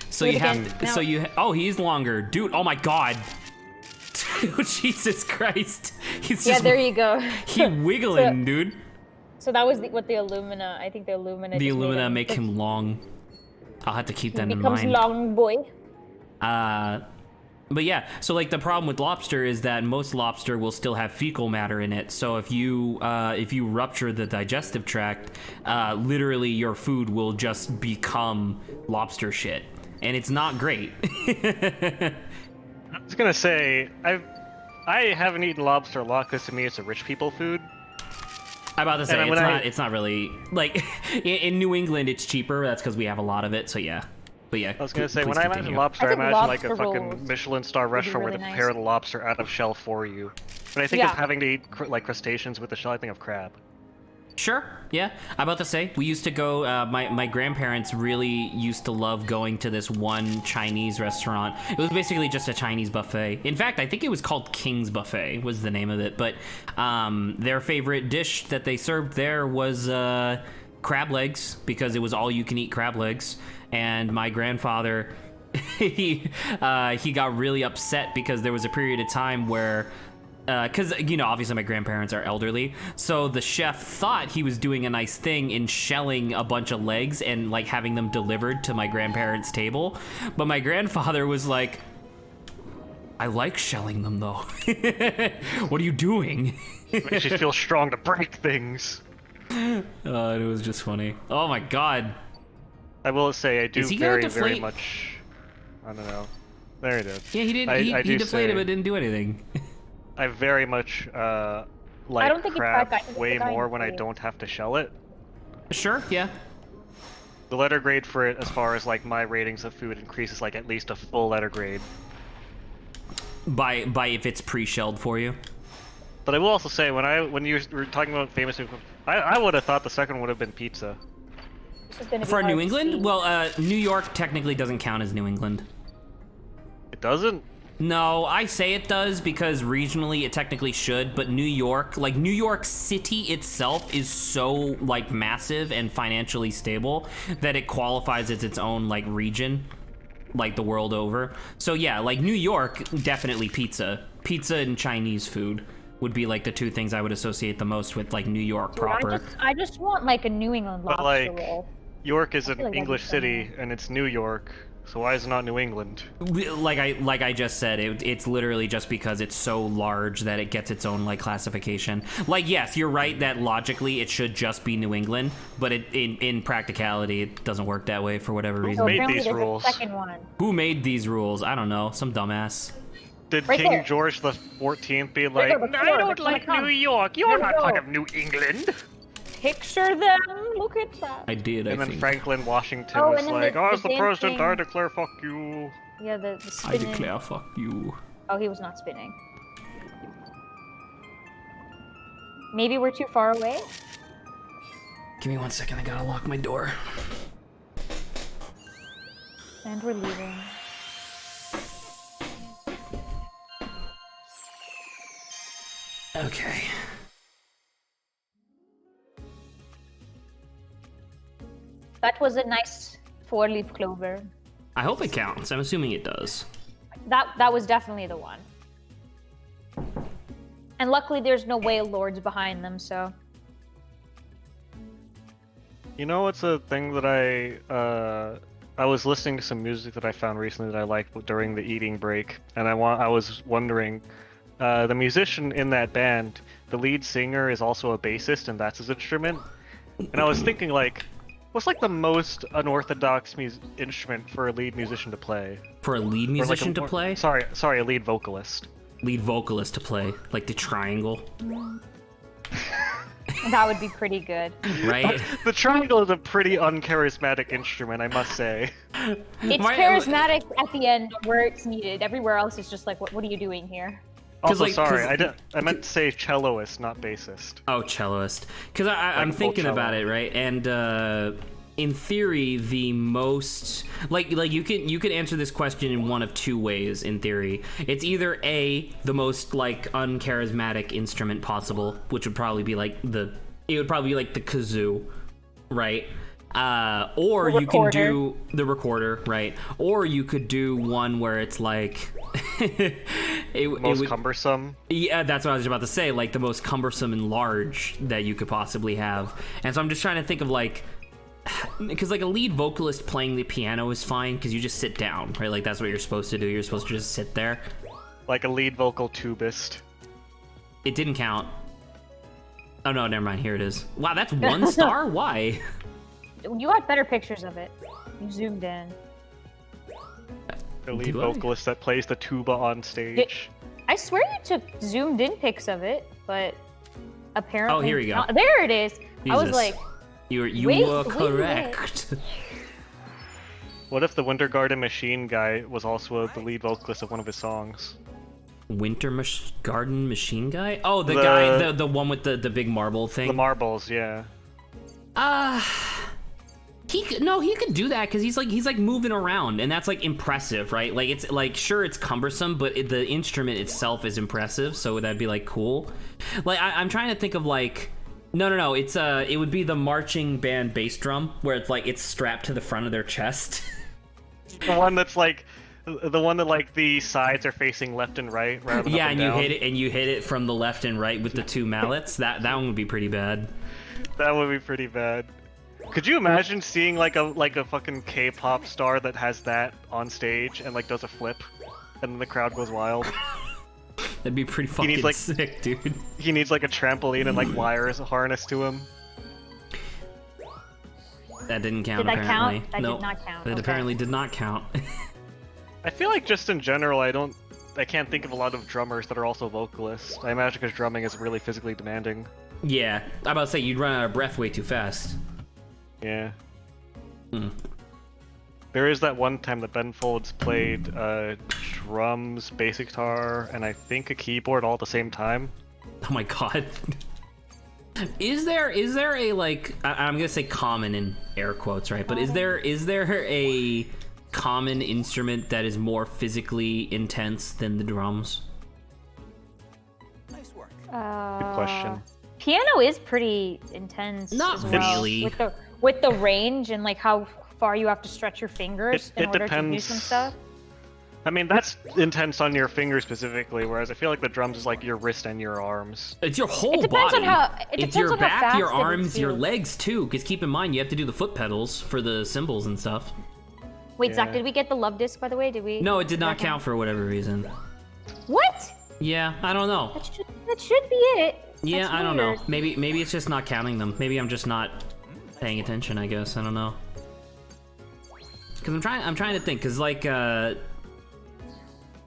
So you have to, so you, oh, he's longer. Dude, oh my God. Jesus Christ. He's Yeah, just, there you go. he wiggling, So- dude. So that was what the Illumina. I think the Illumina. The just made Illumina make him long. I'll have to keep that He in becomes mind. long boy. But yeah, so like the problem with lobster is that most lobster will still have fecal matter in it. So if you rupture the digestive tract, literally your food will just become lobster shit, and it's not great. I was gonna say I haven't eaten lobster a lot because to me it's a rich people food. I'm about to say And it's not really like in New England it's cheaper. That's because we have a lot of it. So yeah. But yeah, I was gonna say, please when I imagine continue. lobster, I I think imagine like a lobster fucking rolls Michelin star would be restaurant where really they nice. prepare the lobster out of shell for you. When I think of Yeah. having to eat like crustaceans with the shell, I think of crab. Sure, yeah. I'm about to say, we used to go, my grandparents really used to love going to this one Chinese restaurant. It was basically just a Chinese buffet. In fact, I think it was called King's Buffet was the name of it. But their favorite dish that they served there was crab legs, because it was all you can eat crab legs. And my grandfather, he got really upset because there was a period of time where... because, you know, obviously my grandparents are elderly, so the chef thought he was doing a nice thing in shelling a bunch of legs and, like, having them delivered to my grandparents' table. But my grandfather was like, I like shelling them, though. What are you doing? Makes you feel strong to break things. It was just funny. Oh, my God. I will say, I do Is he gonna very deflate- much... I don't know. There it is. Yeah, he didn't. I He do deflated, say- but didn't do anything. I very much like don't think it's crab that guy, I think it's way the guy in more the when I cave. don't have to shell it. Sure, yeah. The letter grade for it, as far as like my ratings of food, increases like at least a full letter grade. By if it's pre-shelled for you. But I will also say, when you were talking about famous food, I would have thought the second would have been pizza. This is gonna be For hard New to England? see. Well, New York technically doesn't count as New England. It doesn't? No, I say it does because regionally it technically should, but New York, like New York City itself is so like massive and financially stable that it qualifies as its own like region, like the world over. So yeah, like New York, definitely pizza. Pizza and Chinese food would be like the two things I would associate the most with like New York Dude, proper. I just want like a New England But, lobster like, roll. York is I an feel like that'd be English so city, nice. and it's New York, so why is it not New England? Like I just said, it's literally just because it's so large that it gets its own like classification. Like, yes, you're right that logically it should just be New England, but in practicality it doesn't work that way for whatever reason. So made apparently these there's rules? a second one. Who made these rules? I don't know, some dumbass. Did Right King there. George the 14th be like, there, the I floor, don't the like icon. New York, you're There not we part go. of New England? Picture them. Look at that. I did, I And then think. Franklin Washington Oh, was and then like, the as the president, dancing- I declare fuck you. Yeah, the I spinning. declare fuck you. Oh, he was not spinning. Maybe we're too far away. Give me 1 second, I gotta lock my door. And we're leaving. Okay. That was a nice four-leaf clover. I hope it counts. I'm assuming it does. That was definitely the one. And luckily there's no whale lords behind them, so... You know what's a thing that I was listening to some music that I found recently that I liked during the eating break, and I was wondering, the musician in that band, the lead singer is also a bassist, and that's his instrument. And I was thinking, like, what's like the most unorthodox instrument for a lead musician to play? For a lead Or, like, musician to play? Sorry, a lead vocalist. Lead vocalist to play. Like the triangle. That would be pretty good. right? The triangle is a pretty uncharismatic instrument, I must say. It's Why- charismatic at the end where it's needed. Everywhere else is just like, what are you doing here? Also, like, sorry, 'cause- I meant to say celloist, not bassist. Oh, celloist. Because I'm full thinking cello. about it, right? And in theory, the most like you could answer this question in one of two ways. In theory, it's either A, the most like uncharismatic instrument possible, which would probably be like the kazoo, right? Or you can do the recorder, right? Or you could do one where it's like Most cumbersome. Yeah, that's what I was about to say. Like the most cumbersome and large that you could possibly have. And so I'm just trying to think of like, because like a lead vocalist playing the piano is fine because you just sit down, right? Like that's what you're supposed to do. You're supposed to just sit there. Like a lead vocal tubist. It didn't count. Oh no, never mind. Here it is. Wow, that's 1 star. Why? You had better pictures of it. You zoomed in. The lead Do I? vocalist that plays the tuba on stage. I swear you took zoomed in pics of it, but apparently. Oh, here we go. not. There it is. I was Jesus. like, You Wait were a minute. correct. What if the Winter Garden Machine guy was also the lead vocalist of one of his songs? Garden Machine Guy? Oh, the The- guy, the one with the big marble thing. The marbles, yeah. He could do that because he's like moving around, and that's like impressive, right? Like it's like sure it's cumbersome, but the instrument itself is impressive, so that'd be like cool. Like I'm trying to think of like no, it's it would be the marching band bass drum where it's like it's strapped to the front of their chest. The one that's like, the one that like the sides are facing left and right rather than Yeah, up and and you down. hit it from the left and right with the two mallets. That one would be pretty bad. That would be pretty bad. Could you imagine seeing like a fucking K-pop star that has that on stage and like does a flip, and then the crowd goes wild? That'd be pretty fucking like- sick, dude. He needs like a trampoline and like wires harnessed to him. That didn't count. Did that apparently. count? That Nope. did not count. That Okay. apparently did not count. I feel like just in general, I can't think of a lot of drummers that are also vocalists. I imagine because drumming is really physically demanding. Yeah, I'm about to say you'd run out of breath way too fast. Yeah. Hmm. There is that one time that Ben Folds played drums, bass guitar, and I think a keyboard all at the same time. Oh my god. Is there a like I'm gonna say common in air quotes, right? But is there a common instrument that is more physically intense than the drums? Nice work. Good question. Piano is pretty intense. Not as well, really. With the range and like how far you have to stretch your fingers in It order to do depends. some stuff. I mean, that's intense on your fingers specifically, whereas I feel like the drums is like your wrist and your arms. It's your whole It depends body. on how. It It's depends your on how back, fast your it arms, your feels. legs too. Because keep in mind, you have to do the foot pedals for the cymbals and stuff. Wait, Zach, Yeah. did we get the love disc by the way? Did we? No, it did not that count for whatever reason. What? Yeah, I don't know. That should be it. Yeah, That's I don't know. weird. Maybe it's just not counting them. Maybe I'm just not paying attention. I guess I don't know. Because I'm trying to think. Because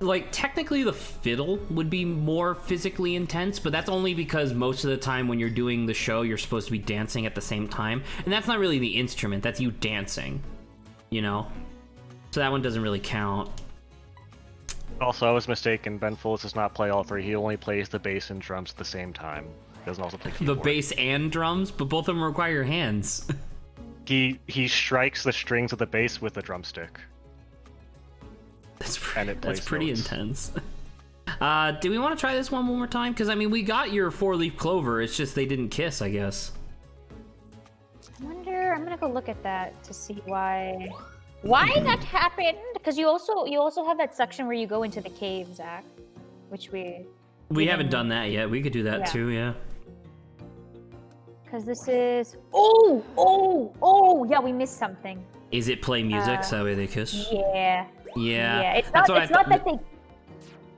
like technically the fiddle would be more physically intense, but that's only because most of the time when you're doing the show, you're supposed to be dancing at the same time, and that's not really the instrument. That's you dancing. You know. So that one doesn't really count. Also, I was mistaken. Ben Folds does not play all three. He only plays the bass and drums at the same time. He doesn't also play The keyboard. bass and drums, but both of them require your hands. He strikes the strings of the bass with the drumstick. That's And it plays pretty notes. intense. Do we want to try this one more time? Because I mean, we got your 4-leaf clover. It's just they didn't kiss, I guess. I wonder. I'm gonna go look at that to see why that happened. Because you also have that section where you go into the cave, Zach, which we We haven't done that yet. We could do that Yeah. too, yeah. because this is oh yeah, we missed something. Is it play music so that way they kiss? Yeah. Yeah. It's That's not. what It's not that they. It's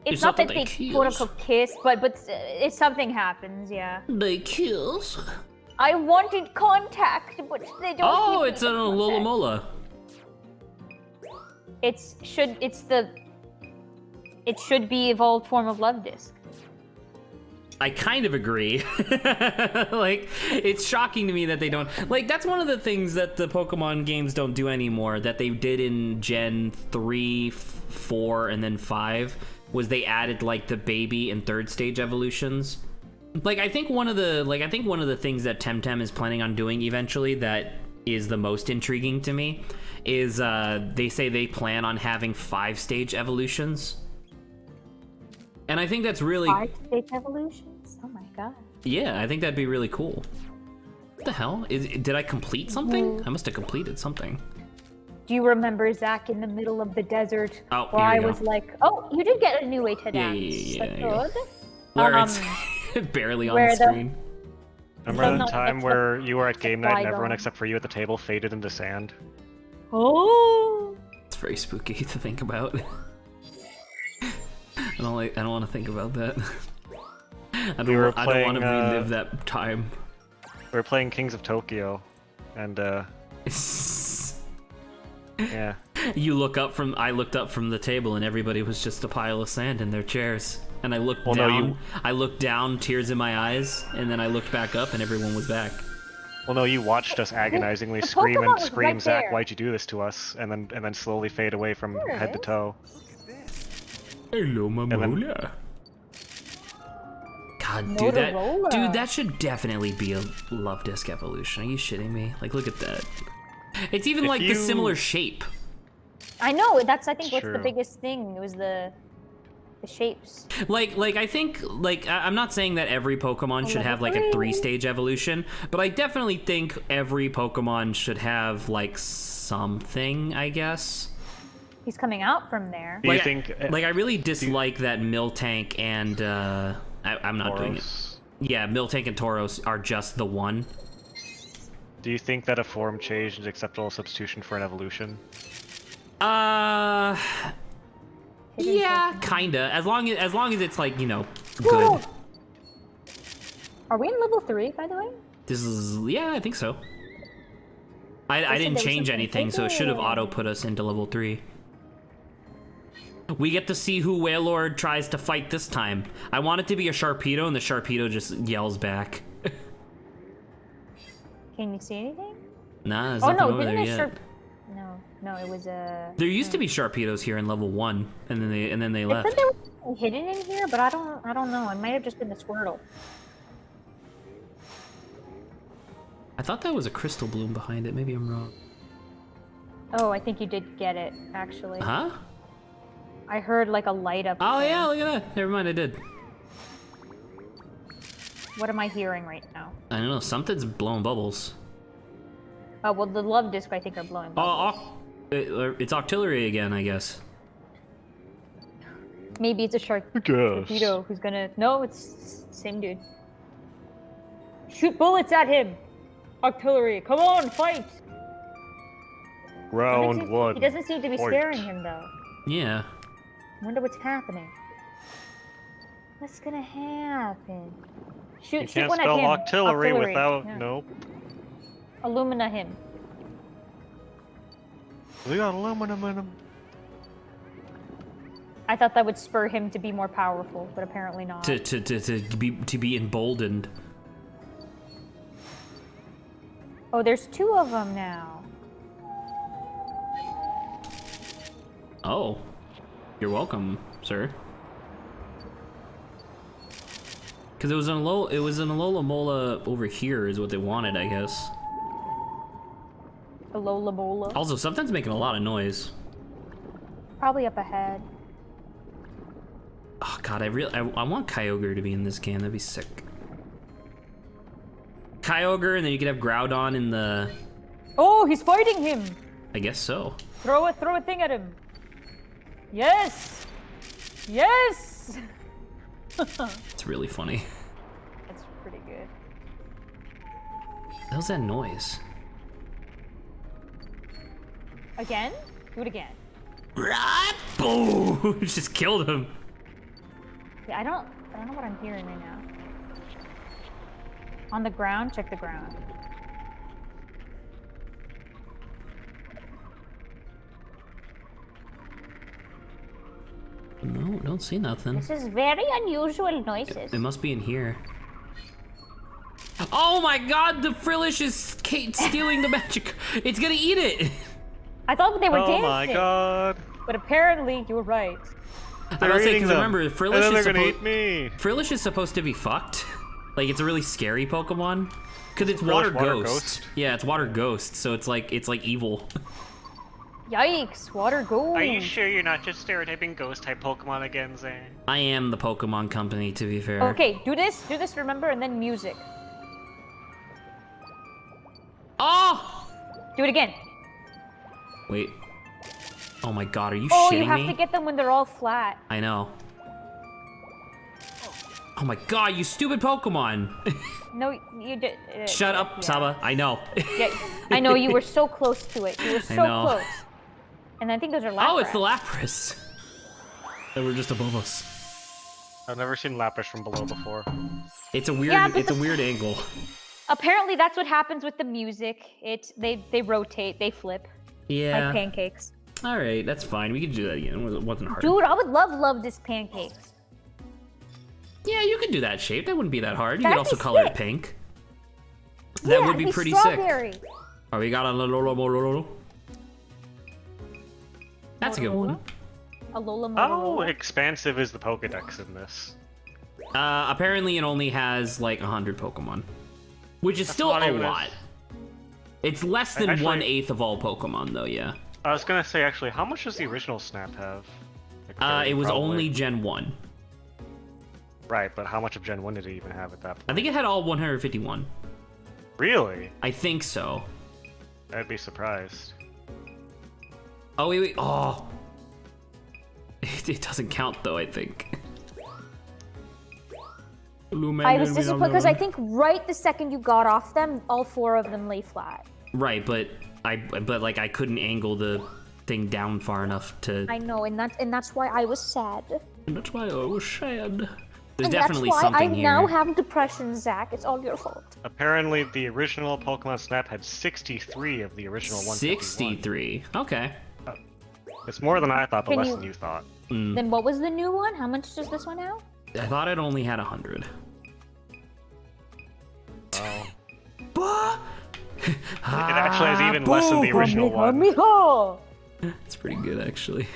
It's not not that that they they quote kiss. unquote kiss, but it's something happens. Yeah. They kiss. I wanted contact, but they don't. Oh, give it's me a the Lola contact. Mola. It should be evolved form of love disc. I kind of agree. Like, it's shocking to me that they don't... Like, that's one of the things that the Pokemon games don't do anymore, that they did in Gen 3, 4, and then 5, was they added, like, the baby and third stage evolutions. Like, I think one of the things that Temtem is planning on doing eventually that is the most intriguing to me is they say they plan on having 5-stage evolutions. And I think that's really... 5-stage evolutions? Oh my god. Yeah, I think that'd be really cool. What the hell? Did I complete something? I must have completed something. Do you remember, Zach, in the middle of the desert, Oh, where here I we was go. like, oh, you did get a new way to Yeah, dance. yeah, That's yeah. good. Where it's barely on where the the- screen. Remember no, the time that's where you were at game night and everyone Flygon. except for you at the table faded into sand? Oh! It's very spooky to think about. I don't want to think about that. I don't were want to playing, relive that time. We were playing Kings of Tokyo, and yeah. I looked up from the table and everybody was just a pile of sand in their chairs. And I looked down. I looked down, tears in my eyes, and then I looked back up and everyone was back. Well, no, you watched us agonizingly The scream Pokemon and was scream, right Zach, there. why'd you do this to us? And then slowly fade away from There it head to is. toe. Hello, Mamola. God, dude, Motorola. that should definitely be a Love Disc evolution. Are you shitting me? Like, look at that. It's even If like the you- similar shape. I know, that's, I think, what's the True. biggest thing. It was the shapes. Like I think, like, I'm not saying that every Pokemon should have like a 3-stage evolution, but I definitely think every Pokemon should have like something, I guess. He's coming out from there. Do you Like, think... Like, I really dislike that Miltank and I'm not doing it. Tauros? Yeah, Miltank and Tauros are just the one. Do you think that a form change is an acceptable substitution for an evolution? Hidden Yeah, Pokemon. kinda. As long as it's like, you know, good. Whoa. Are we in level 3, by the way? This is, yeah, I think so. I said didn't there was change something anything, so it should have hidden. auto put us into level 3. We get to see who Wailord tries to fight this time. I want it to be a Sharpedo, and the Sharpedo just yells back. Can you see anything? Nah, there's Oh nothing no, over there didn't yet. it No, it was a... There used to be Sharpedos here in level 1, and then they I left. said there was something hidden in here, but I don't know. It might have just been the Squirtle. I thought that was a Crystal Bloom behind it. Maybe I'm wrong. Oh, I think you did get it, actually. Huh? I heard like a light up Oh there. yeah, look at that. Never mind, I did. What am I hearing right now? I don't know, something's blowing bubbles. Oh, well, the love disc, I think, are blowing bubbles. It's Octillery again, I guess. Maybe it's a Sharpedo who's gonna... No, it's same dude. Shoot bullets at him! Artillery, come on, fight! Round one. He doesn't seem to be Fight. scaring him, though. Yeah. Wonder what's happening. What's gonna happen? Shoot, You shoot can't one at spell him. artillery without... Yeah. Nope. Illumina him. We got aluminum in them. I thought that would spur him to be more powerful, but apparently not. To be emboldened. Oh, there's 2 of them now. Oh. You're welcome, sir. Because it was an Alola Mola over here is what they wanted, I guess. Alola Mola. Also, something's making a lot of noise. Probably up ahead. Oh god, I want Kyogre to be in this game. That'd be sick. Kyogre, and then you could have Groudon in the... Oh, he's fighting him! I guess so. Throw a thing at him. Yes! Yes! It's really funny. That's pretty good. What hell's that noise? Again? Do it again. Boom! Just killed him. Yeah, I don't know what I'm hearing right now. On the ground, check the ground. No, don't see nothing. This is very unusual noises. It must be in here. Oh my god, the Frillish is stealing the magic. It's gonna eat it. I thought they were dancing. Oh my god. But apparently, you were right. I was saying, because remember, and then they're gonna eat me. Frillish is supposed to be fucked. Like, it's a really scary Pokemon. Because it's water ghost. Yeah, it's water ghost, so it's like evil. Yikes, water ghost. Are you sure you're not just stereotyping ghost-type Pokemon again, Zane? I am the Pokemon company, to be fair. Okay, do this, remember, and then music. Oh! Do it again. Wait. Oh my god, are you Oh, shitting you have me? to get them when they're all flat. I know. Oh my god, you stupid Pokemon! No, you did. Shut up, Saba. I know. Yeah, I know, you were so close to it. You were so know. close. And I think those are Lapras. Oh, it's the Lapras. They were just above us. I've never seen Lapras from below before. It's a weird, Yeah, but it's a weird angle. Apparently, that's what happens with the music. They rotate, they flip. Yeah. Like pancakes. All right, that's fine. We can do that again. It wasn't hard. Dude, I would love this pancakes. Yeah, you could do that shape. That wouldn't be that hard. You That'd could also be color it sick. pink. That Yeah, would be it'd pretty strawberry. sick. Oh, we got a Lolo. That's a good one. Alolan How Motorola. expansive is the Pokedex in this? Apparently it only has like 100 Pokemon, which is still not a even lot. It's less than Actually- 1/8 of all Pokemon, though. Yeah. I was gonna say, actually, how much does the original Snap have? Like, It was probably. only Gen 1. Right, but how much of Gen 1 did it even have at that point? I think it had all 151. Really? I think so. I'd be surprised. Oh wait. Oh. It doesn't count though. I think. I was disappointed because I think right the second you got off them, all 4 of them lay flat. Right, but like I couldn't angle the thing down far enough to. I know, and that's why I was sad. That's why I was sad. There's And definitely that's why something I here. now have depression, Zach. It's all your fault. Apparently, the original Pokemon Snap had 63 of the original 151. 63. Okay. It's more than I thought, but Can less you- than you thought. Then what was the new one? How much does this one have? I thought it only had 100. Oh. It It actually has even less than the original one. It's pretty good, actually.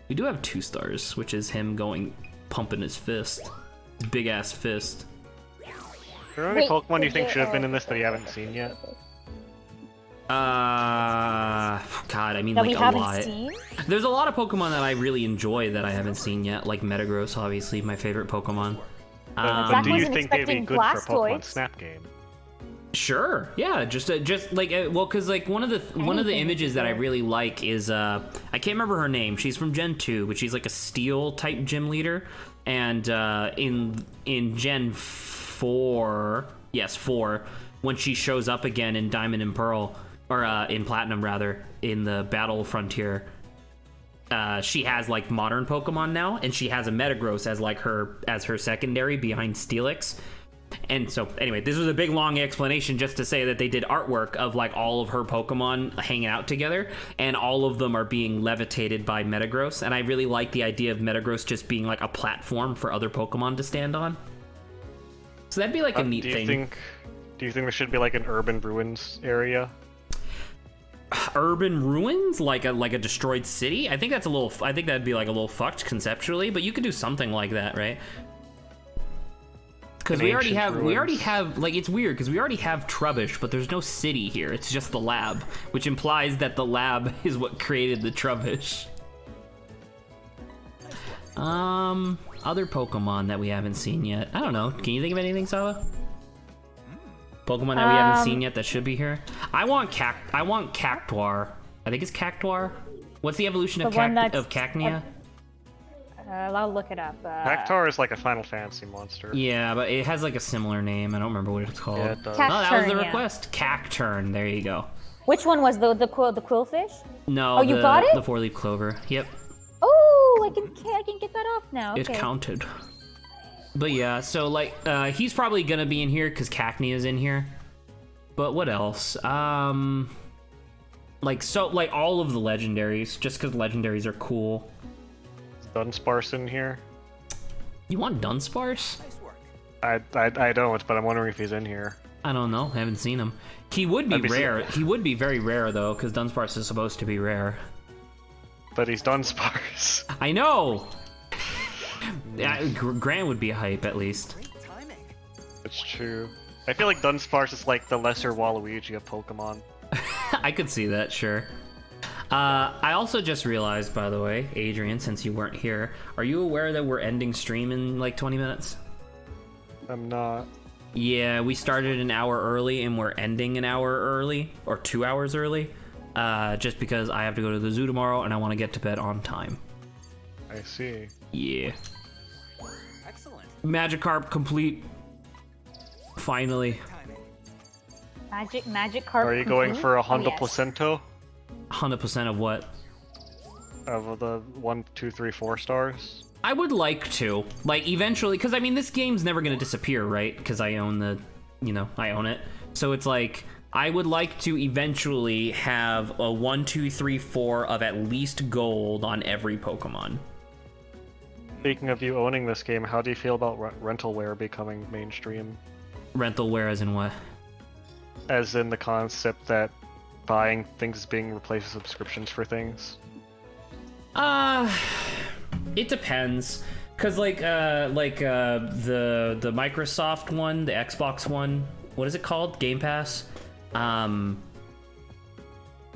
We do have 2 stars, which is him pumping his fist. His big ass fist. Are there any Wait, Pokemon you think okay, should have been in this that you haven't seen yet? God, I mean, That like we a haven't lot. seen? There's a lot of Pokemon that I really enjoy that I haven't seen yet, like Metagross, obviously, my favorite Pokemon. But Zach do you wasn't think they'd be expecting good for a Pokemon Blastoise. Snap game? Sure, yeah, just like well, because like one of the Anything images is that I good. really like is I can't remember her name. She's from Gen 2, but she's like a steel type gym leader, and in Gen 4, yes 4, when she shows up again in Diamond and Pearl, or in Platinum rather, in the Battle Frontier. She has like modern Pokemon now, and she has a Metagross as her secondary behind Steelix. And so, anyway, this was a big long explanation just to say that they did artwork of like all of her Pokemon hanging out together, and all of them are being levitated by Metagross. And I really like the idea of Metagross just being like a platform for other Pokemon to stand on. So that'd be like a neat do you thing. Do you think there should be like an urban ruins area? Urban ruins, like a destroyed city. I think that'd be like a little fucked conceptually, but you could do something like that, right? Because we already have like, it's weird because we already have Trubbish, but there's no city here. It's just the lab, which implies that the lab is what created the Trubbish. Other Pokemon that we haven't seen yet. I don't know. Can you think of anything, Saba? Pokemon that we haven't seen yet that should be here. I want Cactuar. I think it's Cactuar. What's the evolution of The one that's- Cacnea? I'll look it up. Cactuar is like a Final Fantasy monster. Yeah, but it has like a similar name. I don't remember what it's called. Yeah, it does. Oh, that was the Cacturn, yeah. request. Cacturn. There you go. Which one was the Quillfish? No, Oh, you got it? The 4-leaf clover. Yep, Oh, I can get that off now. Okay. it counted. But yeah, so like he's probably gonna be in here because Cacnea is in here. But what else? Like all of the legendaries, just because legendaries are cool. Dunsparce in here? You want Dunsparce? Nice work. I don't, but I'm wondering if he's in here. I don't know. I haven't seen him. He would be That'd be rare. He would be very rare though, because Dunsparce is supposed to be rare. But he's Dunsparce. I know. Yeah, Grant would be hype at least. Great timing. It's true. I feel like Dunsparce is like the lesser Waluigi of Pokemon. I could see that, sure. I also just realized, by the way, Adrian, since you weren't here, are you aware that we're ending stream in like 20 minutes? I'm not. Yeah, we started an hour early and we're ending an hour early, or 2 hours early, just because I have to go to the zoo tomorrow and I want to get to bed on time. I see. Yeah. Excellent. Magikarp complete. Finally. Timing. Magic card. Are you going for a Oh, Honda yes. Placento? 100% of what? Of the 1, 2, 3, 4 stars? I would like to. Like, eventually, because I mean, this game's never going to disappear, right? Because I own the, I own it. So it's like, I would like to eventually have a 1, 2, 3, 4 of at least gold on every Pokemon. Speaking of you owning this game, how do you feel about rentalware becoming mainstream? Rentalware as in what? As in the concept that buying things is being replaced with subscriptions for things? It depends. Cause like the Microsoft one, the Xbox one, what is it called? Game Pass?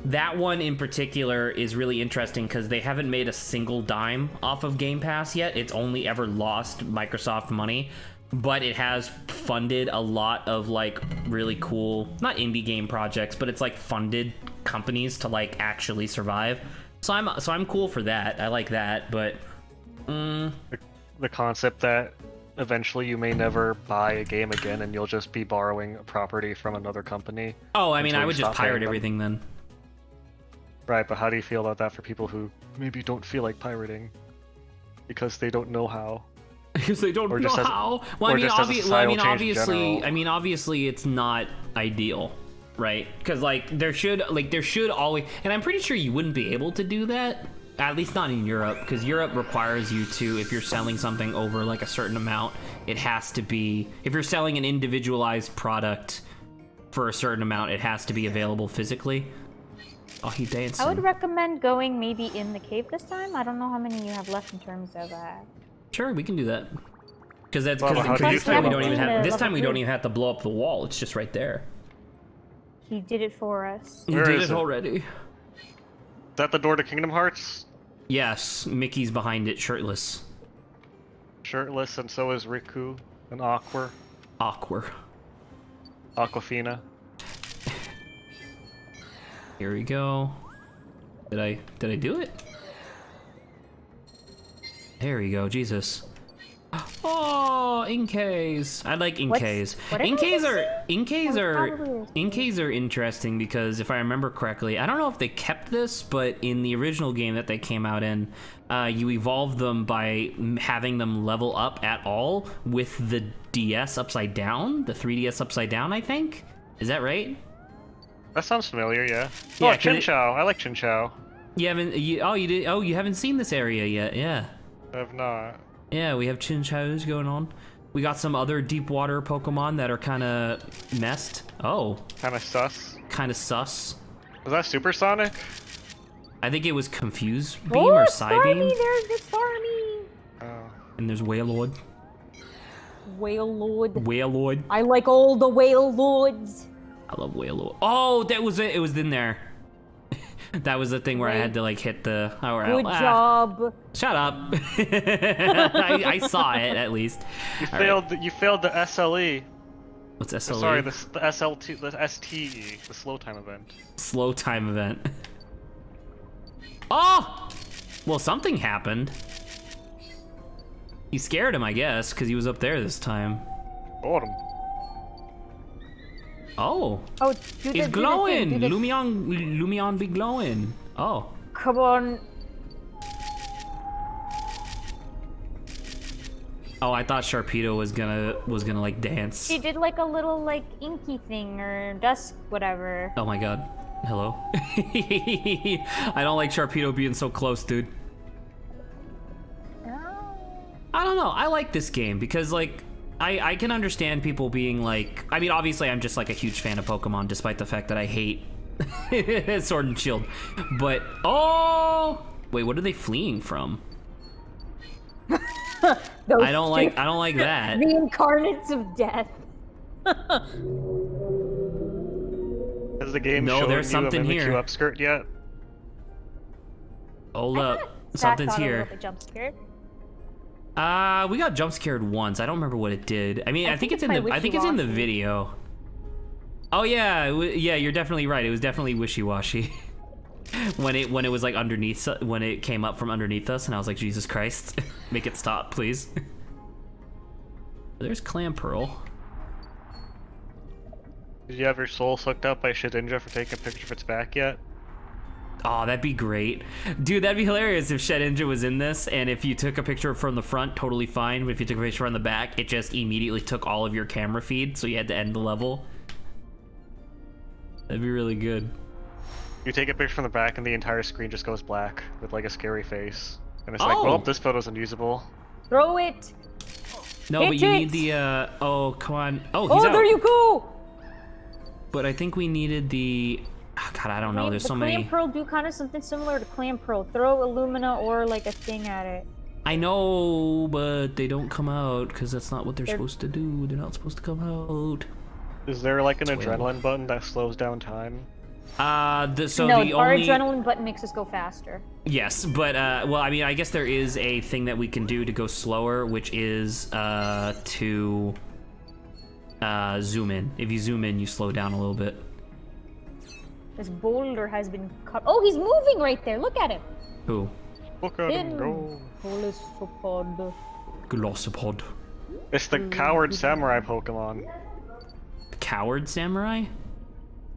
That one in particular is really interesting because they haven't made a single dime off of Game Pass yet. It's only ever lost Microsoft money, but it has funded a lot of like really cool, not indie game projects, but it's like funded companies to like actually survive. So I'm cool for that. I like that, but The concept that eventually you may never buy a game again and you'll just be borrowing a property from another company. oh, I mean, until I you would just stop paying pirate them. everything then. Right, but how do you feel about that for people who maybe don't feel like pirating because they don't know how? Because they don't Or know just as- how. Well, or I mean, just as a societal change in general. obviously, it's not ideal, right? Because like there should always, and I'm pretty sure you wouldn't be able to do that. At least not in Europe, because Europe requires you to, if you're selling something over like a certain amount, it has to be, if you're selling an individualized product for a certain amount, it has to be available physically. Oh, he dancing. I would recommend going maybe in the cave this time. I don't know how many you have left in terms of. Sure, we can do that. Because that's Well, how do you this time we feel don't even about have that? this time we don't Level even have to blow up the wall. It's just right there. He did it for us. You Where did is it it? already. Is that the door to Kingdom Hearts? Yes, Mickey's behind it, shirtless. Shirtless, and so is Riku and Aqua. Awkward. Aquafina. Here we go. Did I do it? There we go, Jesus. Oh, Inkays. I like Inkays. what did I Inkays just are say? Inkays Oh, are probably. Inkays are interesting because if I remember correctly, I don't know if they kept this, but in the original game that they came out in, you evolved them by having them level up at all with the DS upside down, the 3DS upside down, I think. Is that right? That sounds familiar, yeah. Yeah, Oh, 'cause it- Chinchou. I like Chinchou. You haven't. You haven't seen this area yet. Yeah. I have not. Yeah, we have Chinchous going on. We got some other deep water Pokemon that are kind of messed. Oh, Kind of sus. kind of sus. Was that Supersonic? I think it was Confuse Beam or Psybeam. Starmie, there's the Starmie. Oh. And there's Wailord. Whale Lord. Wailord. I like all the whale lords. I love Wailord. Oh, that was it. It was in there. That was the thing where I had to like hit the. Good job. Shut up. I saw it at least. You All failed. You failed the SLE. What's SLE? Sorry, the SLT, the STE, the slow time event. Slow time event. Oh! Well, something happened. You scared him, I guess, because he was up there this time. Got him. Oh, Oh, do it's the thing, glowing. do the- Lumion be glowing. Oh, Come on. oh, I thought Sharpedo was gonna like dance. She did like a little like inky thing or dusk whatever. Oh my god. Hello. I don't like Sharpedo being so close, dude. I don't know. I like this game because like I can understand people being like, I mean, obviously I'm just like a huge fan of Pokemon, despite the fact that I hate Sword and Shield. But oh, wait, what are they fleeing from? I don't like that. The incarnates of death. Has the game No, shown there's you something a Mimikyu here. upskirt yet? Hold up, Zach something's got a here. little bit jump scared. We got jump scared once. I don't remember what it did. I mean, I think it's in my the wishy-washy. video. Oh yeah, yeah, you're definitely right. It was definitely wishy-washy. when it was like underneath, when it came up from underneath us, and I was like, Jesus Christ, make it stop, please. There's Clamperl. Did you have your soul sucked up by Shedinja for taking a picture of its back yet? Oh, that'd be great. Dude, that'd be hilarious if Shedinja was in this, and if you took a picture from the front, totally fine, but if you took a picture from the back, it just immediately took all of your camera feed, so you had to end the level. That'd be really good. You take a picture from the back and the entire screen just goes black with like a scary face. And it's like, well, this photo's unusable. Throw it. No, Hit but you it! need the, oh, come on. Oh, he's Oh, out. there you go. But I think we needed the, oh, God, I don't know, there's so many. Clamperl do kind of something similar to Clamperl. Throw Illumina or like a thing at it. I know, but they don't come out, because that's not what they're supposed to do. They're not supposed to come out. Is there like an It's weird. adrenaline button that slows down time? So No, the our only... adrenaline button makes us go faster. Yes, but, well, I mean, I guess there is a thing that we can do to go slower, which is, to, zoom in. If you zoom in, you slow down a little bit. This boulder has been cut. Oh, he's moving right there. Look at him. Who? Look at him Him. go. Golisopod. Glossopod. It's the coward samurai Pokemon. Coward Samurai?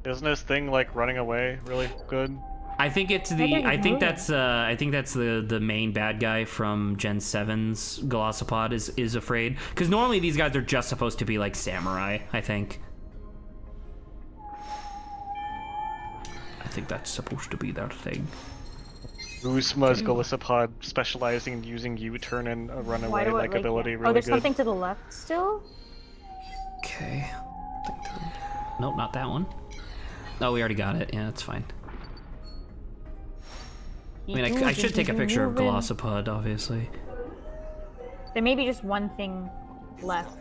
Isn't this thing like running away really good? I think it's I think that's the main bad guy from Gen 7's Glossopod is afraid. Because normally these guys are just supposed to be like samurai, I think. I think that's supposed to be their thing. Uzma's Golisopod specializing in using U-turn and a runaway like ability really Oh, there's good. something to the left still? Okay. Nope, not that one. Oh, we already got it. Yeah, that's fine. I mean, I should take a picture of Glossopod, obviously. There may be just one thing left.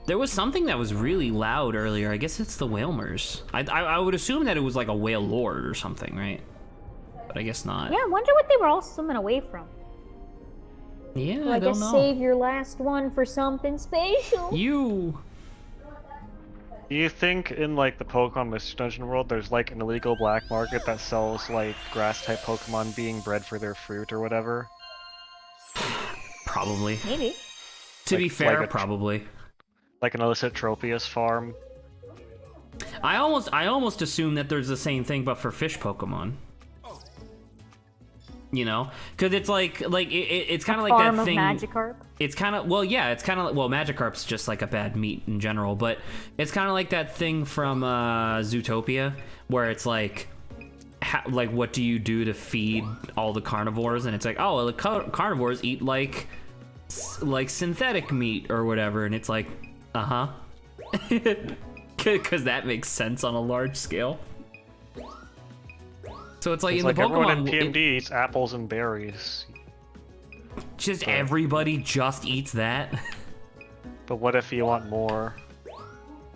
There was something that was really loud earlier. I guess it's the Whalmers. I would assume that it was like a whale lord or something, right? But I guess not. Yeah, I wonder what they were all swimming away from. Yeah, I Like, don't know. save your last one for something special. You. Do you think in like the Pokemon Mystery Dungeon world there's like an illegal black market that sells like grass type Pokemon being bred for their fruit or whatever? Probably. Maybe. To be fair, like a- probably. Like an illicit Tropius farm? I almost assume that there's the same thing, but for fish Pokemon. You know, because it's like it's kind of like Farm that of thing. Magikarp. It's kind of it's kind of Magikarp's just like a bad meat in general, but it's kind of like that thing from Zootopia where it's like. Like, what do you do to feed all the carnivores? And it's like, oh, well, the carnivores eat like synthetic meat or whatever, and it's like, because that makes sense on a large scale. So it's like It's in like the everyone Pokemon, in TMD eats apples and berries. just everybody just eats that. But what if you want more?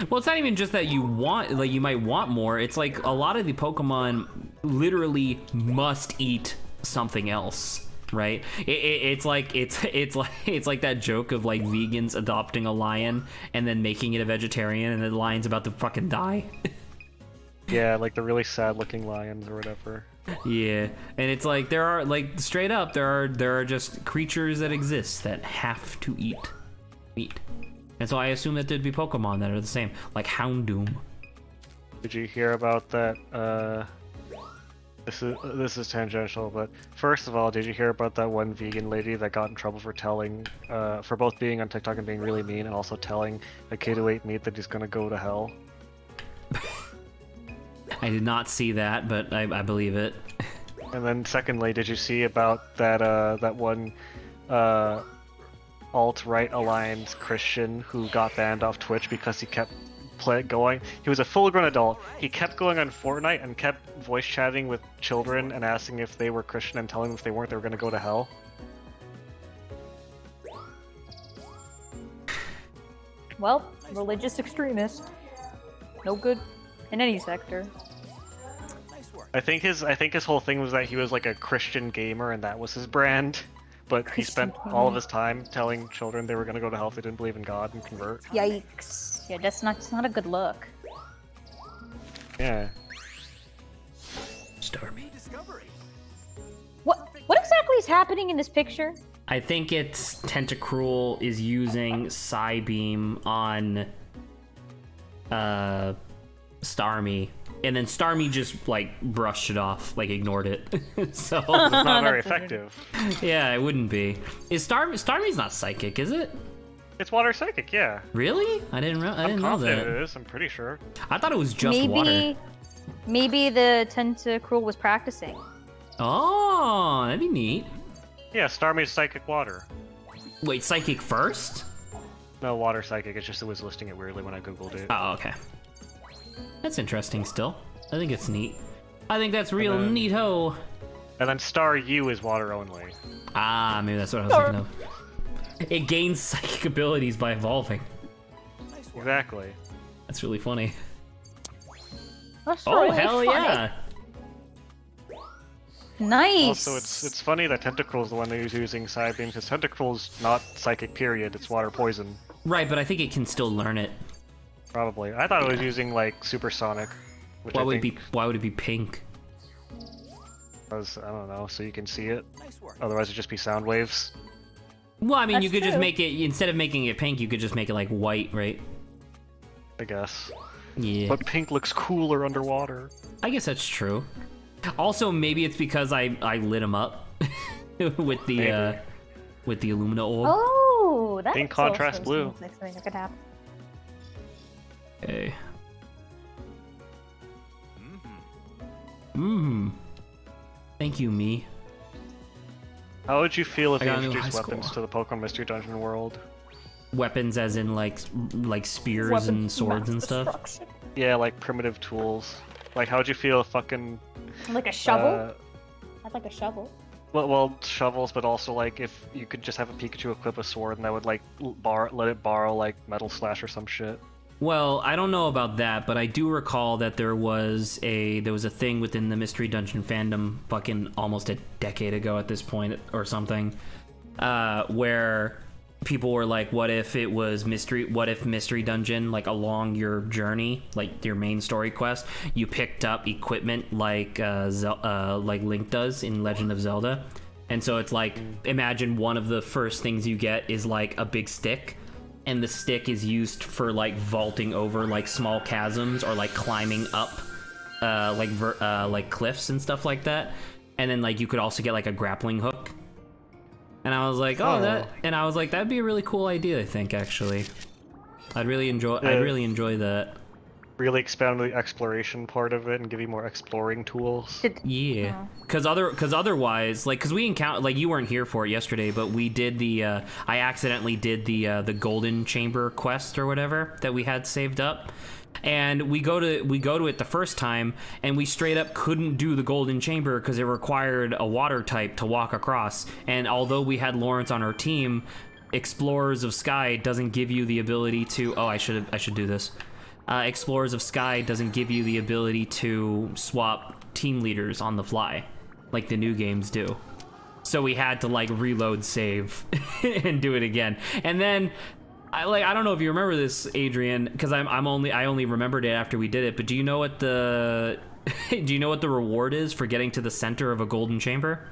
Well, it's not even just that you want, like, you might want more. It's like a lot of the Pokemon literally must eat something else, right? It's like that joke of like vegans adopting a lion and then making it a vegetarian, and the lion's about to fucking die. Yeah, like the really sad looking lions or whatever. Yeah, and it's like there are like straight up there are just creatures that exist that have to eat meat. And so I assume that there'd be Pokemon that are the same, like Houndoom. Did you hear about that? This is tangential, but first of all, did you hear about that one vegan lady that got in trouble for telling, for both being on TikTok and being really mean, and also telling a kid who ate meat that he's gonna go to hell? I did not see that, but I believe it. And then secondly, did you see about that one alt-right aligned Christian who got banned off Twitch because he kept going? He was a full-grown adult. He kept going on Fortnite and kept voice chatting with children and asking if they were Christian and telling them if they weren't, they were going to go to hell. Well, religious extremist. No good in any sector. I think his whole thing was that he was like a Christian gamer and that was his brand. But he spent all of his time telling children they were going to go to hell if they didn't believe in God and convert. Yikes. Yeah, that's not a good look. Yeah. Stormy. What exactly is happening in this picture? I think it's Tentacruel is using Psybeam on Starmie, and then Starmie just like brushed it off, like ignored it. So It's not very effective. yeah, it wouldn't be. Is Starmie's not psychic, is it? It's water psychic, yeah. Really? I didn't know I'm confident that. it is, I'm pretty sure. I thought it was just water. Maybe the Tentacruel was practicing. Oh, that'd be neat. Yeah, Starmie's psychic water. Wait, psychic first? No, water psychic, it's just it was listing it weirdly when I googled it. Oh, okay. That's interesting still. I think it's neat. I think that's real then- neato. And then Star U is water only. Ah, maybe that's what I was thinking of. It gains psychic abilities by evolving. Exactly. That's really funny. That's Oh, really hell funny. yeah. Nice. Also, it's funny that Tentacruel's the one who's using Psybeam, because Tentacruel's not psychic, period. It's water poison. Right, but I think it can still learn it. Probably. I thought it was using, like, supersonic. Which Why I would think it be pink? was, I don't know, so you can see it. Otherwise it'd just be sound waves. Well, I mean, you That's could just true. make it, instead of making it pink, you could just make it like white, right? I guess. Yeah. But pink looks cooler underwater. I guess that's true. Also, maybe it's because I lit him up with the Maybe. with the Illumina orb. Oh, that's Pink contrast also blue. next thing that could happen. Okay. Mmm. Thank you, me. How would you feel if I you got a new introduced high weapons score. to the Pokemon Mystery Dungeon world? Weapons, as in like spears and swords and stuff. Yeah, like primitive tools. Like, how would you feel if fucking... Like a shovel? uh, I'd like a shovel. well, shovels, but also, like, if you could just have a Pikachu equip a sword and that would, like, let it borrow, like, Metal Slash or some shit. Well, I don't know about that, but I do recall that there was a thing within the Mystery Dungeon fandom fucking almost a decade ago at this point or something, where people were like, what if Mystery Dungeon, like along your journey, like your main story quest, you picked up equipment like Link does in Legend of Zelda. And so it's like, imagine one of the first things you get is like a big stick, and the stick is used for like vaulting over like small chasms or like climbing up like cliffs and stuff like that. And then like you could also get like a grappling hook. And I was like, that'd be a really cool idea, I think, actually. I'd really enjoy that. Really expand the exploration part of it and give you more exploring tools. Yeah, because otherwise, like, because we encountered, like, you weren't here for it yesterday, but we did I accidentally did the Golden Chamber quest or whatever that we had saved up, and we go to it the first time, and we straight up couldn't do the Golden Chamber because it required a water type to walk across, and although we had Lawrence on our team, Explorers of Sky doesn't give you the ability to. Oh, I should do this. Explorers of Sky doesn't give you the ability to swap team leaders on the fly, like the new games do. So we had to like reload save and do it again. And then I don't know if you remember this, Adrian, because I only remembered it after we did it. But do you know what the reward is for getting to the center of a golden chamber?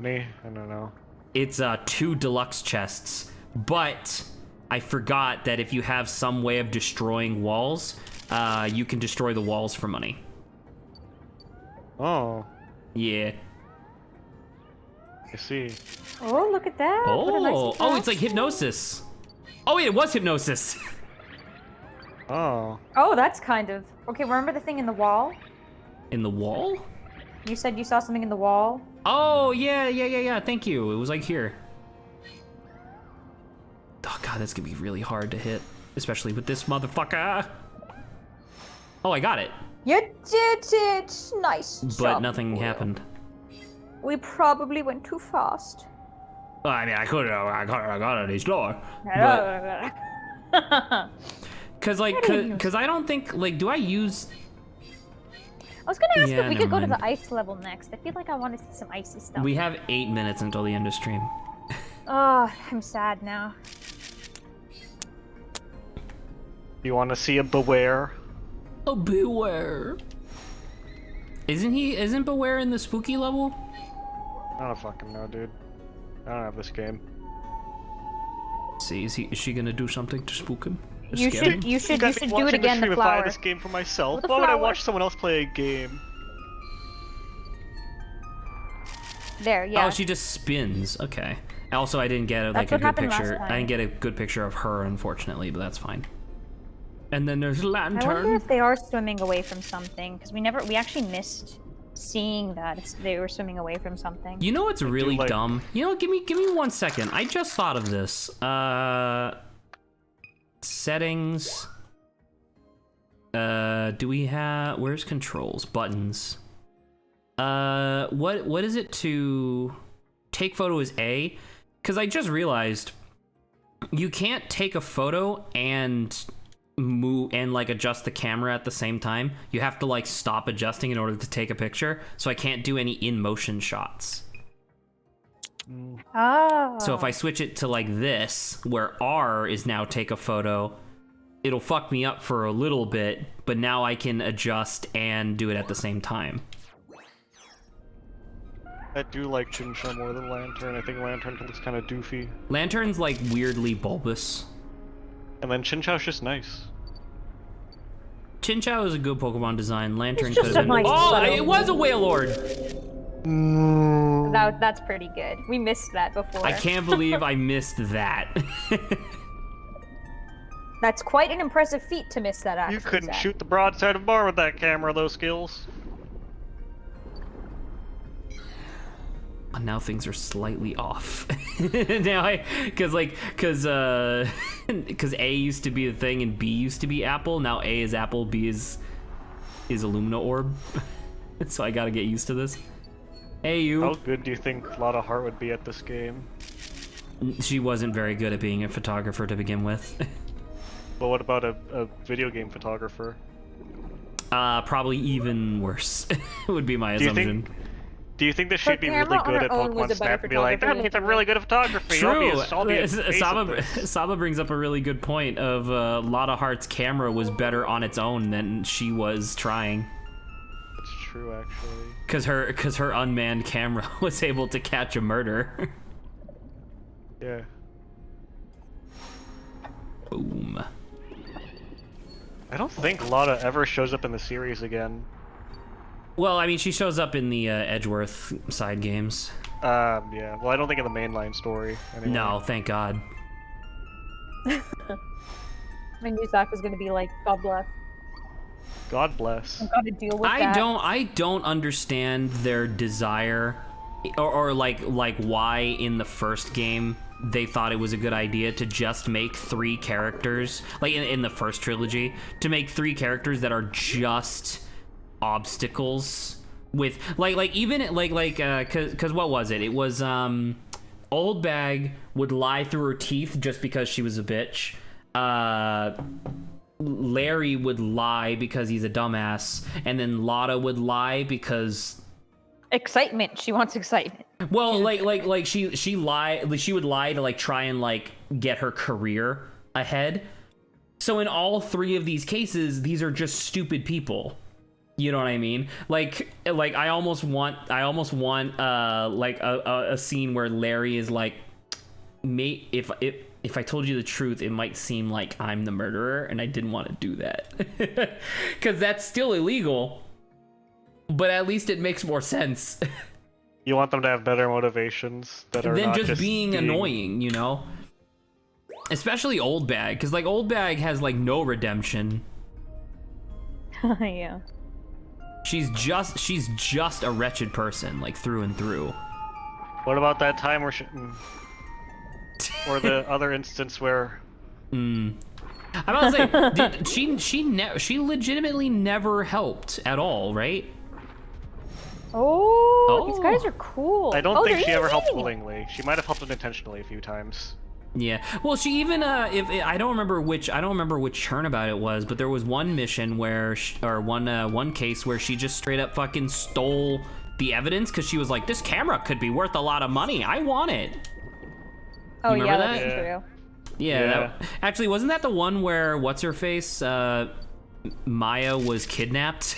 I don't know. It's 2 deluxe chests, but I forgot that if you have some way of destroying walls, you can destroy the walls for money. Oh, Yeah. I see. Oh, look at that. What a nice Oh, it's like attachment. hypnosis. Oh, wait, it was hypnosis. Oh. Oh, that's kind of... Okay, remember the thing in the wall? In the wall? You said you saw something in the wall? Oh, yeah. Thank you. It was like here. Oh, God, that's gonna be really hard to hit. Especially with this motherfucker. Oh, I got it. You did it! Nice job. But nothing happened. We probably went too fast. Well, I mean, I got any slower. Cause I don't think, like, do I use... I was gonna ask Yeah, if we could go never to mind. the ice level next. I feel like I want to see some icy stuff. We have 8 minutes until the end of stream. Oh, I'm sad now. You want to see a Beware? Oh, Beware. Isn't Beware in the spooky level? I don't fucking know, dude. I don't have this game. See, is she gonna do something to spook him? To You scare him? should Guys, do it watching again. stream The if I had flower. this game for myself. The Why would I flower. watch someone else play a game? There, yeah. Oh, she just spins. Okay. Also, I didn't get like That's a what good happened last picture. I time. didn't get a good picture of her, unfortunately, but that's fine. And then there's I wonder Lantern. if they are swimming away from something because we actually missed seeing that they were swimming away from something. You know what's really like- dumb? You know, give me 1 second. I just thought of this. Settings. Do we have? Where's controls? Buttons. What is it to take photo is A? Because I just realized you can't take a photo and move and like adjust the camera at the same time. You have to like stop adjusting in order to take a picture. So I can't do any in motion shots. Oh. So if I switch it to like this, where R is now take a photo, it'll fuck me up for a little bit, but now I can adjust and do it at the same time. I do like Chincha more than Lantern. I think Lantern looks kind of doofy. Lantern's like weirdly bulbous. And then Chinchao's just nice. Chinchou is a good Pokemon design. Lantern It's could just have a been. nice Oh, little- it was a Wailord! That's pretty good. We missed that before. I can't believe I missed that. That's quite an impressive feat to miss that. Actually, You couldn't Zach. shoot the broadside of a bar with that camera, those skills. Now things are slightly off. Now because A used to be the thing and B used to be Apple. Now A is Apple, B is Illumina Orb. So I gotta get used to this. Hey you. How good do you think Lotta Hart would be at this game? She wasn't very good at being a photographer to begin with. But what about a video game photographer? Probably even worse. Would be my Do you assumption. think? Do you think that she'd be camera really on good her at own was Pokemon a better Snap and be like, that photographer means than I'm really good at photography. True. I'll be a face of this." Saba brings up a really good point of Lotta Hart's camera was better on its own than she was trying. That's true, actually. Cause her unmanned camera was able to catch a murder. Yeah. Boom. I don't think Lotta ever shows up in the series again. Well, I mean, she shows up in the Edgeworth side games. Yeah. Well, I don't think in the mainline story. Anyway. No, thank God. I knew Zach was gonna be like, God bless. God bless. I've got to deal with that. I don't understand their desire, or like why in the first game they thought it was a good idea to just make 3 characters, like in the first trilogy, to make 3 characters that are just obstacles with cause what was it? It was Old Bag would lie through her teeth just because she was a bitch. Larry would lie because he's a dumbass, and then Lotta would lie because Excitement. She wants excitement. well, she would lie to like try and like get her career ahead. So in all 3 of these cases, these are just stupid people. You know what I mean? Like I almost want like a scene where Larry is like, mate, if I told you the truth, it might seem like I'm the murderer, and I didn't want to do that. Because that's still illegal, but at least it makes more sense You want them to have better motivations that are than not just being annoying, you know? Especially Old Bag, because like Old Bag has like no redemption. Yeah. She's just a wretched person, like through and through. What about that time where or the other instance where? I'm about to say, she legitimately never helped at all, right? Oh, these guys are cool. I don't Oh, think they're she ever helped eating it. willingly. She might have helped unintentionally a few times. Yeah. Well, she even if I don't remember which turnabout it was, but there was one mission where one case where she just straight up fucking stole the evidence because she was like, this camera could be worth a lot of money. I want it. Oh, You yeah, remember that's that? true. Yeah. Actually, wasn't that the one where what's her face Maya was kidnapped?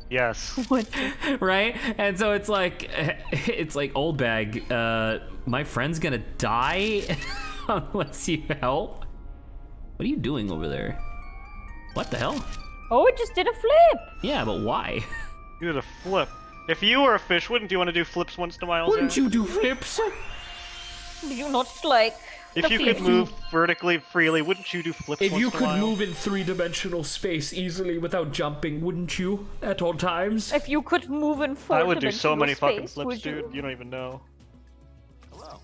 Yes. What? Right? And so it's like old bag, my friend's gonna die unless you help. What are you doing over there? What the hell? Oh, it just did a flip. Yeah, but why? You did a flip. If you were a fish, wouldn't you want to do flips once in a while? Wouldn't Zach? you do flips? Do you not like If you could move vertically freely, wouldn't you do flips If once you in a could while? move in three-dimensional space easily without jumping, wouldn't you? At all times? If you could move in I would do so four-dimensional many fucking space, flips, would dude. you? You don't even know. Hello.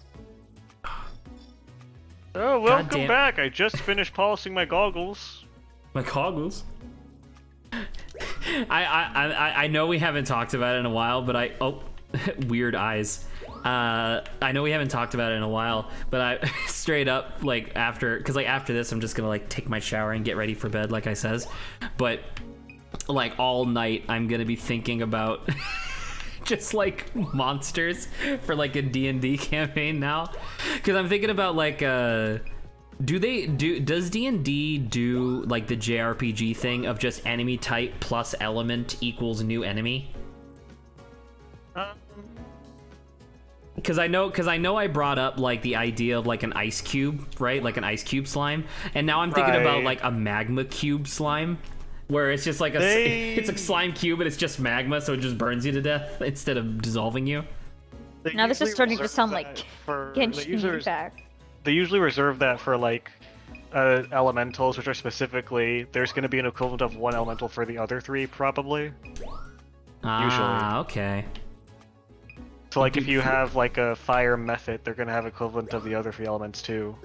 Oh, welcome Goddamn. back. I just finished polishing my goggles. My goggles. I know we haven't talked about it in a while, but weird eyes. I know we haven't talked about it in a while, but I straight up like after this I'm just gonna like take my shower and get ready for bed like I says, but like all night I'm gonna be thinking about just like monsters for like a D&D campaign now, because I'm thinking about like does D&D do like the JRPG thing of just enemy type plus element equals new enemy? Because I know I brought up like the idea of like an ice cube, right? Like an ice cube slime, and now I'm thinking about Right. like a magma cube slime, where it's just like it's a slime cube and it's just magma, so it just burns you to death instead of dissolving you. They Now this is usually starting to reserve sound that like for- Genshin Impact. They usually reserve that for like elementals, which are specifically there's going to be an equivalent of one elemental for the other three, probably. Ah, okay. So like if you have like a fire method, they're going to have equivalent of the other three elements too.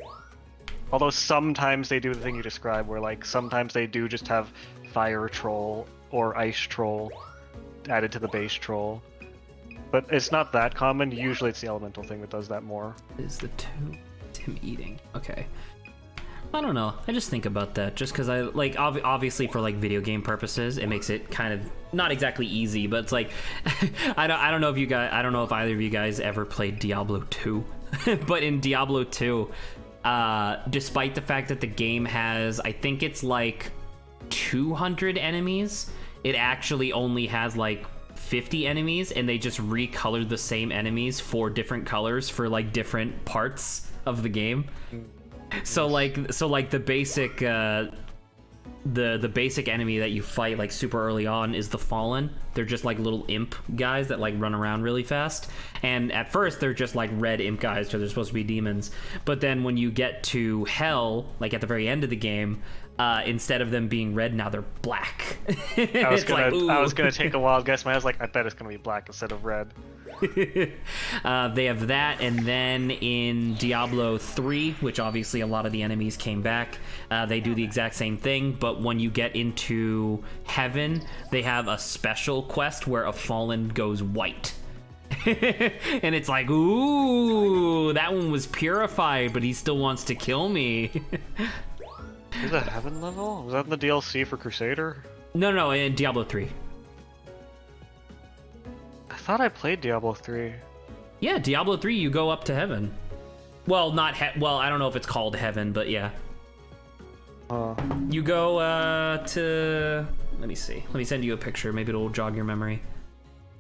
Although sometimes they do the thing you described, where like sometimes they do just have fire troll or ice troll added to the base troll. But it's not that common. Usually it's the elemental thing that does that more. Is the Tim eating? Okay. I don't know. I just think about that just because I like obviously for like video game purposes, it makes it kind of not exactly easy, but it's like I don't know if either of you guys ever played Diablo 2, but in Diablo 2, despite the fact that the game has, I think it's like 200 enemies, it actually only has like 50 enemies, and they just recolored the same enemies for different colors for like different parts of the game. So like the basic the basic enemy that you fight like super early on is the Fallen. They're just like little imp guys that like run around really fast, and at first they're just like red imp guys, so they're supposed to be demons. But then when you get to Hell, like at the very end of the game, instead of them being red, now they're black. I was It's gonna take a wild guess. I was like, I bet it's gonna be black instead of red. they have that, and then in Diablo 3, which obviously a lot of the enemies came back, they do the exact same thing, but when you get into Heaven, they have a special quest where a Fallen goes white. And it's like, ooh, that one was purified, but he still wants to kill me. Is that Heaven level? Was that in the DLC for Crusader? No, in Diablo 3. I thought I played Diablo 3. Yeah, Diablo 3, you go up to Heaven. Well, well, I don't know if it's called Heaven, but yeah. You go to... Let me see. Let me send you a picture. Maybe it'll jog your memory.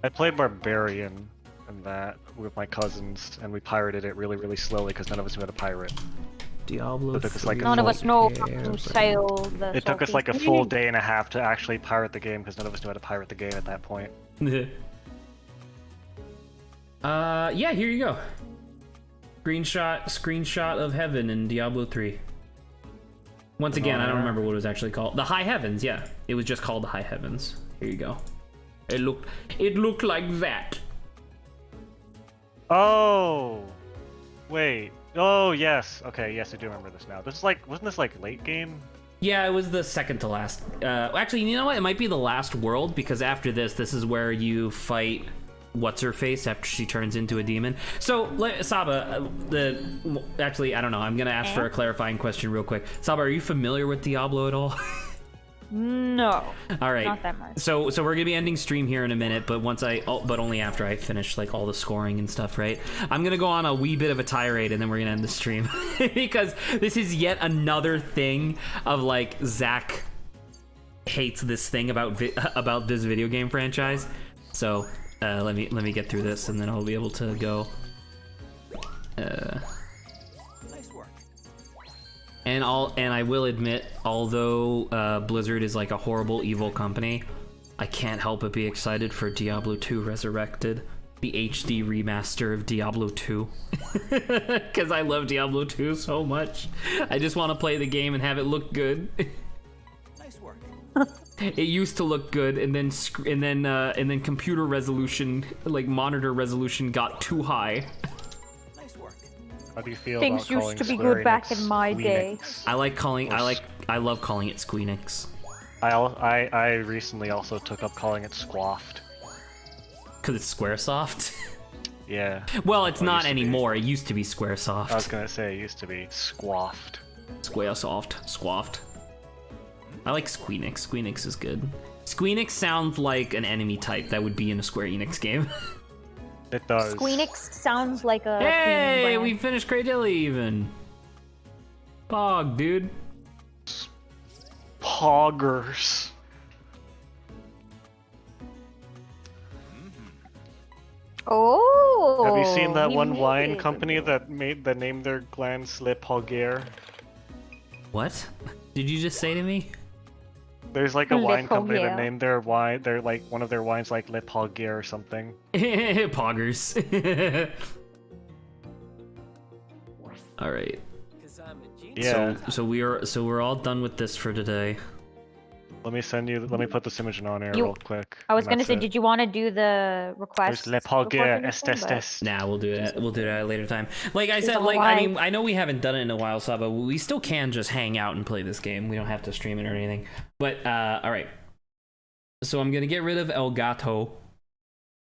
I played Barbarian in that with my cousins, and we pirated it really, really slowly because none of us knew how to pirate. Diablo It took us like a None of full- us know how to sail the It took us salty like a sea. full day and a half to actually pirate the game because none of us knew how to pirate the game at that point. Yeah, here you go. Screenshot of Heaven in Diablo 3. Once again, I don't remember what it was actually called. The High Heavens, yeah. It was just called the High Heavens. Here you go. It looked like that. Oh, wait. Oh, yes. Okay, yes, I do remember this now. This is like, wasn't this like late game? Yeah, it was the second to last. Actually, you know what? It might be the last world, because after this is where you fight what's-her-face after she turns into a demon. So, Saba, actually, I don't know. I'm going to ask for a clarifying question real quick. Saba, are you familiar with Diablo at all? No. All right. Not that much. So we're gonna be ending stream here in a minute, but but only after I finish like all the scoring and stuff, right? I'm gonna go on a wee bit of a tirade and then we're gonna end the stream because this is yet another thing of like Zach hates this thing about this video game franchise. So let me get through this and then I'll be able to go. Nice work. And I will admit, although Blizzard is like a horrible, evil company, I can't help but be excited for Diablo 2 Resurrected, the HD remaster of Diablo 2, because I love Diablo 2 so much. I just want to play the game and have it look good. Nice work. It used to look good, and then computer resolution, like monitor resolution, got too high. How do you feel Things about used to be Square good back Enix in my day. Squeenix? I love calling it Squeenix. I recently also took up calling it Squaft. Because it's Squaresoft? Yeah. Well, it's Well, it not used to be. anymore. It used to be Squaresoft. I was gonna say it used to be Squaft. Squaresoft. Squaft. I like Squeenix. Squeenix is good. Squeenix sounds like an enemy type that would be in a Square Enix game. It does. Squeenix sounds like a. Hey, cleaning we brand. finished Greydilly even. Pog, dude. Poggers. Oh. Have you seen that he one made wine it. company that named their glands Le Poguer? What? Did you just say to me? There's like a Le wine company that Poguer. named their wine, they're like one of their wines like Le Poguer or something. Poggers. All right. Because I'm a genius. Yeah. So we're all done with this for today. Let me put this image on air You- real quick. I was and gonna that's say, it. did you want to do the request? There's Le before Poguer, finishing, but- estes. Nah, we'll do it. We'll do it at a later time. Like I said, all like I live. mean, I know we haven't done it in a while, Saba. We still can just hang out and play this game. We don't have to stream it or anything. But all right. So I'm gonna get rid of El Gato,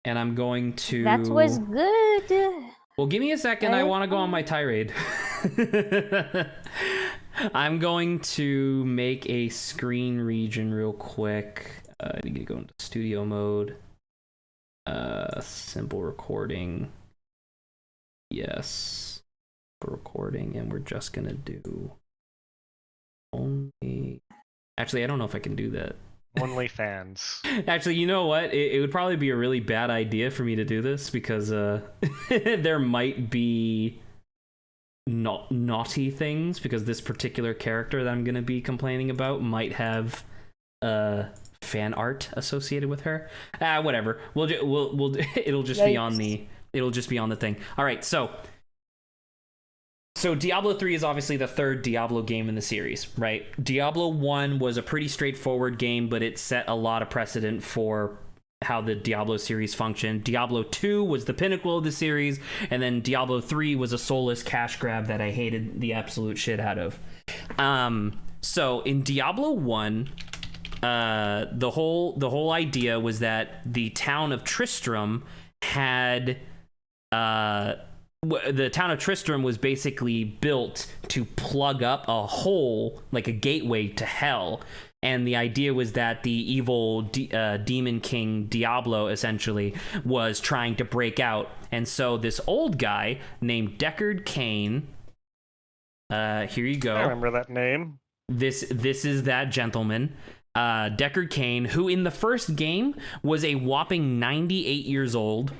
and I'm going to. That was good. Well, give me a second. I want to go on my tirade. I'm going to make a screen region real quick. I need to go into studio mode. Simple recording. Yes. Recording, and we're just gonna do only. Actually, I don't know if I can do that. Only fans. Actually, you know what? It would probably be a really bad idea for me to do this because there might be naughty things because this particular character that I'm going to be complaining about might have fan art associated with her. Whatever. We'll it'll just be on the thing. All right, so Diablo 3 is obviously the third Diablo game in the series, right? Diablo 1 was a pretty straightforward game, but it set a lot of precedent for how the Diablo series functioned. Diablo 2 was the pinnacle of the series, and then Diablo 3 was a soulless cash grab that I hated the absolute shit out of. So in Diablo 1, the whole idea was that the town of Tristram had the town of Tristram was basically built to plug up a hole, like a gateway to hell. And the idea was that the evil demon king Diablo essentially was trying to break out. And so this old guy named Deckard Cain, here you go. I remember that name. This is that gentleman, Deckard Cain, who in the first game was a whopping 98 years old.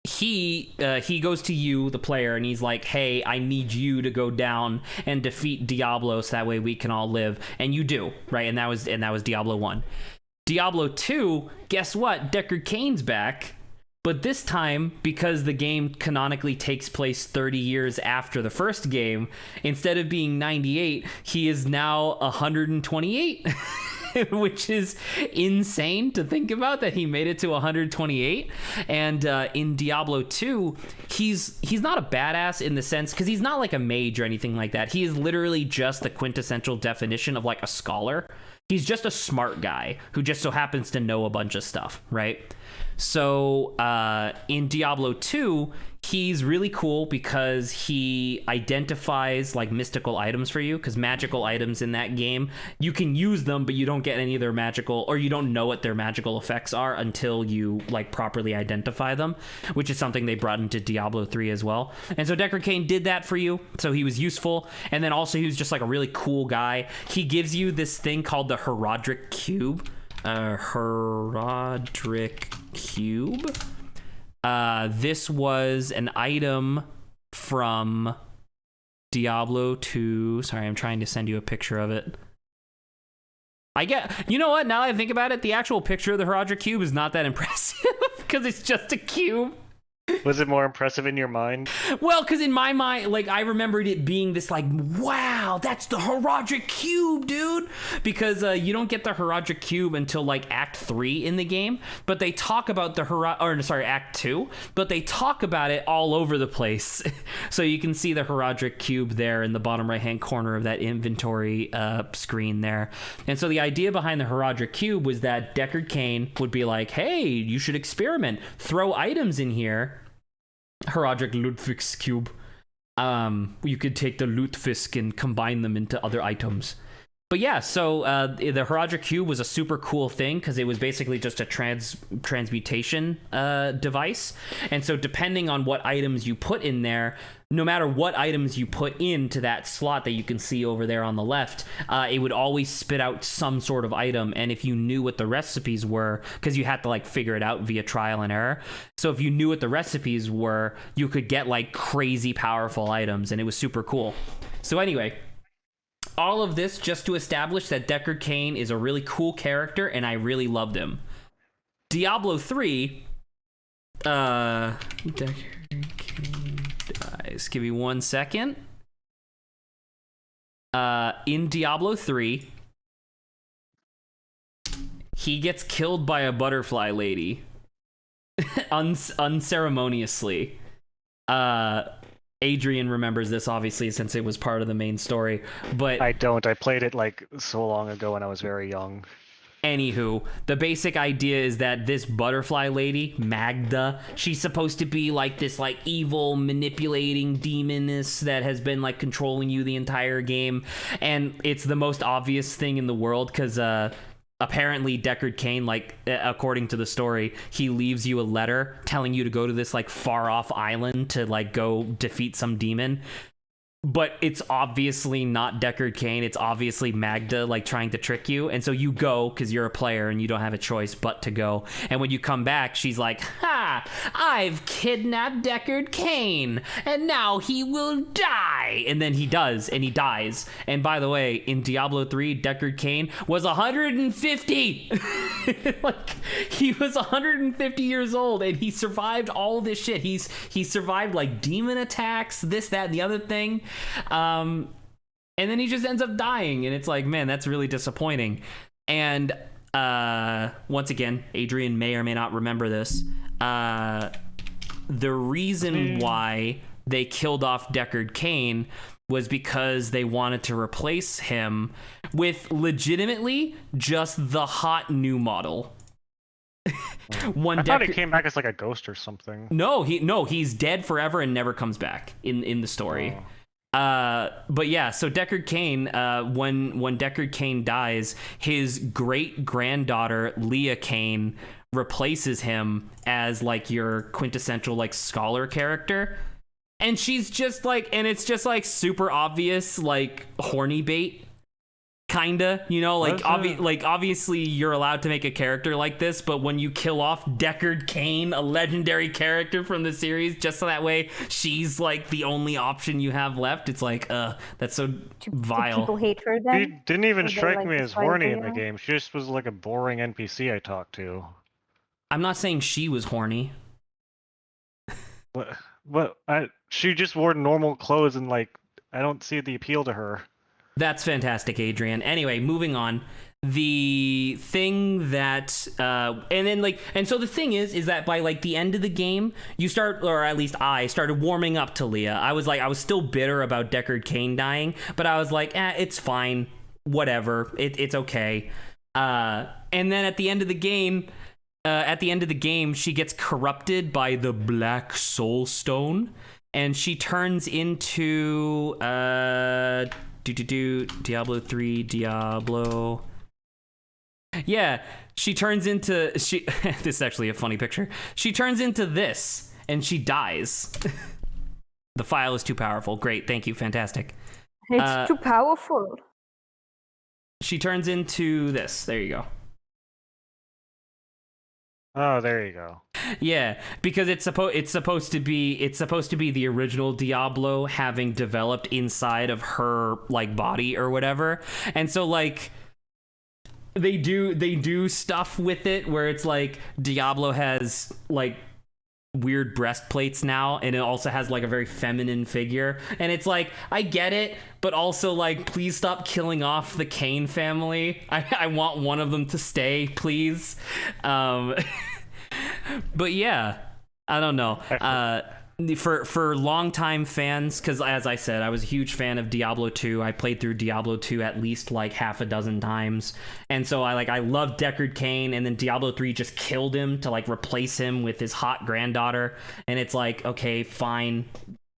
He goes to you, the player, and he's like, hey, I need you to go down and defeat Diablo so that way we can all live. And you do, right? And that was Diablo 1. Diablo 2, guess what? Deckard Cain's back. But this time, because the game canonically takes place 30 years after the first game, instead of being 98, he is now 128. which is insane to think about that he made it to 128. And in Diablo 2, he's not a badass in the sense, because he's not like a mage or anything like that. He is literally just the quintessential definition of like a scholar. He's just a smart guy who just so happens to know a bunch of stuff, right? So in Diablo 2, he's really cool because he identifies like mystical items for you, because magical items in that game, you can use them, but you don't get any of their magical, or you don't know what their magical effects are until you like properly identify them, which is something they brought into Diablo 3 as well. And so Deckard Cain did that for you, so he was useful. And then also he was just like a really cool guy. He gives you this thing called the Herodric Cube. Herodric Cube. This was an item from Diablo 2. Sorry, I'm trying to send you a picture of it. You know what? Now that I think about it, the actual picture of the Herodric Cube is not that impressive because it's just a cube. Was it more impressive in your mind? Well, because in my mind, like, I remembered it being this, like, wow, that's the Herodric Cube, dude. Because you don't get the Herodric Cube until, like, Act 3 in the game. But they talk about Act 2. But they talk about it all over the place. So you can see the Herodric Cube there in the bottom right-hand corner of that inventory screen there. And so the idea behind the Herodric Cube was that Deckard Cain would be like, hey, you should experiment. Throw items in here. Herodric Ludwig's Cube. You could take the Lutefisk and combine them into other items. But yeah, so the Herodric Cube was a super cool thing because it was basically just a transmutation device. And so depending on what items you put in there, no matter what items you put into that slot that you can see over there on the left, it would always spit out some sort of item. And if you knew what the recipes were, because you had to like figure it out via trial and error. So if you knew what the recipes were, you could get like crazy powerful items, and it was super cool. So anyway, all of this just to establish that Deckard Cain is a really cool character, and I really loved him. Diablo 3, Deckard Cain dies. Give me 1 second. In Diablo 3, he gets killed by a butterfly lady. Unceremoniously. Adrian remembers this, obviously, since it was part of the main story, but I don't. I played it like so long ago when I was very young. Anywho, the basic idea is that this butterfly lady, Magda, she's supposed to be like this like evil manipulating demoness that has been like controlling you the entire game, and it's the most obvious thing in the world because apparently Deckard Cain, like according to the story, he leaves you a letter telling you to go to this like far off island to like go defeat some demon. But it's obviously not Deckard Cain. It's obviously Magda, like, trying to trick you. And so you go, because you're a player and you don't have a choice but to go. And when you come back, she's like, ha! I've kidnapped Deckard Cain, and now he will die! And then he does, and he dies. And by the way, in Diablo 3, Deckard Cain was 150! Like, he was 150 years old, and he survived all this shit. He survived, like, demon attacks, this, that, and the other thing. And then he just ends up dying, and it's like, man, that's really disappointing. And once again, Adrian may or may not remember this. The reason why they killed off Deckard Cain was because they wanted to replace him with legitimately just the hot new model. I thought he came back as like a ghost or something. No, he's dead forever and never comes back in the story. But yeah, so Deckard Cain, when Deckard Cain dies, his great granddaughter Leah Cain replaces him as like your quintessential like scholar character, and she's just like, and it's just like super obvious like horny bait. Kinda, you know, like obviously you're allowed to make a character like this, but when you kill off Deckard Cain, a legendary character from the series, just so that way she's like the only option you have left, it's like, that's so vile. Do people hate her then? She didn't even strike like me as despise horny her, in the game. She just was like a boring NPC I talked to. I'm not saying she was horny. She just wore normal clothes and like I don't see the appeal to her. That's fantastic, Adrian. Anyway, moving on. the thing that and so the thing is that by like the end of the game you start, or at least I started warming up to Leah. I was still bitter about Deckard Cain dying, but I was like, it's fine, whatever, it's okay. And then at the end of the game, she gets corrupted by the Black Soul Stone, and she turns into Diablo 3 Diablo. Yeah, she turns into this is actually a funny picture. She turns into this and she dies. The file is too powerful. Great, thank you, fantastic. It's too powerful. She turns into this. There you go. Oh, there you go. Yeah, because it's supposed to be the original Diablo having developed inside of her like body or whatever. And so like they do stuff with it where it's like Diablo has like weird breastplates now, and it also has like a very feminine figure, and it's like, I get it, but also like, please stop killing off the Cain family. I want one of them to stay, please. But yeah, I don't know. For longtime fans, because as I said, I was a huge fan of Diablo 2. I played through Diablo 2 at least like half a dozen times, and so I loved Deckard Cain, and then Diablo 3 just killed him to like replace him with his hot granddaughter, and it's like, okay, fine,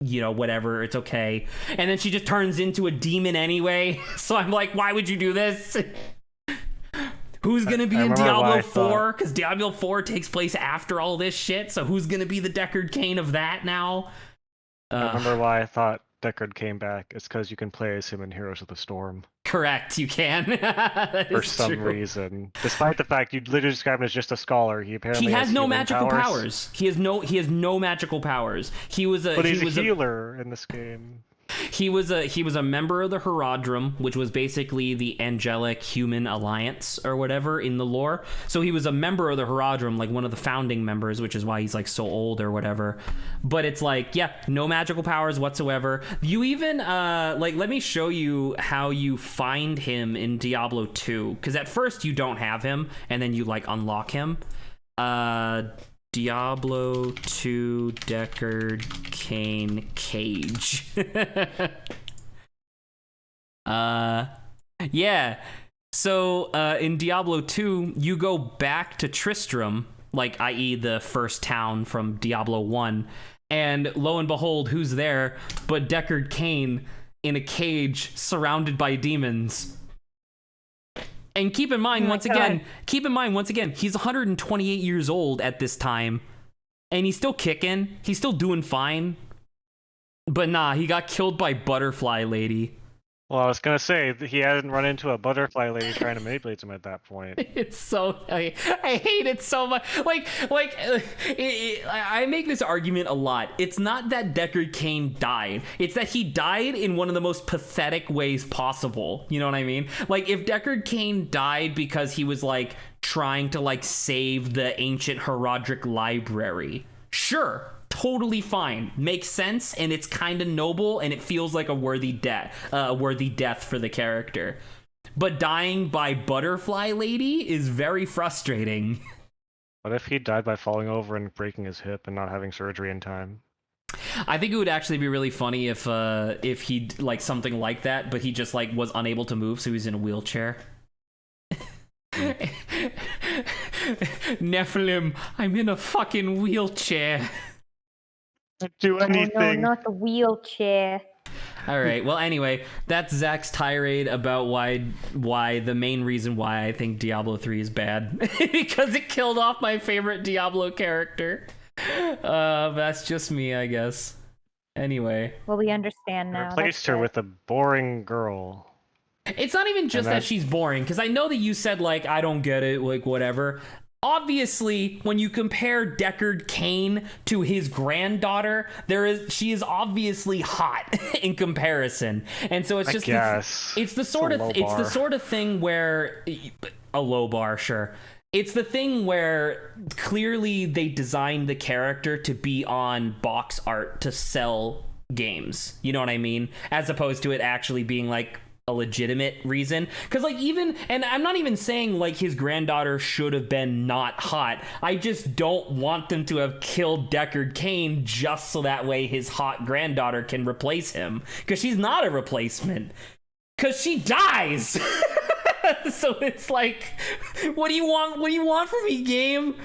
you know, whatever, it's okay. And then she just turns into a demon anyway, so I'm like, why would you do this? Who's going to be in Diablo 4? Because Diablo 4 takes place after all this shit, so who's going to be the Deckard Cain of that now? I remember why I thought Deckard came back. It's because you can play as him in Heroes of the Storm. Correct, you can. For some reason. Despite the fact you literally describe him as just a scholar, he apparently has no magical powers. He has no magical powers. But he's a healer in this game. He was a member of the Herodrum, which was basically the angelic human alliance or whatever in the lore. So he was a member of the Herodrum, like one of the founding members, which is why he's like so old or whatever. But it's like, yeah, no magical powers whatsoever. You even like, let me show you how you find him in Diablo 2, because at first you don't have him, and then you like unlock him. Diablo 2 Deckard Cain cage. Yeah. So in Diablo 2, you go back to Tristram, like i.e. the first town from Diablo 1, and lo and behold, who's there but Deckard Cain in a cage surrounded by demons. And keep in mind, once again, he's 128 years old at this time, and he's still kicking. He's still doing fine. But nah, he got killed by Butterfly Lady. Well, I was gonna say he hadn't run into a butterfly lady trying to manipulate him at that point. It's so I hate it so much. I make this argument a lot. It's not that Deckard Cain died. It's that he died in one of the most pathetic ways possible. You know what I mean? Like, if Deckard Cain died because he was like trying to like save the ancient Herodric library, sure. Totally fine, makes sense, and it's kind of noble, and it feels like a worthy death for the character. But dying by Butterfly Lady is very frustrating. What if he died by falling over and breaking his hip and not having surgery in time? I think it would actually be really funny if he like something like that, but he just like was unable to move, so he was in a wheelchair. Nephilim, I'm in a fucking wheelchair. Do anything. Oh, no, not the wheelchair. All right. Well, anyway, that's Zach's tirade about why the main reason why I think Diablo 3 is bad because it killed off my favorite Diablo character. That's just me, I guess. Anyway. Well, we understand now. Replaced her with a boring girl. It's not even just that she's boring, because I know that you said like I don't get it, like whatever. Obviously, when you compare Deckard Cain to his granddaughter, she is obviously hot in comparison, and so it's just it's the sort of thing where a low bar, sure. It's the thing where clearly they designed the character to be on box art to sell games. You know what I mean? As opposed to it actually being like a legitimate reason, because like even, and I'm not even saying like his granddaughter should have been not hot, I just don't want them to have killed Deckard Cain just so that way his hot granddaughter can replace him, because she's not a replacement, because she dies. So it's like, what do you want from me, game?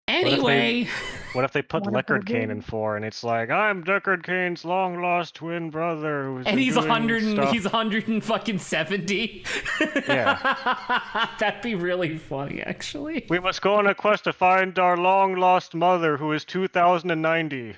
Anyway, what if they put Deckard Cain in 4 and it's like, I'm Deckard Cain's long lost twin brother who's and he's doing 100 stuff. he's 170. Yeah. That'd be really funny, actually. We must go on a quest to find our long lost mother who is 2090.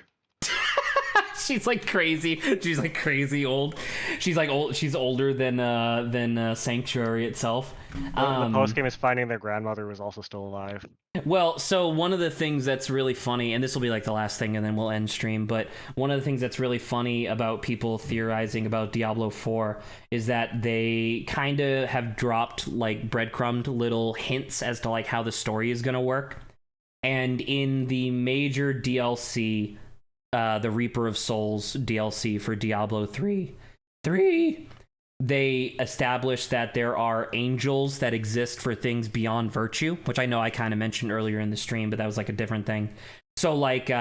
She's like crazy. She's like crazy old. She's like old. She's older than Sanctuary itself. The post game is finding their grandmother was also still alive. Well, so one of the things that's really funny, and this will be like the last thing, and then we'll end stream. But one of the things that's really funny about people theorizing about Diablo 4 is that they kind of have dropped like breadcrumbed little hints as to like how the story is gonna work. And in the major DLC, the Reaper of Souls DLC for Diablo 3, they established that there are angels that exist for things beyond virtue, which I know I kind of mentioned earlier in the stream, but that was like a different thing. So like, you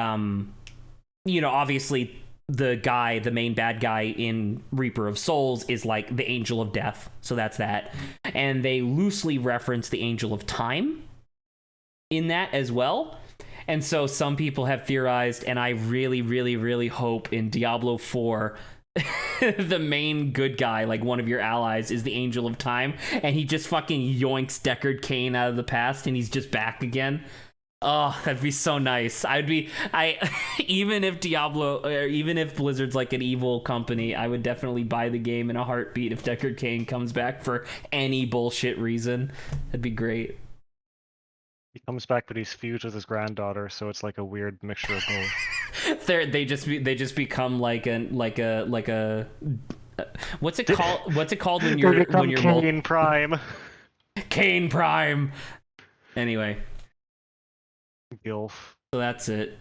know, obviously the main bad guy in Reaper of Souls is like the Angel of Death. So that's that. And they loosely reference the Angel of Time in that as well. And so some people have theorized, and I really, really, really hope in Diablo 4, the main good guy, like one of your allies, is the Angel of Time, and he just fucking yoinks Deckard Cain out of the past, and he's just back again. Oh, that'd be so nice. Even if Blizzard's like an evil company, I would definitely buy the game in a heartbeat if Deckard Cain comes back for any bullshit reason. That'd be great. He comes back, but he's fused with his granddaughter, so it's like a weird mixture of both. They just become like a what's it called? What's it called when you're Cain Prime? Cain Prime. Anyway, Gilf. so that's it.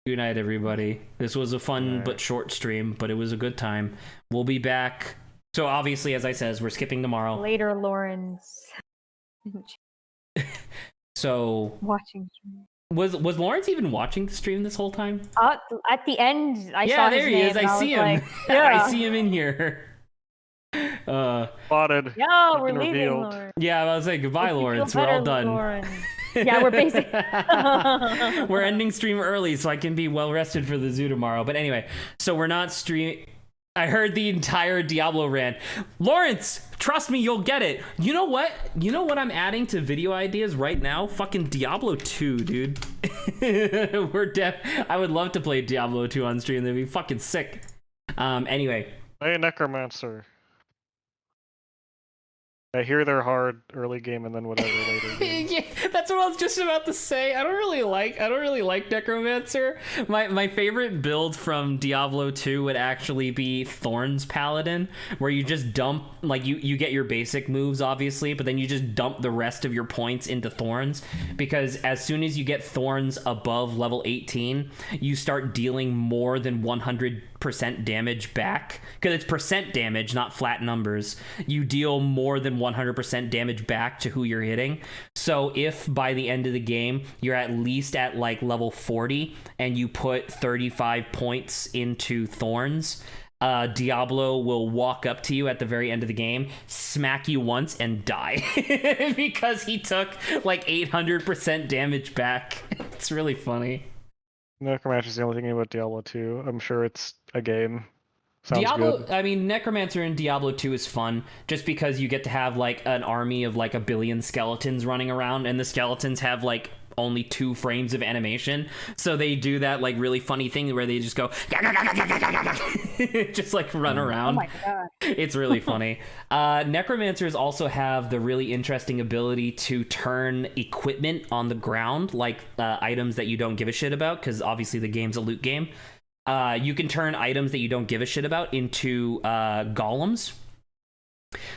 Good night, everybody. This was a fun but short stream, but it was a good time. We'll be back. So obviously, as I says, we're skipping tomorrow. Later, Lawrence. So Watching. was Lawrence even watching the stream this whole time? At the end, I saw Yeah, his there he name is. and I see him. was like, yeah. I see him in here. Spotted. Yeah, You've we're been leaving, revealed. Lawrence. Yeah, I was like, goodbye, Hope you feel Lawrence. We're better, all done. Lawrence. Yeah, we're basic. We're ending stream early so I can be well rested for the zoo tomorrow. But anyway, so we're not stream. I heard the entire Diablo rant. Lawrence, trust me, you'll get it. You know what? You know what I'm adding to video ideas right now? Fucking Diablo 2, dude. I would love to play Diablo 2 on stream. That'd be fucking sick. Anyway. Hey, Necromancer. I hear they're hard early game and then whatever later game. Yeah, that's what I was just about to say. I don't really like Necromancer. My favorite build from Diablo 2 would actually be Thorns Paladin, where you just dump, like, you get your basic moves obviously, but then you just dump the rest of your points into Thorns, because as soon as you get Thorns above level 18, you start dealing more than 100% damage back, because it's percent damage, not flat numbers. You deal more than 100% damage back to who you're hitting. So if by the end of the game you're at least at like level 40 and you put 35 points into Thorns, Diablo will walk up to you at the very end of the game, smack you once, and die because he took like 800% damage back. It's really funny. Necromancer's the only thing about Diablo 2. I'm sure it's a game. Sounds Diablo, good. I mean, Necromancer in Diablo 2 is fun just because you get to have like an army of like a billion skeletons running around, and the skeletons have like only 2 frames of animation, so they do that like really funny thing where they just go just like run around. Oh my god. It's really funny. Necromancers also have the really interesting ability to turn equipment on the ground, like items that you don't give a shit about, because obviously the game's a loot game. You can turn items that you don't give a shit about into golems.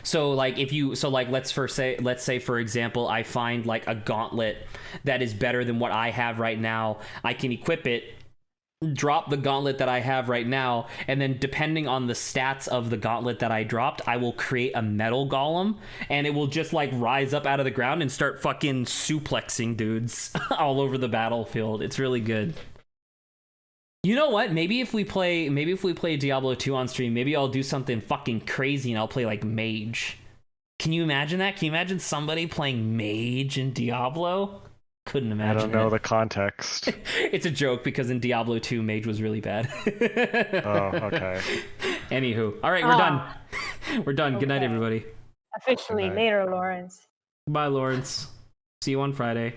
So like let's say for example I find like a gauntlet that is better than what I have right now. I can equip it, drop the gauntlet that I have right now, and then depending on the stats of the gauntlet that I dropped, I will create a metal golem, and it will just like rise up out of the ground and start fucking suplexing dudes all over the battlefield. It's really good. You know what? Maybe if we play Diablo 2 on stream, maybe I'll do something fucking crazy and I'll play like mage. Can you imagine that? Can you imagine somebody playing mage in Diablo? Couldn't imagine. I don't know it. the context. It's a joke because in Diablo 2, mage was really bad. Oh, okay. Anywho, all right, we're done. We're done. Good night, Okay. everybody. Officially, Good night. later, Lawrence. Bye, Lawrence. See you on Friday.